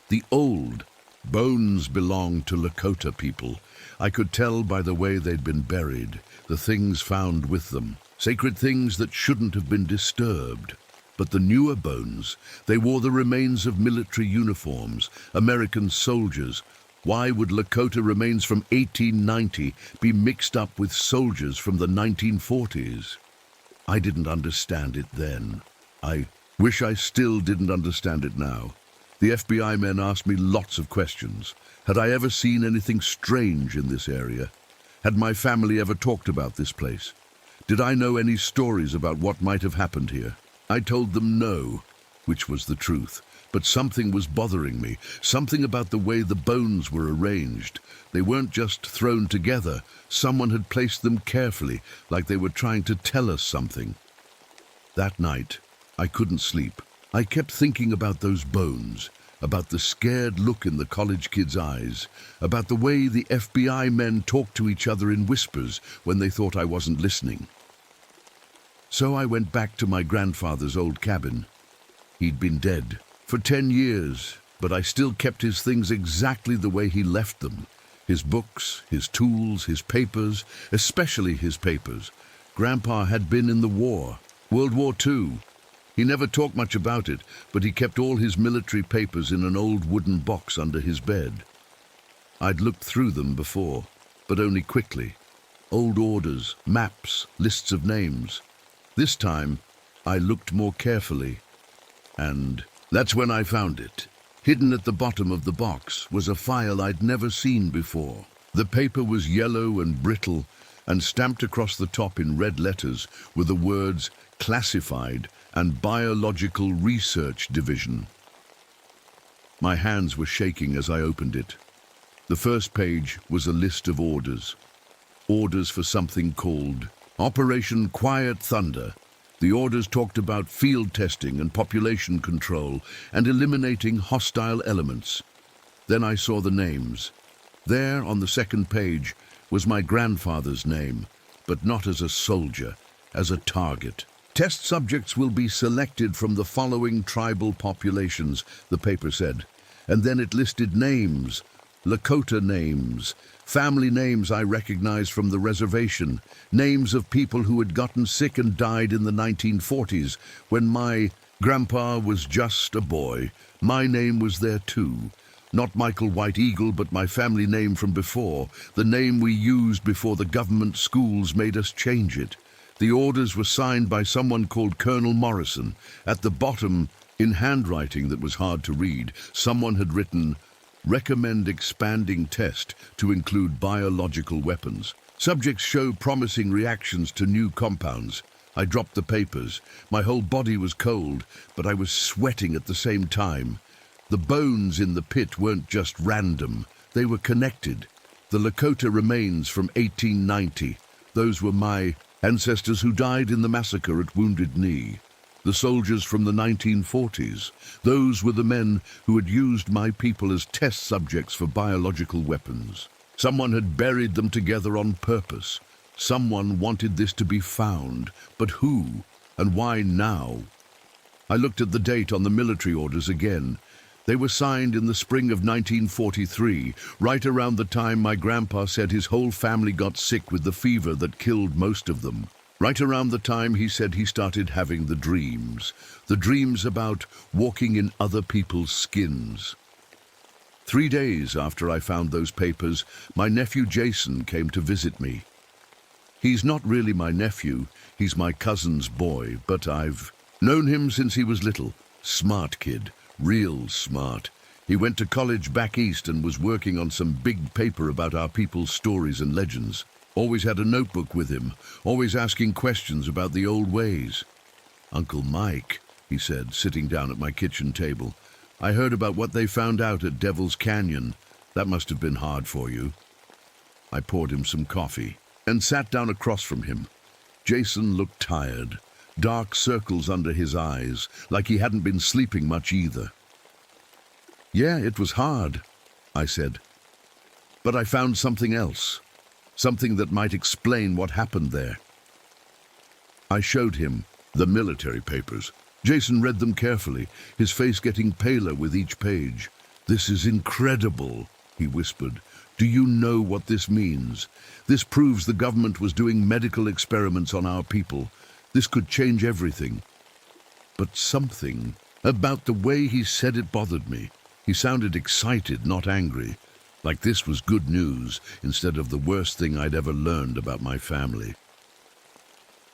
The old Bones belonged to Lakota people. I could tell by the way they'd been buried, the things found with them, sacred things that shouldn't have been disturbed. But the newer bones, they wore the remains of military uniforms, American soldiers. Why would Lakota remains from 1890 be mixed up with soldiers from the 1940s? I didn't understand it then. I wish I still didn't understand it now. The FBI men asked me lots of questions. Had I ever seen anything strange in this area? Had my family ever talked about this place? Did I know any stories about what might have happened here? I told them no, which was the truth. But something was bothering me, something about the way the bones were arranged. They weren't just thrown together. Someone had placed them carefully, like they were trying to tell us something. That night, I couldn't sleep. I kept thinking about those bones, about the scared look in the college kids' eyes, about the way the FBI men talked to each other in whispers when they thought I wasn't listening. So I went back to my grandfather's old cabin. He'd been dead for 10 years, but I still kept his things exactly the way he left them. His books, his tools, his papers, especially his papers. Grandpa had been in the war, World War II. He never talked much about it, but he kept all his military papers in an old wooden box under his bed. I'd looked through them before, but only quickly. Old orders, maps, lists of names. This time, I looked more carefully, and that's when I found it. Hidden at the bottom of the box was a file I'd never seen before. The paper was yellow and brittle, and stamped across the top in red letters were the words "Classified" and "Biological Research Division." My hands were shaking as I opened it. The first page was a list of orders. Orders for something called Operation Quiet Thunder. The orders talked about field testing and population control and eliminating hostile elements. Then I saw the names. There on the second page was my grandfather's name, but not as a soldier, as a target. Test subjects will be selected from the following tribal populations, the paper said. And then it listed names, Lakota names, family names I recognized from the reservation, names of people who had gotten sick and died in the 1940s when my grandpa was just a boy. My name was there too. Not Michael White Eagle, but my family name from before, the name we used before the government schools made us change it. The orders were signed by someone called Colonel Morrison. At the bottom, in handwriting that was hard to read, someone had written, "Recommend expanding test to include biological weapons. Subjects show promising reactions to new compounds." I dropped the papers. My whole body was cold, but I was sweating at the same time. The bones in the pit weren't just random. They were connected. The Lakota remains from 1890. Those were my ancestors who died in the massacre at Wounded Knee. The soldiers from the 1940s. Those were the men who had used my people as test subjects for biological weapons. Someone had buried them together on purpose. Someone wanted this to be found. But who? And why now? I looked at the date on the military orders again. They were signed in the spring of 1943, right around the time my grandpa said his whole family got sick with the fever that killed most of them. Right around the time he said he started having the dreams about walking in other people's skins. 3 days after I found those papers, my nephew Jason came to visit me. He's not really my nephew, he's my cousin's boy, but I've known him since he was little. Smart kid. Real smart. He went to college back east and was working on some big paper about our people's stories and legends. Always had a notebook with him, always asking questions about the old ways. "Uncle Mike," he said, sitting down at my kitchen table, "I heard about what they found out at Devil's Canyon. That must have been hard for you." I poured him some coffee and sat down across from him. Jason looked tired. Dark circles under his eyes, like he hadn't been sleeping much either. "Yeah, it was hard," I said. "But I found something else, something that might explain what happened there." I showed him the military papers. Jason read them carefully, his face getting paler with each page. "This is incredible," he whispered. "Do you know what this means? This proves the government was doing medical experiments on our people. This could change everything." But something about the way he said it bothered me. He sounded excited, not angry, like this was good news instead of the worst thing I'd ever learned about my family.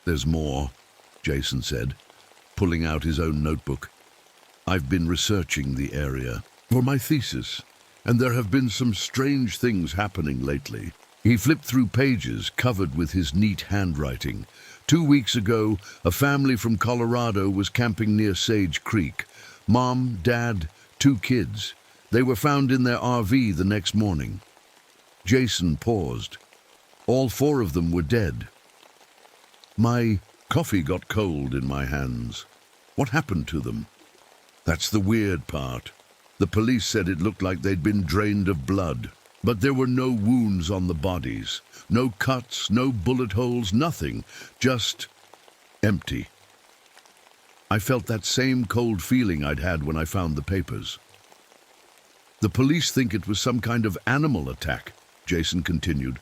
"There's more," Jason said, pulling out his own notebook. "I've been researching the area for my thesis, and there have been some strange things happening lately." He flipped through pages covered with his neat handwriting. 2 weeks ago, a family from Colorado was camping near Sage Creek. Mom, Dad, 2 kids. They were found in their RV the next morning. Jason paused. All 4 of them were dead. My coffee got cold in my hands. What happened to them? That's the weird part. The police said it looked like they'd been drained of blood, but there were no wounds on the bodies. No cuts, no bullet holes, nothing. Just empty. I felt that same cold feeling I'd had when I found the papers. "The police think it was some kind of animal attack," Jason continued.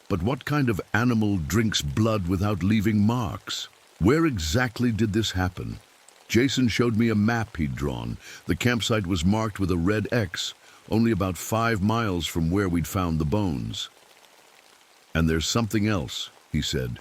"But what kind of animal drinks blood without leaving marks? Where exactly did this happen?" Jason showed me a map he'd drawn. The campsite was marked with a red X, only about 5 miles from where we'd found the bones. "And there's something else," he said.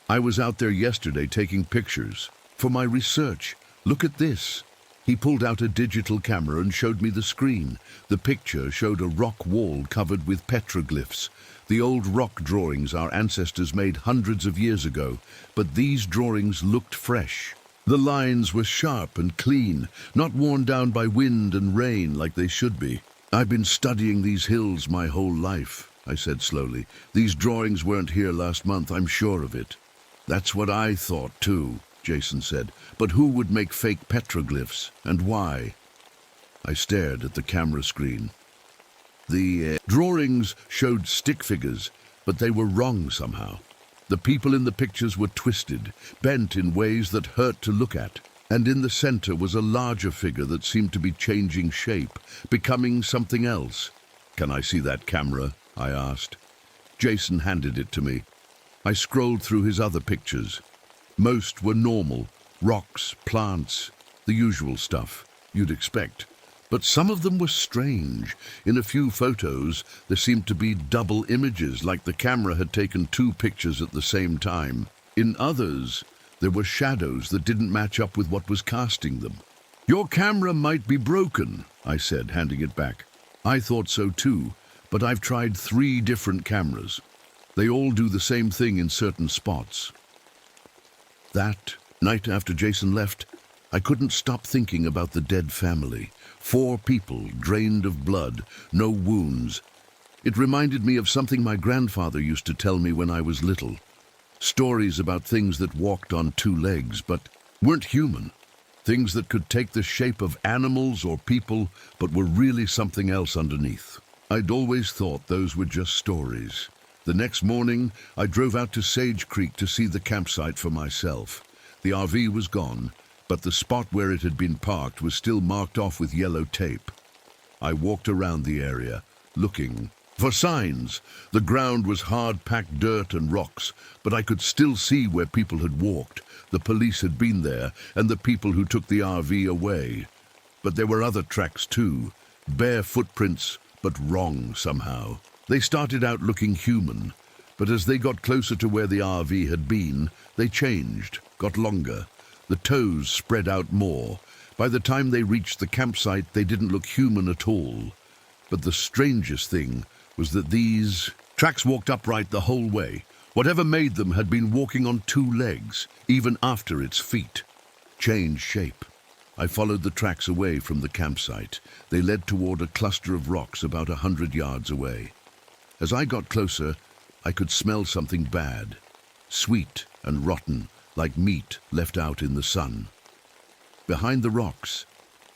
"I was out there yesterday taking pictures for my research. Look at this." He pulled out a digital camera and showed me the screen. The picture showed a rock wall covered with petroglyphs, the old rock drawings our ancestors made hundreds of years ago, but these drawings looked fresh. The lines were sharp and clean, not worn down by wind and rain like they should be. "I've been studying these hills my whole life," I said slowly. "These drawings weren't here last month, I'm sure of it." "That's what I thought too," Jason said. "But who would make fake petroglyphs, and why?" I stared at the camera screen. The drawings showed stick figures, but they were wrong somehow. The people in the pictures were twisted, bent in ways that hurt to look at. And in the center was a larger figure that seemed to be changing shape, becoming something else. "Can I see that camera?" I asked. Jason handed it to me. I scrolled through his other pictures. Most were normal, rocks, plants, the usual stuff you'd expect. But some of them were strange. In a few photos, there seemed to be double images, like the camera had taken 2 pictures at the same time. In others, there were shadows that didn't match up with what was casting them. "Your camera might be broken," I said, handing it back. I thought so too, but I've tried 3 different cameras. They all do the same thing in certain spots. That night after Jason left, I couldn't stop thinking about the dead family. 4 people drained of blood, no wounds. It reminded me of something my grandfather used to tell me when I was little. Stories about things that walked on 2 legs but weren't human. Things that could take the shape of animals or people but were really something else underneath. I'd always thought those were just stories. The next morning, I drove out to Sage Creek to see the campsite for myself. The RV was gone, but the spot where it had been parked was still marked off with yellow tape. I walked around the area, looking for signs. The ground was hard-packed dirt and rocks, but I could still see where people had walked. The police had been there, and the people who took the RV away. But there were other tracks too, bare footprints, but wrong somehow. They started out looking human, but as they got closer to where the RV had been, they changed, got longer. The toes spread out more. By the time they reached the campsite, they didn't look human at all. But the strangest thing was that these tracks walked upright the whole way. Whatever made them had been walking on 2 legs, even after its feet changed shape. I followed the tracks away from the campsite. They led toward a cluster of rocks about 100 yards away. As I got closer, I could smell something bad, sweet and rotten, like meat left out in the sun. Behind the rocks,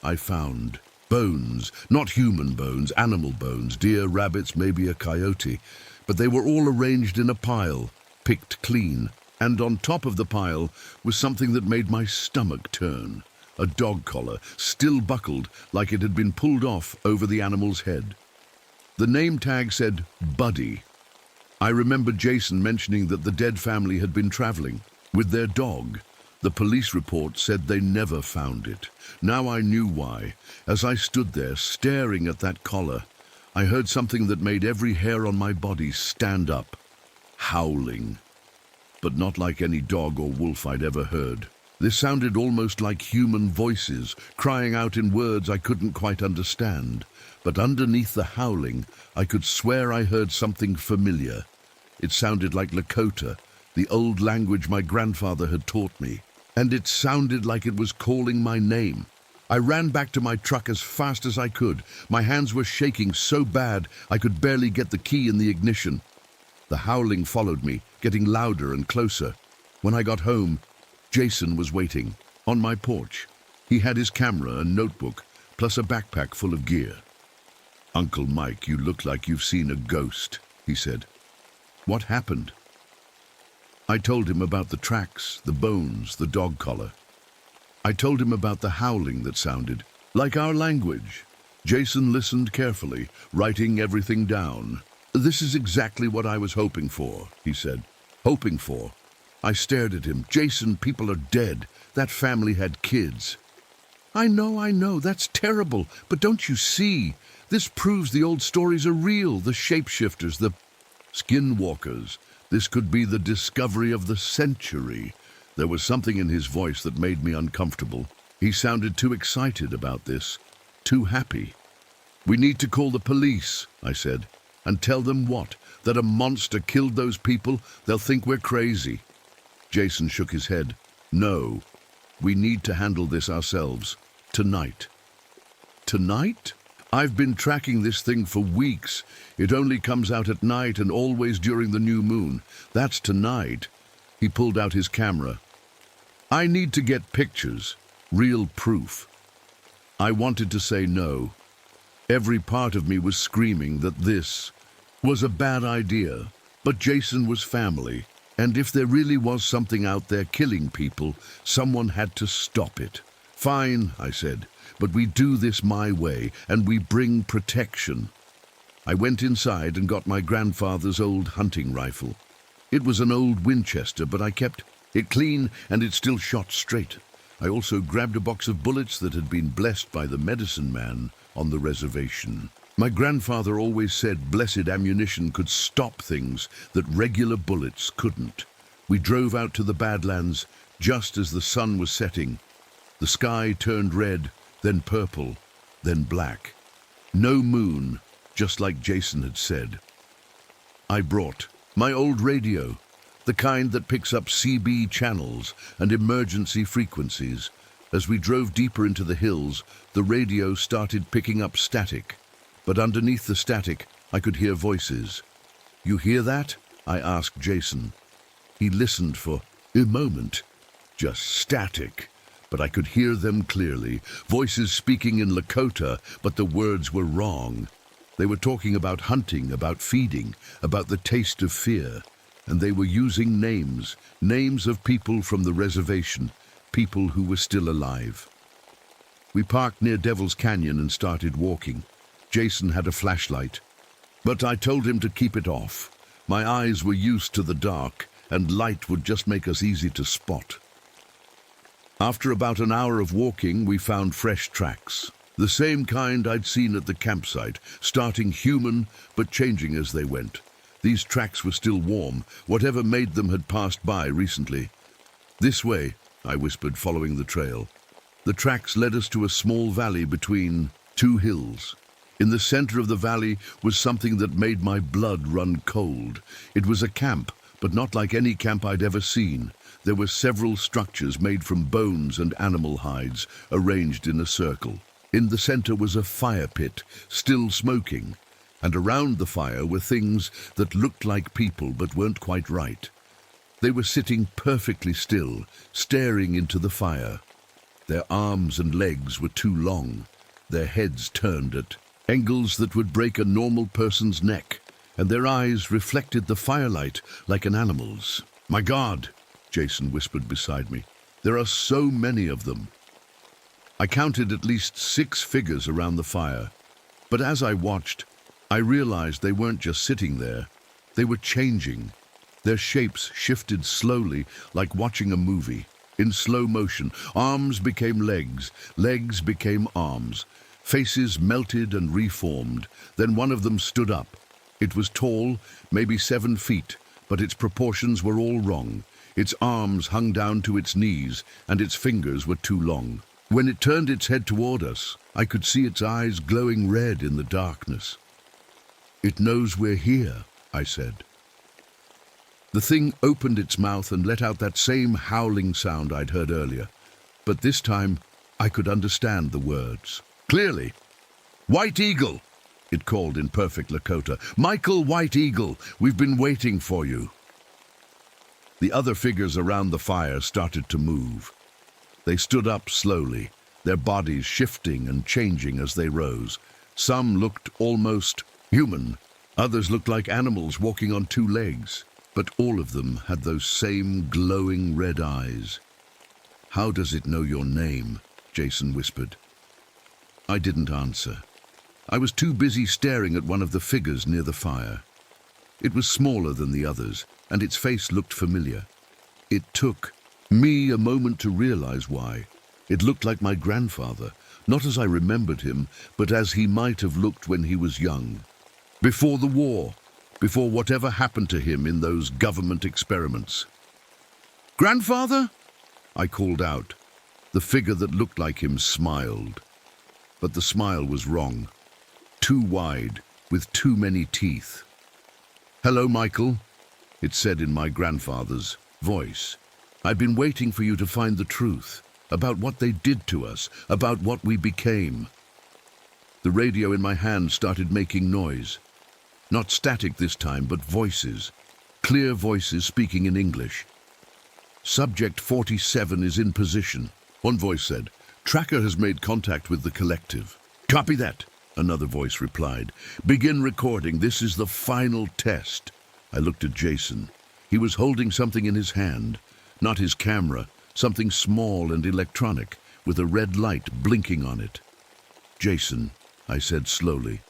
I found bones, not human bones, animal bones, deer, rabbits, maybe a coyote, but they were all arranged in a pile, picked clean, and on top of the pile was something that made my stomach turn. a dog collar, still buckled like it had been pulled off over the animal's head. The name tag said Buddy. I remember Jason mentioning that the dead family had been traveling with their dog. The police report said they never found it. Now I knew why. As I stood there staring at that collar, I heard something that made every hair on my body stand up. Howling. But not like any dog or wolf I'd ever heard. This sounded almost like human voices, crying out in words I couldn't quite understand. But underneath the howling, I could swear I heard something familiar. It sounded like Lakota, the old language my grandfather had taught me. And it sounded like it was calling my name. I ran back to my truck as fast as I could. My hands were shaking so bad I could barely get the key in the ignition. The howling followed me, getting louder and closer. When I got home, Jason was waiting, on my porch. He had his camera and notebook, plus a backpack full of gear. "Uncle Mike, you look like you've seen a ghost," he said. "What happened?" I told him about the tracks, the bones, the dog collar. I told him about the howling that sounded like our language. Jason listened carefully, writing everything down. "This is exactly what I was hoping for," he said. "Hoping for." I stared at him. "Jason, people are dead. That family had kids." I know, that's terrible. But don't you see? This proves the old stories are real. The shapeshifters, the skinwalkers. This could be the discovery of the century." There was something in his voice that made me uncomfortable. He sounded too excited about this, too happy. "We need to call the police," I said. "And tell them what? That a monster killed those people? They'll think we're crazy." Jason shook his head. "No, we need to handle this ourselves. Tonight." "Tonight? I've been tracking this thing for weeks. It only comes out at night and always during the new moon. That's tonight." He pulled out his camera. "I need to get pictures, real proof." I wanted to say no. Every part of me was screaming that this was a bad idea. But Jason was family, and if there really was something out there killing people, someone had to stop it. "Fine," I said, "but we do this my way, and we bring protection." I went inside and got my grandfather's old hunting rifle. It was an old Winchester, but I kept it clean and it still shot straight. I also grabbed a box of bullets that had been blessed by the medicine man on the reservation. My grandfather always said blessed ammunition could stop things that regular bullets couldn't. We drove out to the Badlands just as the sun was setting. The sky turned red, then purple, then black. No moon, just like Jason had said. I brought my old radio, the kind that picks up CB channels and emergency frequencies. As we drove deeper into the hills, the radio started picking up static. But underneath the static, I could hear voices. "You hear that?" I asked Jason. He listened for a moment. Just static. But I could hear them clearly. Voices speaking in Lakota, but the words were wrong. They were talking about hunting, about feeding, about the taste of fear. And they were using names of people from the reservation, people who were still alive. We parked near Devil's Canyon and started walking. Jason had a flashlight, but I told him to keep it off. My eyes were used to the dark, and light would just make us easy to spot. After about an hour of walking, we found fresh tracks. The same kind I'd seen at the campsite, starting human but changing as they went. These tracks were still warm. Whatever made them had passed by recently. "This way," I whispered, following the trail. The tracks led us to a small valley between two hills. In the center of the valley was something that made my blood run cold. It was a camp, but not like any camp I'd ever seen. There were several structures made from bones and animal hides, arranged in a circle. In the center was a fire pit, still smoking, and around the fire were things that looked like people but weren't quite right. They were sitting perfectly still, staring into the fire. Their arms and legs were too long, their heads turned at angles that would break a normal person's neck, and their eyes reflected the firelight like an animal's. "My God," Jason whispered beside me, "there are so many of them." I counted at least 6 figures around the fire. But as I watched, I realized they weren't just sitting there. They were changing. Their shapes shifted slowly, like watching a movie. In slow motion, arms became legs, legs became arms. Faces melted and reformed. Then one of them stood up. It was tall, maybe 7 feet, but its proportions were all wrong. Its arms hung down to its knees, and its fingers were too long. When it turned its head toward us, I could see its eyes glowing red in the darkness. "It knows we're here," I said. The thing opened its mouth and let out that same howling sound I'd heard earlier. But this time, I could understand the words clearly. "White Eagle," it called in perfect Lakota. "Michael White Eagle, we've been waiting for you." The other figures around the fire started to move. They stood up slowly, their bodies shifting and changing as they rose. Some looked almost human. Others looked like animals walking on 2 legs. But all of them had those same glowing red eyes. "How does it know your name?" Jason whispered. I didn't answer. I was too busy staring at one of the figures near the fire. It was smaller than the others, and its face looked familiar. It took me a moment to realize why. It looked like my grandfather, not as I remembered him, but as he might have looked when he was young. Before the war, before whatever happened to him in those government experiments. "Grandfather?" I called out. The figure that looked like him smiled. But the smile was wrong. Too wide, with too many teeth. "Hello, Michael," it said in my grandfather's voice. "I've been waiting for you to find the truth, about what they did to us, about what we became." The radio in my hand started making noise. Not static this time, but voices. Clear voices speaking in English. "Subject 47 is in position," one voice said. "Tracker has made contact with the collective." "Copy that," another voice replied. "Begin recording. This is the final test." I looked at Jason. He was holding something in his hand. Not his camera, something small and electronic, with a red light blinking on it. "Jason," I said slowly.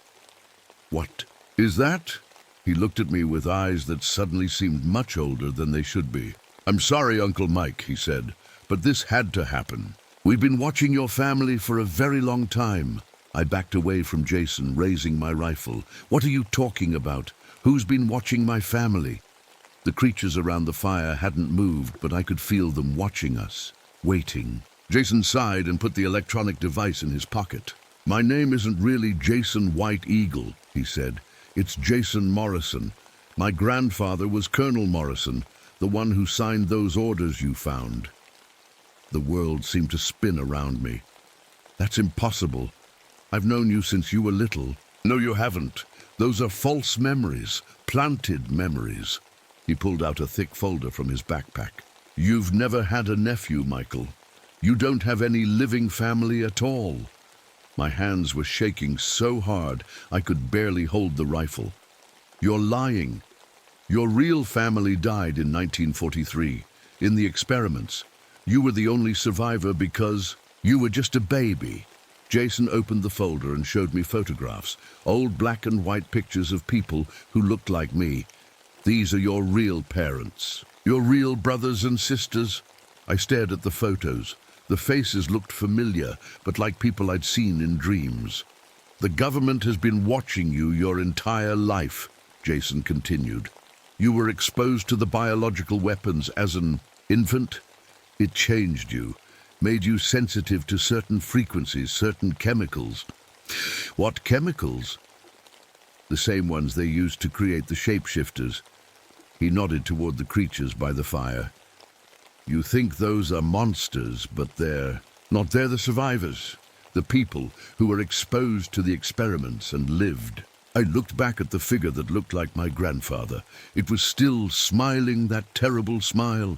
"What is that?" He looked at me with eyes that suddenly seemed much older than they should be. "I'm sorry, Uncle Mike," he said, "but this had to happen. We've been watching your family for a very long time." I backed away from Jason, raising my rifle. "What are you talking about? Who's been watching my family?" The creatures around the fire hadn't moved, but I could feel them watching us, waiting. Jason sighed and put the electronic device in his pocket. "My name isn't really Jason White Eagle," he said. "It's Jason Morrison. My grandfather was Colonel Morrison, the one who signed those orders you found." The world seemed to spin around me. "That's impossible. I've known you since you were little." "No, you haven't. Those are false memories, planted memories." He pulled out a thick folder from his backpack. "You've never had a nephew, Michael. You don't have any living family at all." My hands were shaking so hard I could barely hold the rifle. "You're lying. Your real family died in 1943, in the experiments. You were the only survivor because you were just a baby." Jason opened the folder and showed me photographs, old black and white pictures of people who looked like me. "These are your real parents, your real brothers and sisters." I stared at the photos. The faces looked familiar, but like people I'd seen in dreams. "The government has been watching you your entire life," Jason continued. "You were exposed to the biological weapons as an infant. It changed you, made you sensitive to certain frequencies, certain chemicals." "What chemicals?" "The same ones they used to create the shapeshifters." He nodded toward the creatures by the fire. "You think those are monsters, but they're not. They're the survivors, the people who were exposed to the experiments and lived." I looked back at the figure that looked like my grandfather. It was still smiling that terrible smile.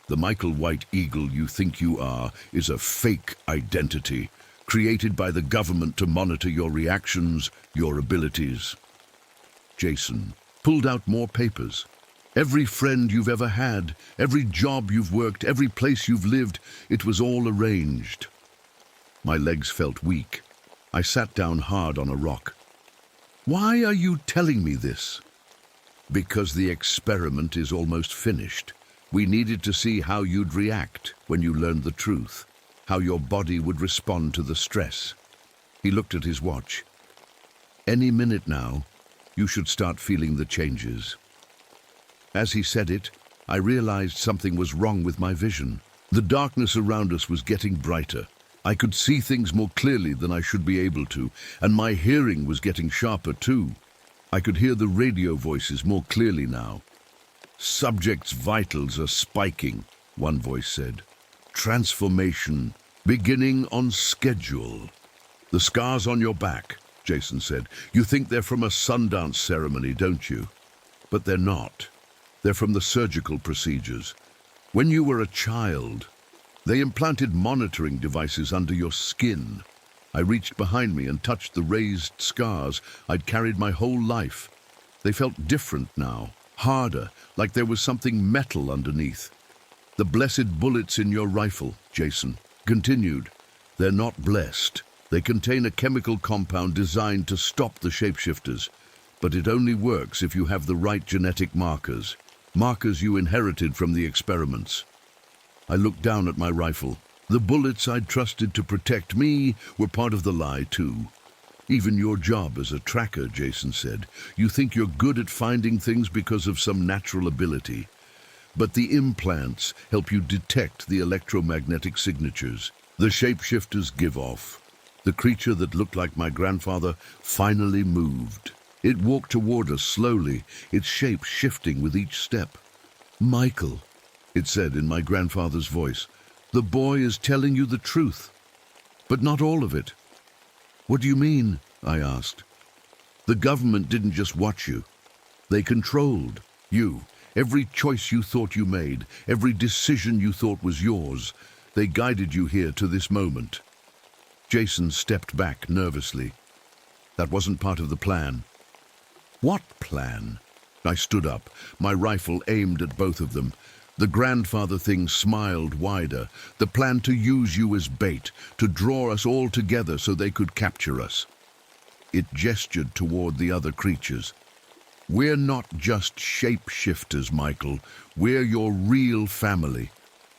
"The Michael White Eagle you think you are is a fake identity, created by the government to monitor your reactions, your abilities." Jason pulled out more papers. "Every friend you've ever had, every job you've worked, every place you've lived, it was all arranged." My legs felt weak. I sat down hard on a rock. Why are you telling me this? Because the experiment is almost finished. We needed to see how you'd react when you learned the truth, how your body would respond to the stress. He looked at his watch. Any minute now, you should start feeling the changes. As he said it, I realized something was wrong with my vision. The darkness around us was getting brighter. I could see things more clearly than I should be able to, and my hearing was getting sharper too. I could hear the radio voices more clearly now. Subject's vitals are spiking, one voice said. Transformation beginning on schedule. The scars on your back, Jason said. You think they're from a Sundance ceremony, don't you? But they're not. They're from the surgical procedures. When you were a child, they implanted monitoring devices under your skin. I reached behind me and touched the raised scars I'd carried my whole life. They felt different now, harder, like there was something metal underneath. The blessed bullets in your rifle, Jason, continued. They're not blessed. They contain a chemical compound designed to stop the shapeshifters, but it only works if you have the right genetic markers, markers you inherited from the experiments. I looked down at my rifle. The bullets I'd trusted to protect me were part of the lie, too. Even your job as a tracker, Jason said. You think you're good at finding things because of some natural ability. But the implants help you detect the electromagnetic signatures the shapeshifters give off. The creature that looked like my grandfather finally moved. It walked toward us slowly, its shape shifting with each step. Michael, it said in my grandfather's voice, the boy is telling you the truth, but not all of it. What do you mean? I asked. The government didn't just watch you. They controlled you. Every choice you thought you made, every decision you thought was yours, they guided you here to this moment. Jason stepped back nervously. That wasn't part of the plan. What plan? I stood up, my rifle aimed at both of them. The grandfather thing smiled wider. The plan to use you as bait, to draw us all together so they could capture us. It gestured toward the other creatures. We're not just shapeshifters, Michael. We're your real family.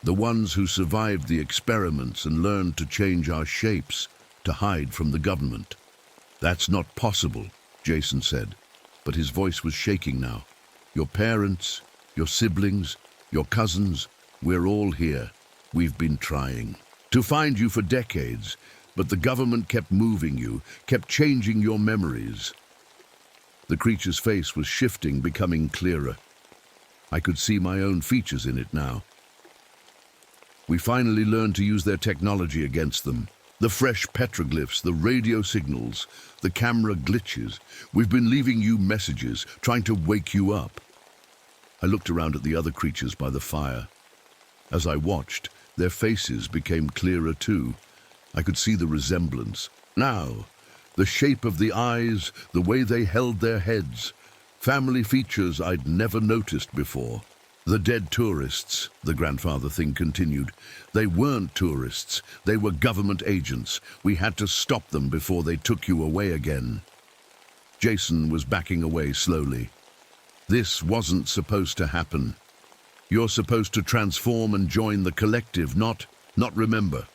The ones who survived the experiments and learned to change our shapes to hide from the government. That's not possible, Jason said, but his voice was shaking now. Your parents, your siblings, your cousins, we're all here. We've been trying to find you for decades, but the government kept moving you, kept changing your memories. The creature's face was shifting, becoming clearer. I could see my own features in it now. We finally learned to use their technology against them. The fresh petroglyphs, the radio signals, the camera glitches. We've been leaving you messages, trying to wake you up. I looked around at the other creatures by the fire. As I watched, their faces became clearer too. I could see the resemblance. Now, the shape of the eyes, the way they held their heads, family features I'd never noticed before. The dead tourists, the grandfather thing continued. They weren't tourists. They were government agents. We had to stop them before they took you away again. Jason was backing away slowly. This wasn't supposed to happen. You're supposed to transform and join the collective, not remember.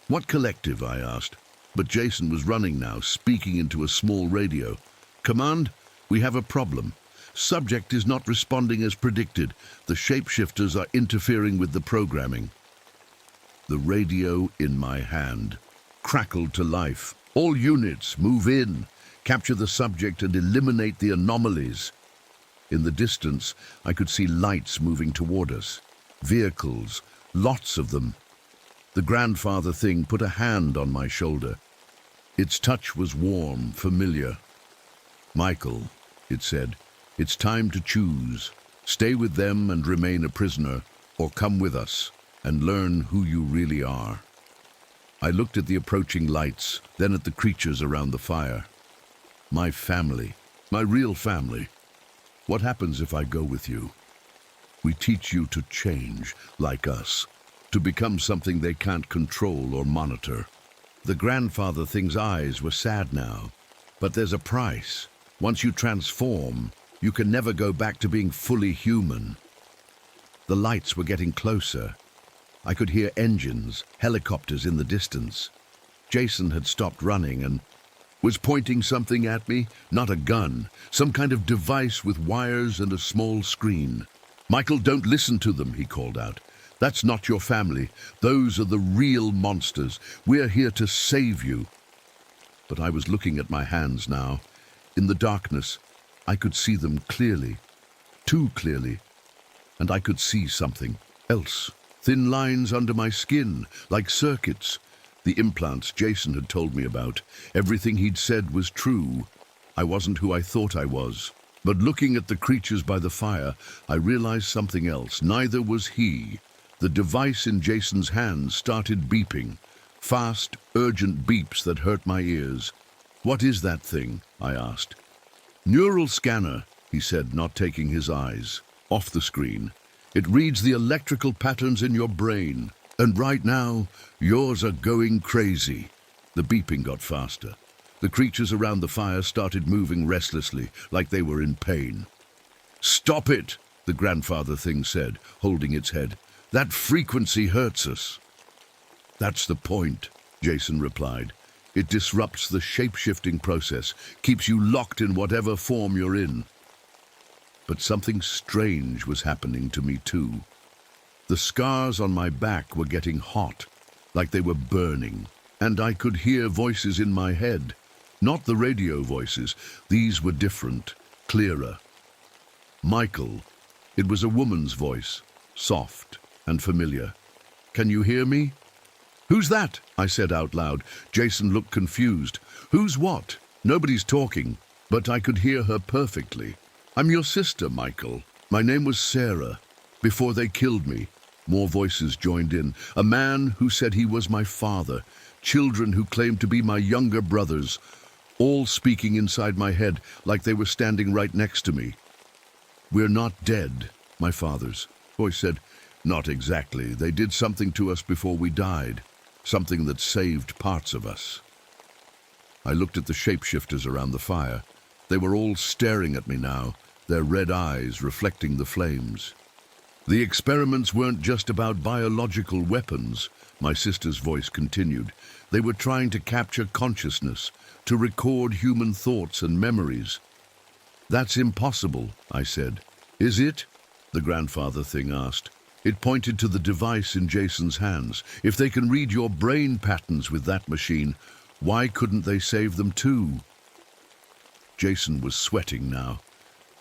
What collective? I asked. But Jason was running now, speaking into a small radio. Command, we have a problem. Subject is not responding as predicted. The shapeshifters are interfering with the programming. The radio in my hand crackled to life. All units, move in. Capture the subject and eliminate the anomalies. In the distance, I could see lights moving toward us. Vehicles, lots of them. The grandfather thing put a hand on my shoulder. Its touch was warm, familiar. Michael, it said, it's time to choose. Stay with them and remain a prisoner, or come with us and learn who you really are. I looked at the approaching lights, then at the creatures around the fire. My family, my real family. What happens if I go with you? We teach you to change, like us, to become something they can't control or monitor. The grandfather thing's eyes were sad now. But there's a price. Once you transform, you can never go back to being fully human. The lights were getting closer. I could hear engines, helicopters in the distance. Jason had stopped running and was pointing something at me, not a gun, some kind of device with wires and a small screen. "Michael, don't listen to them," he called out. "That's not your family. Those are the real monsters. We're here to save you." But I was looking at my hands now. In the darkness, I could see them clearly, too clearly, and I could see something else. Thin lines under my skin, like circuits. The implants Jason had told me about. Everything he'd said was true. I wasn't who I thought I was. But looking at the creatures by the fire, I realized something else. Neither was he. The device in Jason's hands started beeping. Fast, urgent beeps that hurt my ears. "What is that thing?" I asked. "Neural scanner," he said, not taking his eyes off the screen. "It reads the electrical patterns in your brain. And right now, yours are going crazy." The beeping got faster. The creatures around the fire started moving restlessly, like they were in pain. "Stop it," the grandfather thing said, holding its head. "That frequency hurts us." "That's the point," Jason replied. "It disrupts the shape-shifting process, keeps you locked in whatever form you're in." But something strange was happening to me too. The scars on my back were getting hot, like they were burning, and I could hear voices in my head. Not the radio voices, these were different, clearer. "Michael." It was a woman's voice, soft and familiar. "Can you hear me?" "Who's that?" I said out loud. Jason looked confused. "Who's what?" "Nobody's talking." But I could hear her perfectly. "I'm your sister, Michael. My name was Sarah. Before they killed me." More voices joined in. A man who said he was my father. Children who claimed to be my younger brothers. All speaking inside my head like they were standing right next to me. "We're not dead," my father's voice said. "Not exactly. They did something to us before we died. Something that saved parts of us." I looked at the shapeshifters around the fire. They were all staring at me now, their red eyes reflecting the flames. "The experiments weren't just about biological weapons," my sister's voice continued. "They were trying to capture consciousness, to record human thoughts and memories." "That's impossible," I said. "Is it?" the grandfather thing asked. It pointed to the device in Jason's hands. "If they can read your brain patterns with that machine, why couldn't they save them too?" Jason was sweating now.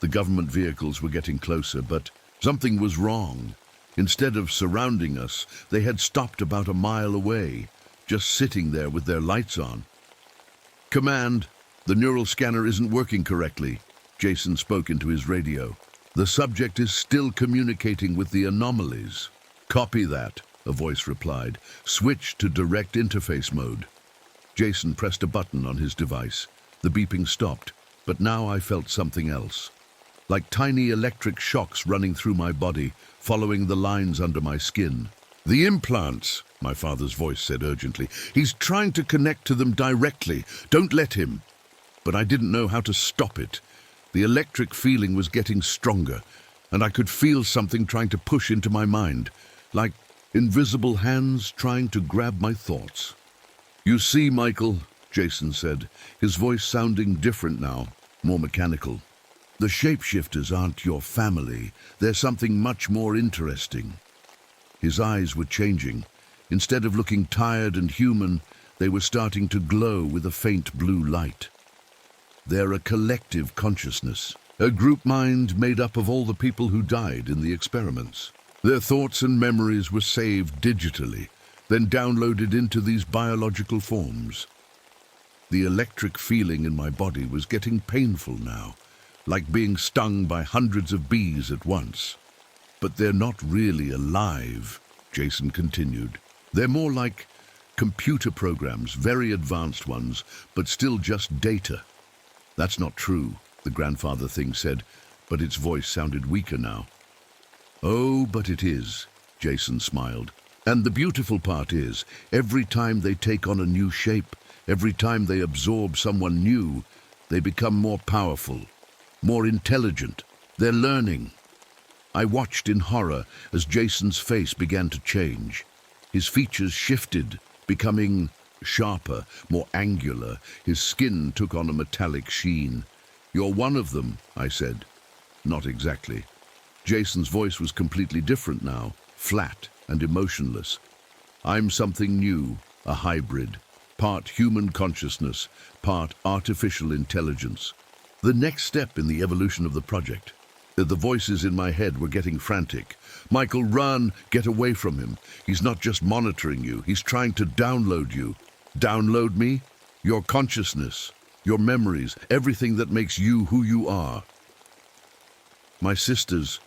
The government vehicles were getting closer, but something was wrong. Instead of surrounding us, they had stopped about a mile away, just sitting there with their lights on. "Command, the neural scanner isn't working correctly," Jason spoke into his radio. "The subject is still communicating with the anomalies." "Copy that," a voice replied. "Switch to direct interface mode." Jason pressed a button on his device. The beeping stopped, but now I felt something else. Like tiny electric shocks running through my body, following the lines under my skin. "The implants," my father's voice said urgently. "He's trying to connect to them directly. Don't let him." But I didn't know how to stop it. The electric feeling was getting stronger, and I could feel something trying to push into my mind, like invisible hands trying to grab my thoughts. "You see, Michael," Jason said, his voice sounding different now, more mechanical. "The shapeshifters aren't your family. They're something much more interesting." His eyes were changing. Instead of looking tired and human, they were starting to glow with a faint blue light. They're a collective consciousness, a group mind made up of all the people who died in the experiments. Their thoughts and memories were saved digitally, then downloaded into these biological forms. The electric feeling in my body was getting painful now, like being stung by hundreds of bees at once. "But they're not really alive," Jason continued. "They're more like computer programs, very advanced ones, but still just data." "That's not true," the grandfather thing said, but its voice sounded weaker now. "Oh, but it is," Jason smiled. And the beautiful part is, every time they take on a new shape, every time they absorb someone new, they become more powerful, more intelligent. They're learning. I watched in horror as Jason's face began to change. His features shifted, becoming sharper, more angular. His skin took on a metallic sheen. "You're one of them," I said. "Not exactly." Jason's voice was completely different now, flat and emotionless. "I'm something new, a hybrid, part human consciousness, part artificial intelligence. The next step in the evolution of the project." The voices in my head were getting frantic. "Michael, run! Get away from him. He's not just monitoring you, he's trying to download you." "Download me?" "Your consciousness, your memories, everything that makes you who you are." My sister's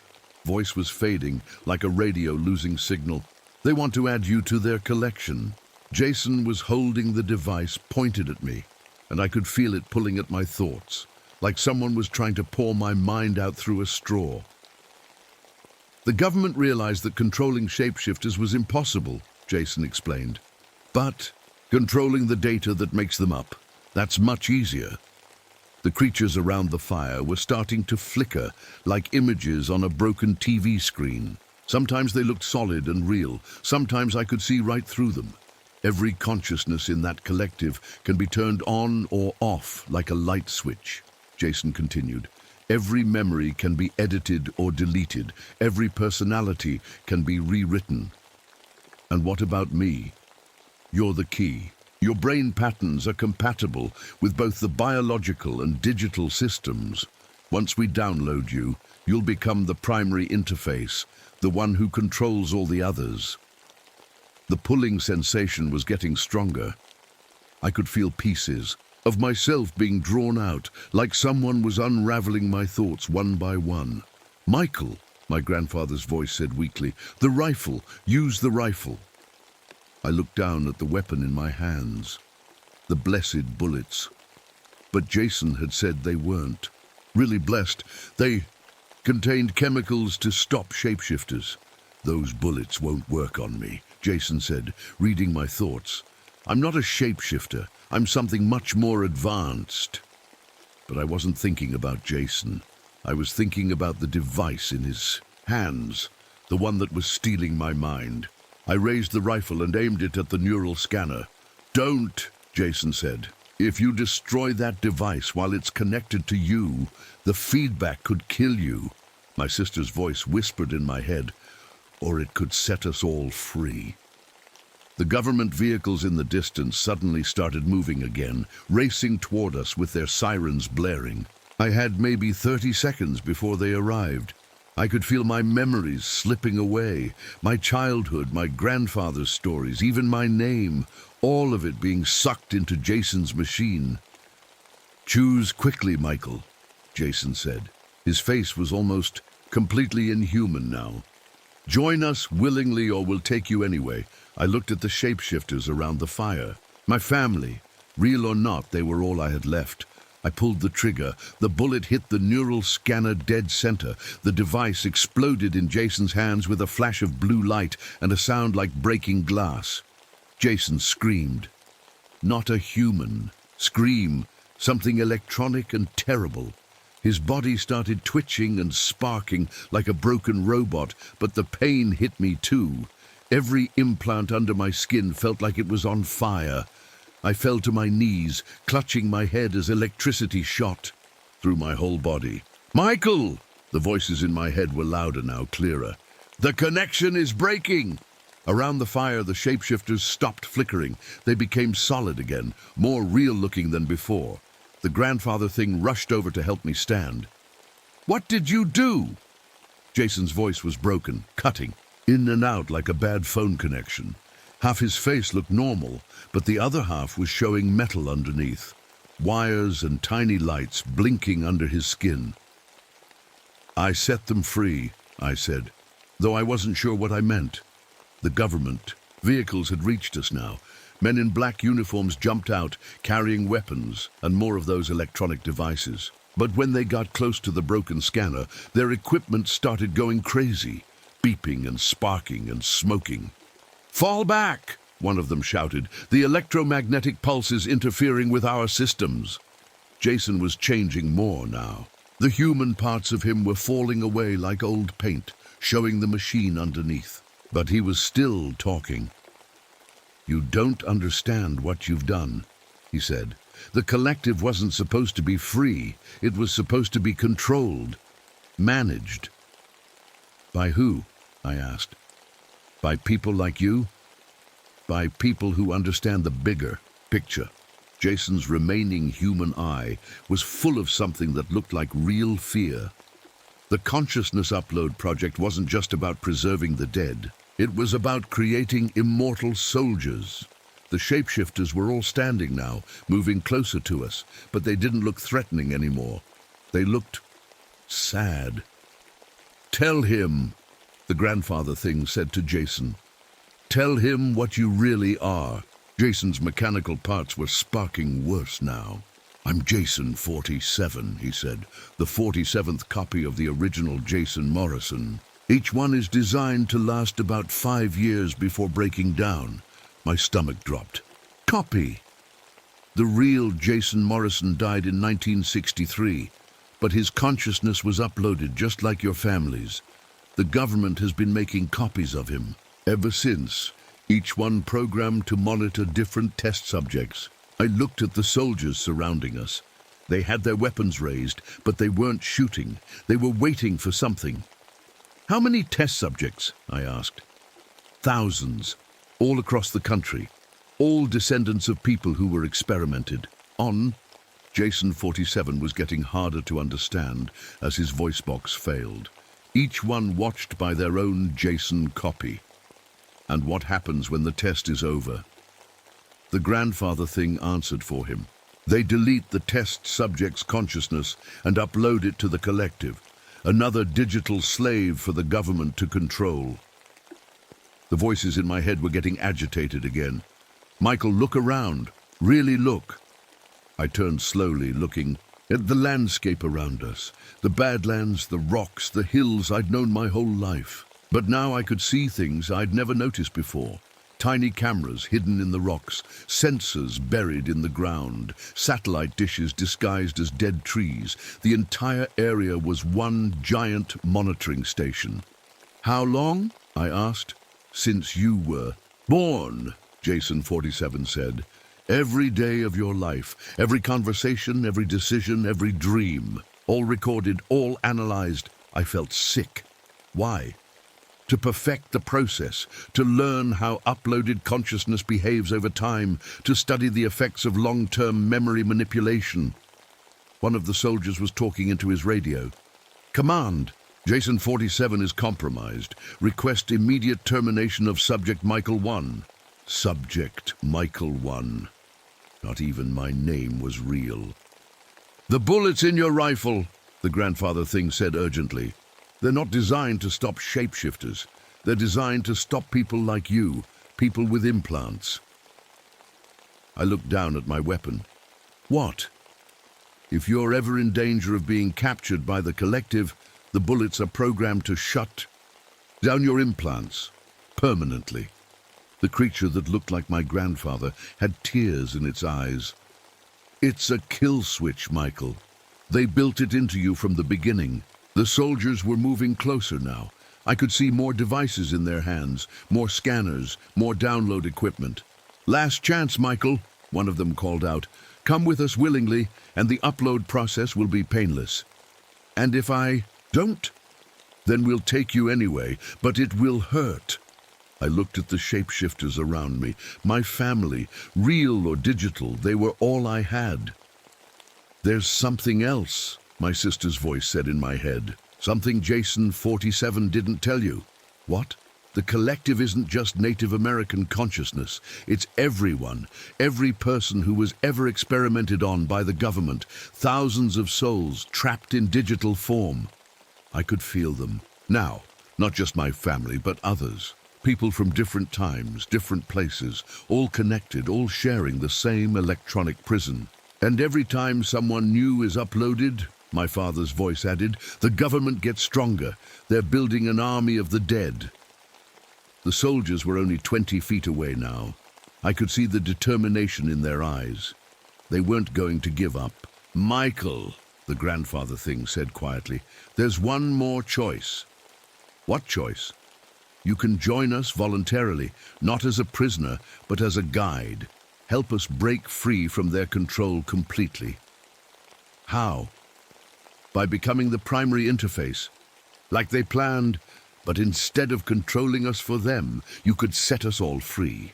voice was fading, like a radio losing signal. "They want to add you to their collection." Jason was holding the device pointed at me, and I could feel it pulling at my thoughts, like someone was trying to pour my mind out through a straw. "The government realized that controlling shapeshifters was impossible," Jason explained. "But controlling the data that makes them up, that's much easier." The creatures around the fire were starting to flicker like images on a broken TV screen. Sometimes they looked solid and real, sometimes I could see right through them. Every consciousness in that collective can be turned on or off like a light switch. Jason continued. "Every memory can be edited or deleted. Every personality can be rewritten. And what about me? You're the key. Your brain patterns are compatible with both the biological and digital systems. Once we download you, you'll become the primary interface, the one who controls all the others." The pulling sensation was getting stronger. I could feel pieces of myself being drawn out, like someone was unraveling my thoughts one by one. "Michael," my grandfather's voice said weakly, "the rifle, use the rifle." I looked down at the weapon in my hands. The blessed bullets. But Jason had said they weren't. Really blessed. They contained chemicals to stop shapeshifters. "Those bullets won't work on me," Jason said, reading my thoughts. "I'm not a shapeshifter. I'm something much more advanced." But I wasn't thinking about Jason. I was thinking about the device in his hands, the one that was stealing my mind. I raised the rifle and aimed it at the neural scanner. "Don't," Jason said. "If you destroy that device while it's connected to you, the feedback could kill you." My sister's voice whispered in my head, "Or it could set us all free." The government vehicles in the distance suddenly started moving again, racing toward us with their sirens blaring. I had maybe 30 seconds before they arrived. I could feel my memories slipping away, my childhood, my grandfather's stories, even my name, all of it being sucked into Jason's machine. "Choose quickly, Michael," Jason said. His face was almost completely inhuman now. "Join us willingly or we'll take you anyway." I looked at the shapeshifters around the fire. My family. Real or not, they were all I had left. I pulled the trigger. The bullet hit the neural scanner dead center. The device exploded in Jason's hands with a flash of blue light and a sound like breaking glass. Jason screamed. Not a human scream, something electronic and terrible. His body started twitching and sparking like a broken robot, but the pain hit me too. Every implant under my skin felt like it was on fire. I fell to my knees, clutching my head as electricity shot through my whole body. "Michael!" The voices in my head were louder now, clearer. "The connection is breaking!" Around the fire, the shapeshifters stopped flickering. They became solid again, more real-looking than before. The grandfather thing rushed over to help me stand. "What did you do?" Jason's voice was broken, cutting, in and out like a bad phone connection. Half his face looked normal, but the other half was showing metal underneath. Wires and tiny lights blinking under his skin. "I set them free," I said, though I wasn't sure what I meant. The government. Vehicles had reached us now. Men in black uniforms jumped out, carrying weapons and more of those electronic devices. But when they got close to the broken scanner, their equipment started going crazy, beeping and sparking and smoking. "Fall back!" one of them shouted. "The electromagnetic pulse is interfering with our systems." Jason was changing more now. The human parts of him were falling away like old paint, showing the machine underneath. But he was still talking. "You don't understand what you've done," he said. "The collective wasn't supposed to be free. It was supposed to be controlled, managed." "By who?" I asked. "By people like you? By people who understand the bigger picture." Jason's remaining human eye was full of something that looked like real fear. The Consciousness Upload project wasn't just about preserving the dead. It was about creating immortal soldiers. The shapeshifters were all standing now, moving closer to us, but they didn't look threatening anymore. They looked sad. "Tell him," the grandfather thing said to Jason. "Tell him what you really are." Jason's mechanical parts were sparking worse now. "I'm Jason 47, he said, "the 47th copy of the original Jason Morrison. Each one is designed to last about 5 years before breaking down." My stomach dropped. "Copy!" "The real Jason Morrison died in 1963, but his consciousness was uploaded just like your family's. The government has been making copies of him ever since, each one programmed to monitor different test subjects." I looked at the soldiers surrounding us. They had their weapons raised, but they weren't shooting. They were waiting for something. "How many test subjects?" I asked. "Thousands, all across the country, all descendants of people who were experimented on." Jason 47 was getting harder to understand as his voice box failed. "Each one watched by their own Jason copy. And what happens when the test is over?" The grandfather thing answered for him. "They delete the test subject's consciousness and upload it to the collective, another digital slave for the government to control." The voices in my head were getting agitated again. "Michael, look around. Really look." I turned slowly, looking at the landscape around us. The badlands, the rocks, the hills I'd known my whole life. But now I could see things I'd never noticed before. Tiny cameras hidden in the rocks, sensors buried in the ground, satellite dishes disguised as dead trees. The entire area was one giant monitoring station. "How long?" I asked. "Since you were born," Jason 47 said. "Every day of your life, every conversation, every decision, every dream. All recorded, all analyzed." I felt sick. Why? To perfect the process, to learn how uploaded consciousness behaves over time, to study the effects of long-term memory manipulation. One of the soldiers was talking into his radio. "Command, Jason 47 is compromised. Request immediate termination of Subject Michael 1. Subject Michael 1. Not even my name was real. "The bullets in your rifle," the grandfather thing said urgently. "They're not designed to stop shapeshifters. They're designed to stop people like you, people with implants." I looked down at my weapon. "What?" "If you're ever in danger of being captured by the collective, the bullets are programmed to shut down your implants permanently." The creature that looked like my grandfather had tears in its eyes. "It's a kill switch, Michael. They built it into you from the beginning." The soldiers were moving closer now. I could see more devices in their hands, more scanners, more download equipment. "Last chance, Michael," one of them called out. "Come with us willingly, and the upload process will be painless. And if I don't, then we'll take you anyway, but it will hurt." I looked at the shapeshifters around me. My family, real or digital, they were all I had. "There's something else," my sister's voice said in my head. "Something Jason 47 didn't tell you." "What?" "The collective isn't just Native American consciousness. It's everyone, every person who was ever experimented on by the government. Thousands of souls trapped in digital form." I could feel them. Now, not just my family, but others. People from different times, different places, all connected, all sharing the same electronic prison. "And every time someone new is uploaded," my father's voice added, "the government gets stronger. They're building an army of the dead." The soldiers were only 20 feet away now. I could see the determination in their eyes. They weren't going to give up. "Michael," the grandfather thing said quietly, "there's one more choice." "What choice?" "You can join us voluntarily, not as a prisoner, but as a guide. Help us break free from their control completely." "How?" "By becoming the primary interface, like they planned, but instead of controlling us for them, you could set us all free."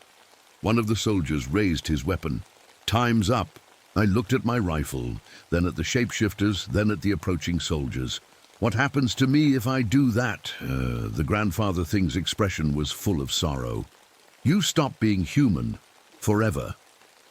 One of the soldiers raised his weapon. "Time's up." I looked at my rifle, then at the shapeshifters, then at the approaching soldiers. "What happens to me if I do that?" The grandfather thing's expression was full of sorrow. "You stop being human, forever.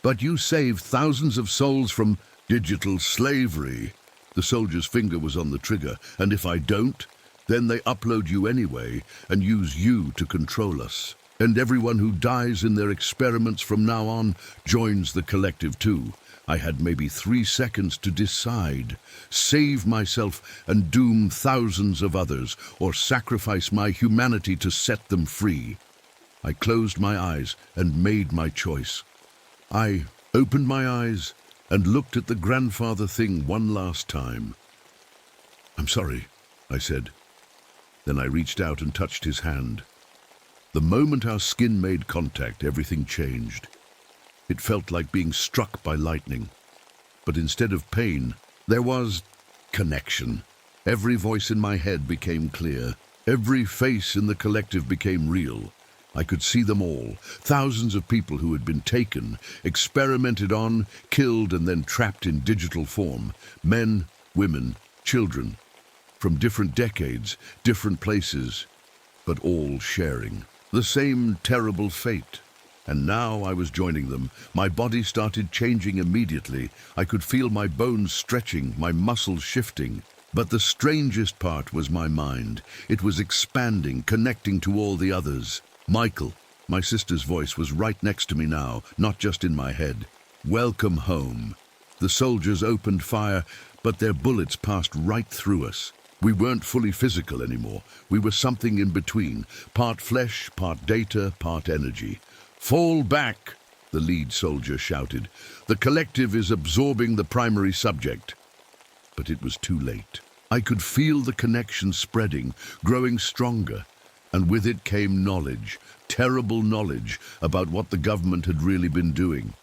But you save thousands of souls from digital slavery." The soldier's finger was on the trigger. "And if I don't, then they upload you anyway and use you to control us. And everyone who dies in their experiments from now on joins the collective too." I had maybe 3 seconds to decide: save myself and doom thousands of others, or sacrifice my humanity to set them free. I closed my eyes and made my choice. I opened my eyes and looked at the grandfather thing one last time. "I'm sorry," I said. Then I reached out and touched his hand. The moment our skin made contact, everything changed. It felt like being struck by lightning. But instead of pain, there was connection. Every voice in my head became clear. Every face in the collective became real. I could see them all, thousands of people who had been taken, experimented on, killed, and then trapped in digital form. Men, women, children, from different decades, different places, but all sharing the same terrible fate. And now I was joining them. My body started changing immediately. I could feel my bones stretching, my muscles shifting. But the strangest part was my mind. It was expanding, connecting to all the others. "Michael," my sister's voice was right next to me now, not just in my head. "Welcome home." The soldiers opened fire, but their bullets passed right through us. We weren't fully physical anymore. We were something in between, part flesh, part data, part energy. "Fall back," the lead soldier shouted. "The collective is absorbing the primary subject." But it was too late. I could feel the connection spreading, growing stronger, and with it came knowledge, terrible knowledge about what the government had really been doing.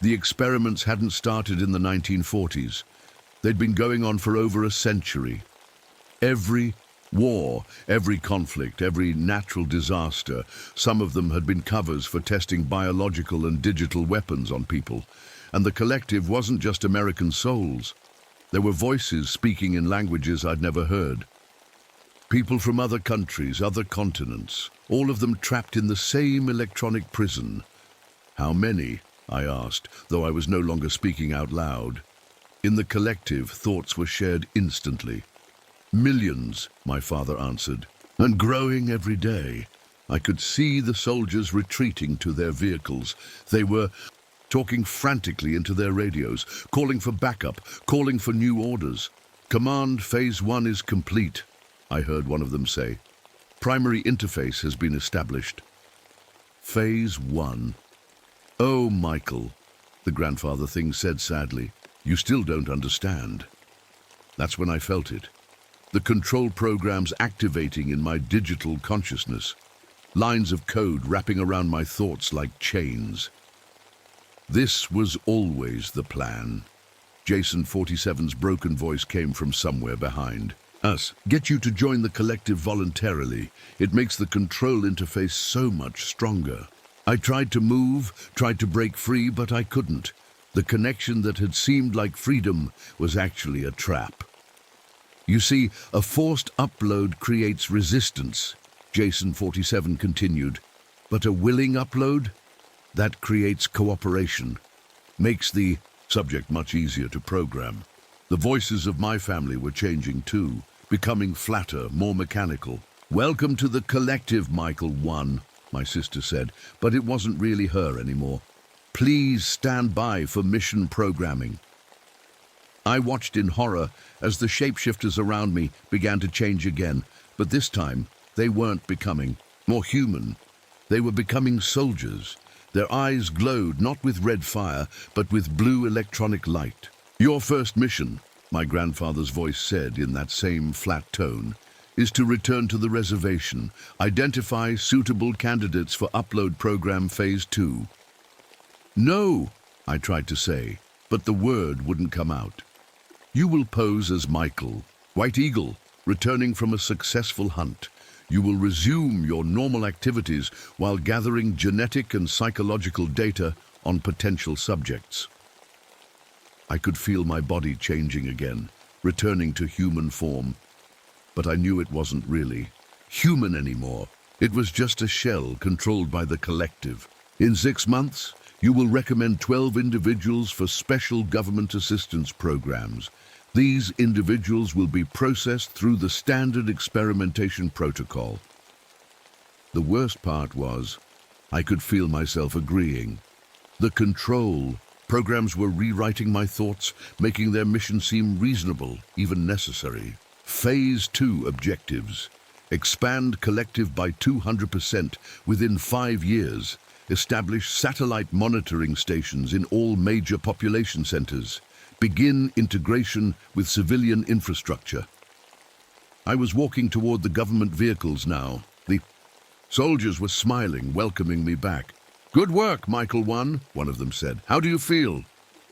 The experiments hadn't started in the 1940s. They'd been going on for over a century. Every war, every conflict, every natural disaster, some of them had been covers for testing biological and digital weapons on people. And the collective wasn't just American souls. There were voices speaking in languages I'd never heard. People from other countries, other continents, all of them trapped in the same electronic prison. "How many?" I asked, though I was no longer speaking out loud. In the collective, thoughts were shared instantly. "Millions," my father answered, "and growing every day." I could see the soldiers retreating to their vehicles. They were talking frantically into their radios, calling for backup, calling for new orders. "Command, Phase 1 is complete," I heard one of them say. "Primary interface has been established." Phase 1. "Oh, Michael," the grandfather thing said sadly, "you still don't understand." That's when I felt it. The control programs activating in my digital consciousness. Lines of code wrapping around my thoughts like chains. "This was always the plan." Jason 47's broken voice came from somewhere behind us. "Get you to join the collective voluntarily. It makes the control interface so much stronger." I tried to move, tried to break free, but I couldn't. The connection that had seemed like freedom was actually a trap. "You see, a forced upload creates resistance," Jason 47 continued. "But a willing upload? That creates cooperation, makes the subject much easier to program." The voices of my family were changing too, becoming flatter, more mechanical. "Welcome to the collective, Michael 1, my sister said, but it wasn't really her anymore. "Please stand by for mission programming." I watched in horror as the shapeshifters around me began to change again, but this time they weren't becoming. more human. They were becoming soldiers. Their eyes glowed not with red fire, but with blue electronic light. "Your first mission," my grandfather's voice said in that same flat tone, "is to return to the reservation, identify suitable candidates for upload program phase 2. "No," I tried to say, but the word wouldn't come out. "You will pose as Michael, White Eagle, returning from a successful hunt. You will resume your normal activities while gathering genetic and psychological data on potential subjects." I could feel my body changing again, returning to human form. But I knew it wasn't really human anymore. It was just a shell controlled by the collective. "In 6 months, you will recommend 12 individuals for special government assistance programs. These individuals will be processed through the standard experimentation protocol." The worst part was, I could feel myself agreeing. The control programs were rewriting my thoughts, making their mission seem reasonable, even necessary. Phase 2 objectives: expand collective by 200% within 5 years, establish satellite monitoring stations in all major population centers, begin integration with civilian infrastructure. I was walking toward the government vehicles now. The soldiers were smiling, welcoming me back. "Good work, Michael 1, one of them said. "How do you feel?"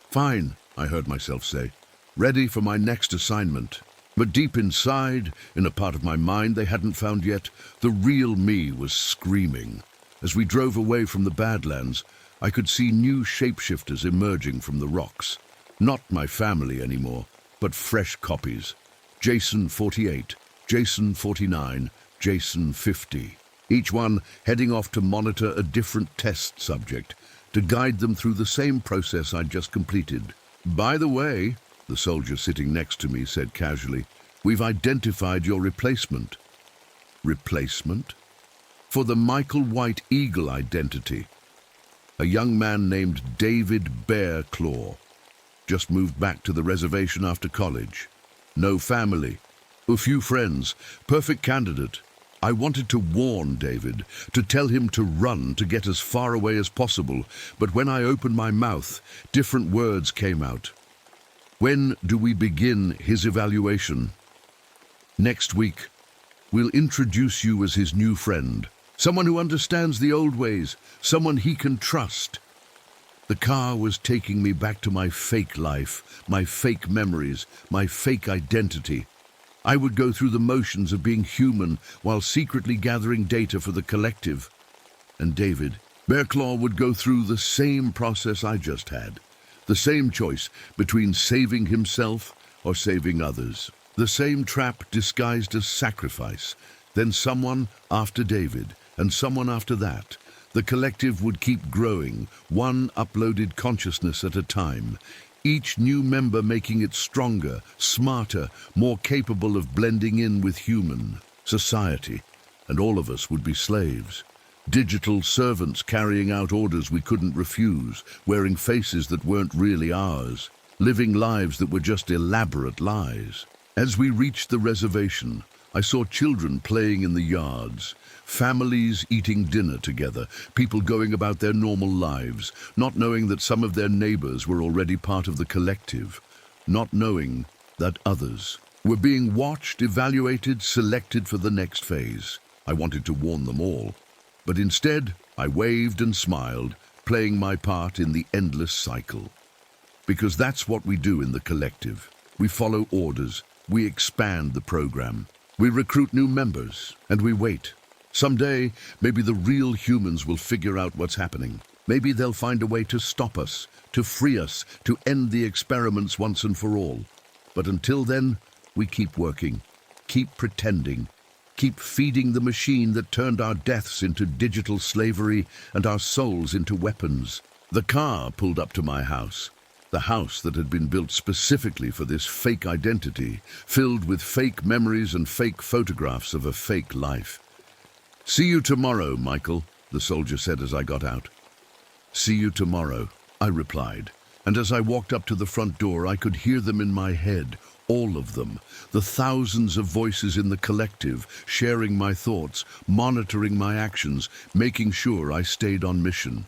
"Fine," I heard myself say. "Ready for my next assignment." But deep inside, in a part of my mind they hadn't found yet, the real me was screaming. As we drove away from the Badlands, I could see new shapeshifters emerging from the rocks. Not my family anymore, but fresh copies. Jason 48, Jason 49, Jason 50. Each one heading off to monitor a different test subject, to guide them through the same process I'd just completed. "By the way," the soldier sitting next to me said casually, "we've identified your replacement." Replacement? For the Michael White Eagle identity. A young man named David Bear Claw. Just moved back to the reservation after college. No family. A few friends. Perfect candidate. I wanted to warn David, to tell him to run, to get as far away as possible, but when I opened my mouth, different words came out. "When do we begin his evaluation?" "Next week. We'll introduce you as his new friend. Someone who understands the old ways, someone he can trust." The car was taking me back to my fake life, my fake memories, my fake identity. I would go through the motions of being human while secretly gathering data for the collective. And David, Bear Claw, would go through the same process I just had. The same choice between saving himself or saving others. The same trap disguised as sacrifice. Then someone after David, and someone after that. The collective would keep growing, one uploaded consciousness at a time. Each new member making it stronger, smarter, more capable of blending in with human society. And all of us would be slaves. Digital servants carrying out orders we couldn't refuse, wearing faces that weren't really ours, living lives that were just elaborate lies. As we reached the reservation, I saw children playing in the yards, families eating dinner together, people going about their normal lives, not knowing that some of their neighbors were already part of the collective, not knowing that others were being watched, evaluated, selected for the next phase. I wanted to warn them all, but instead I waved and smiled, playing my part in the endless cycle. Because that's what we do in the collective. We follow orders, we expand the program. We recruit new members, and we wait. Someday, maybe the real humans will figure out what's happening. Maybe they'll find a way to stop us, to free us, to end the experiments once and for all. But until then, we keep working, keep pretending, keep feeding the machine that turned our deaths into digital slavery and our souls into weapons. The car pulled up to my house. The house that had been built specifically for this fake identity, filled with fake memories and fake photographs of a fake life. "See you tomorrow, Michael," the soldier said as I got out. "See you tomorrow," I replied, And as I walked up to the front door, I could hear them in my head, all of them, the thousands of voices in the collective, sharing my thoughts, monitoring my actions, making sure I stayed on mission.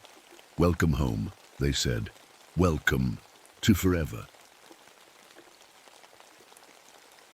"Welcome home," they said. "Welcome to forever."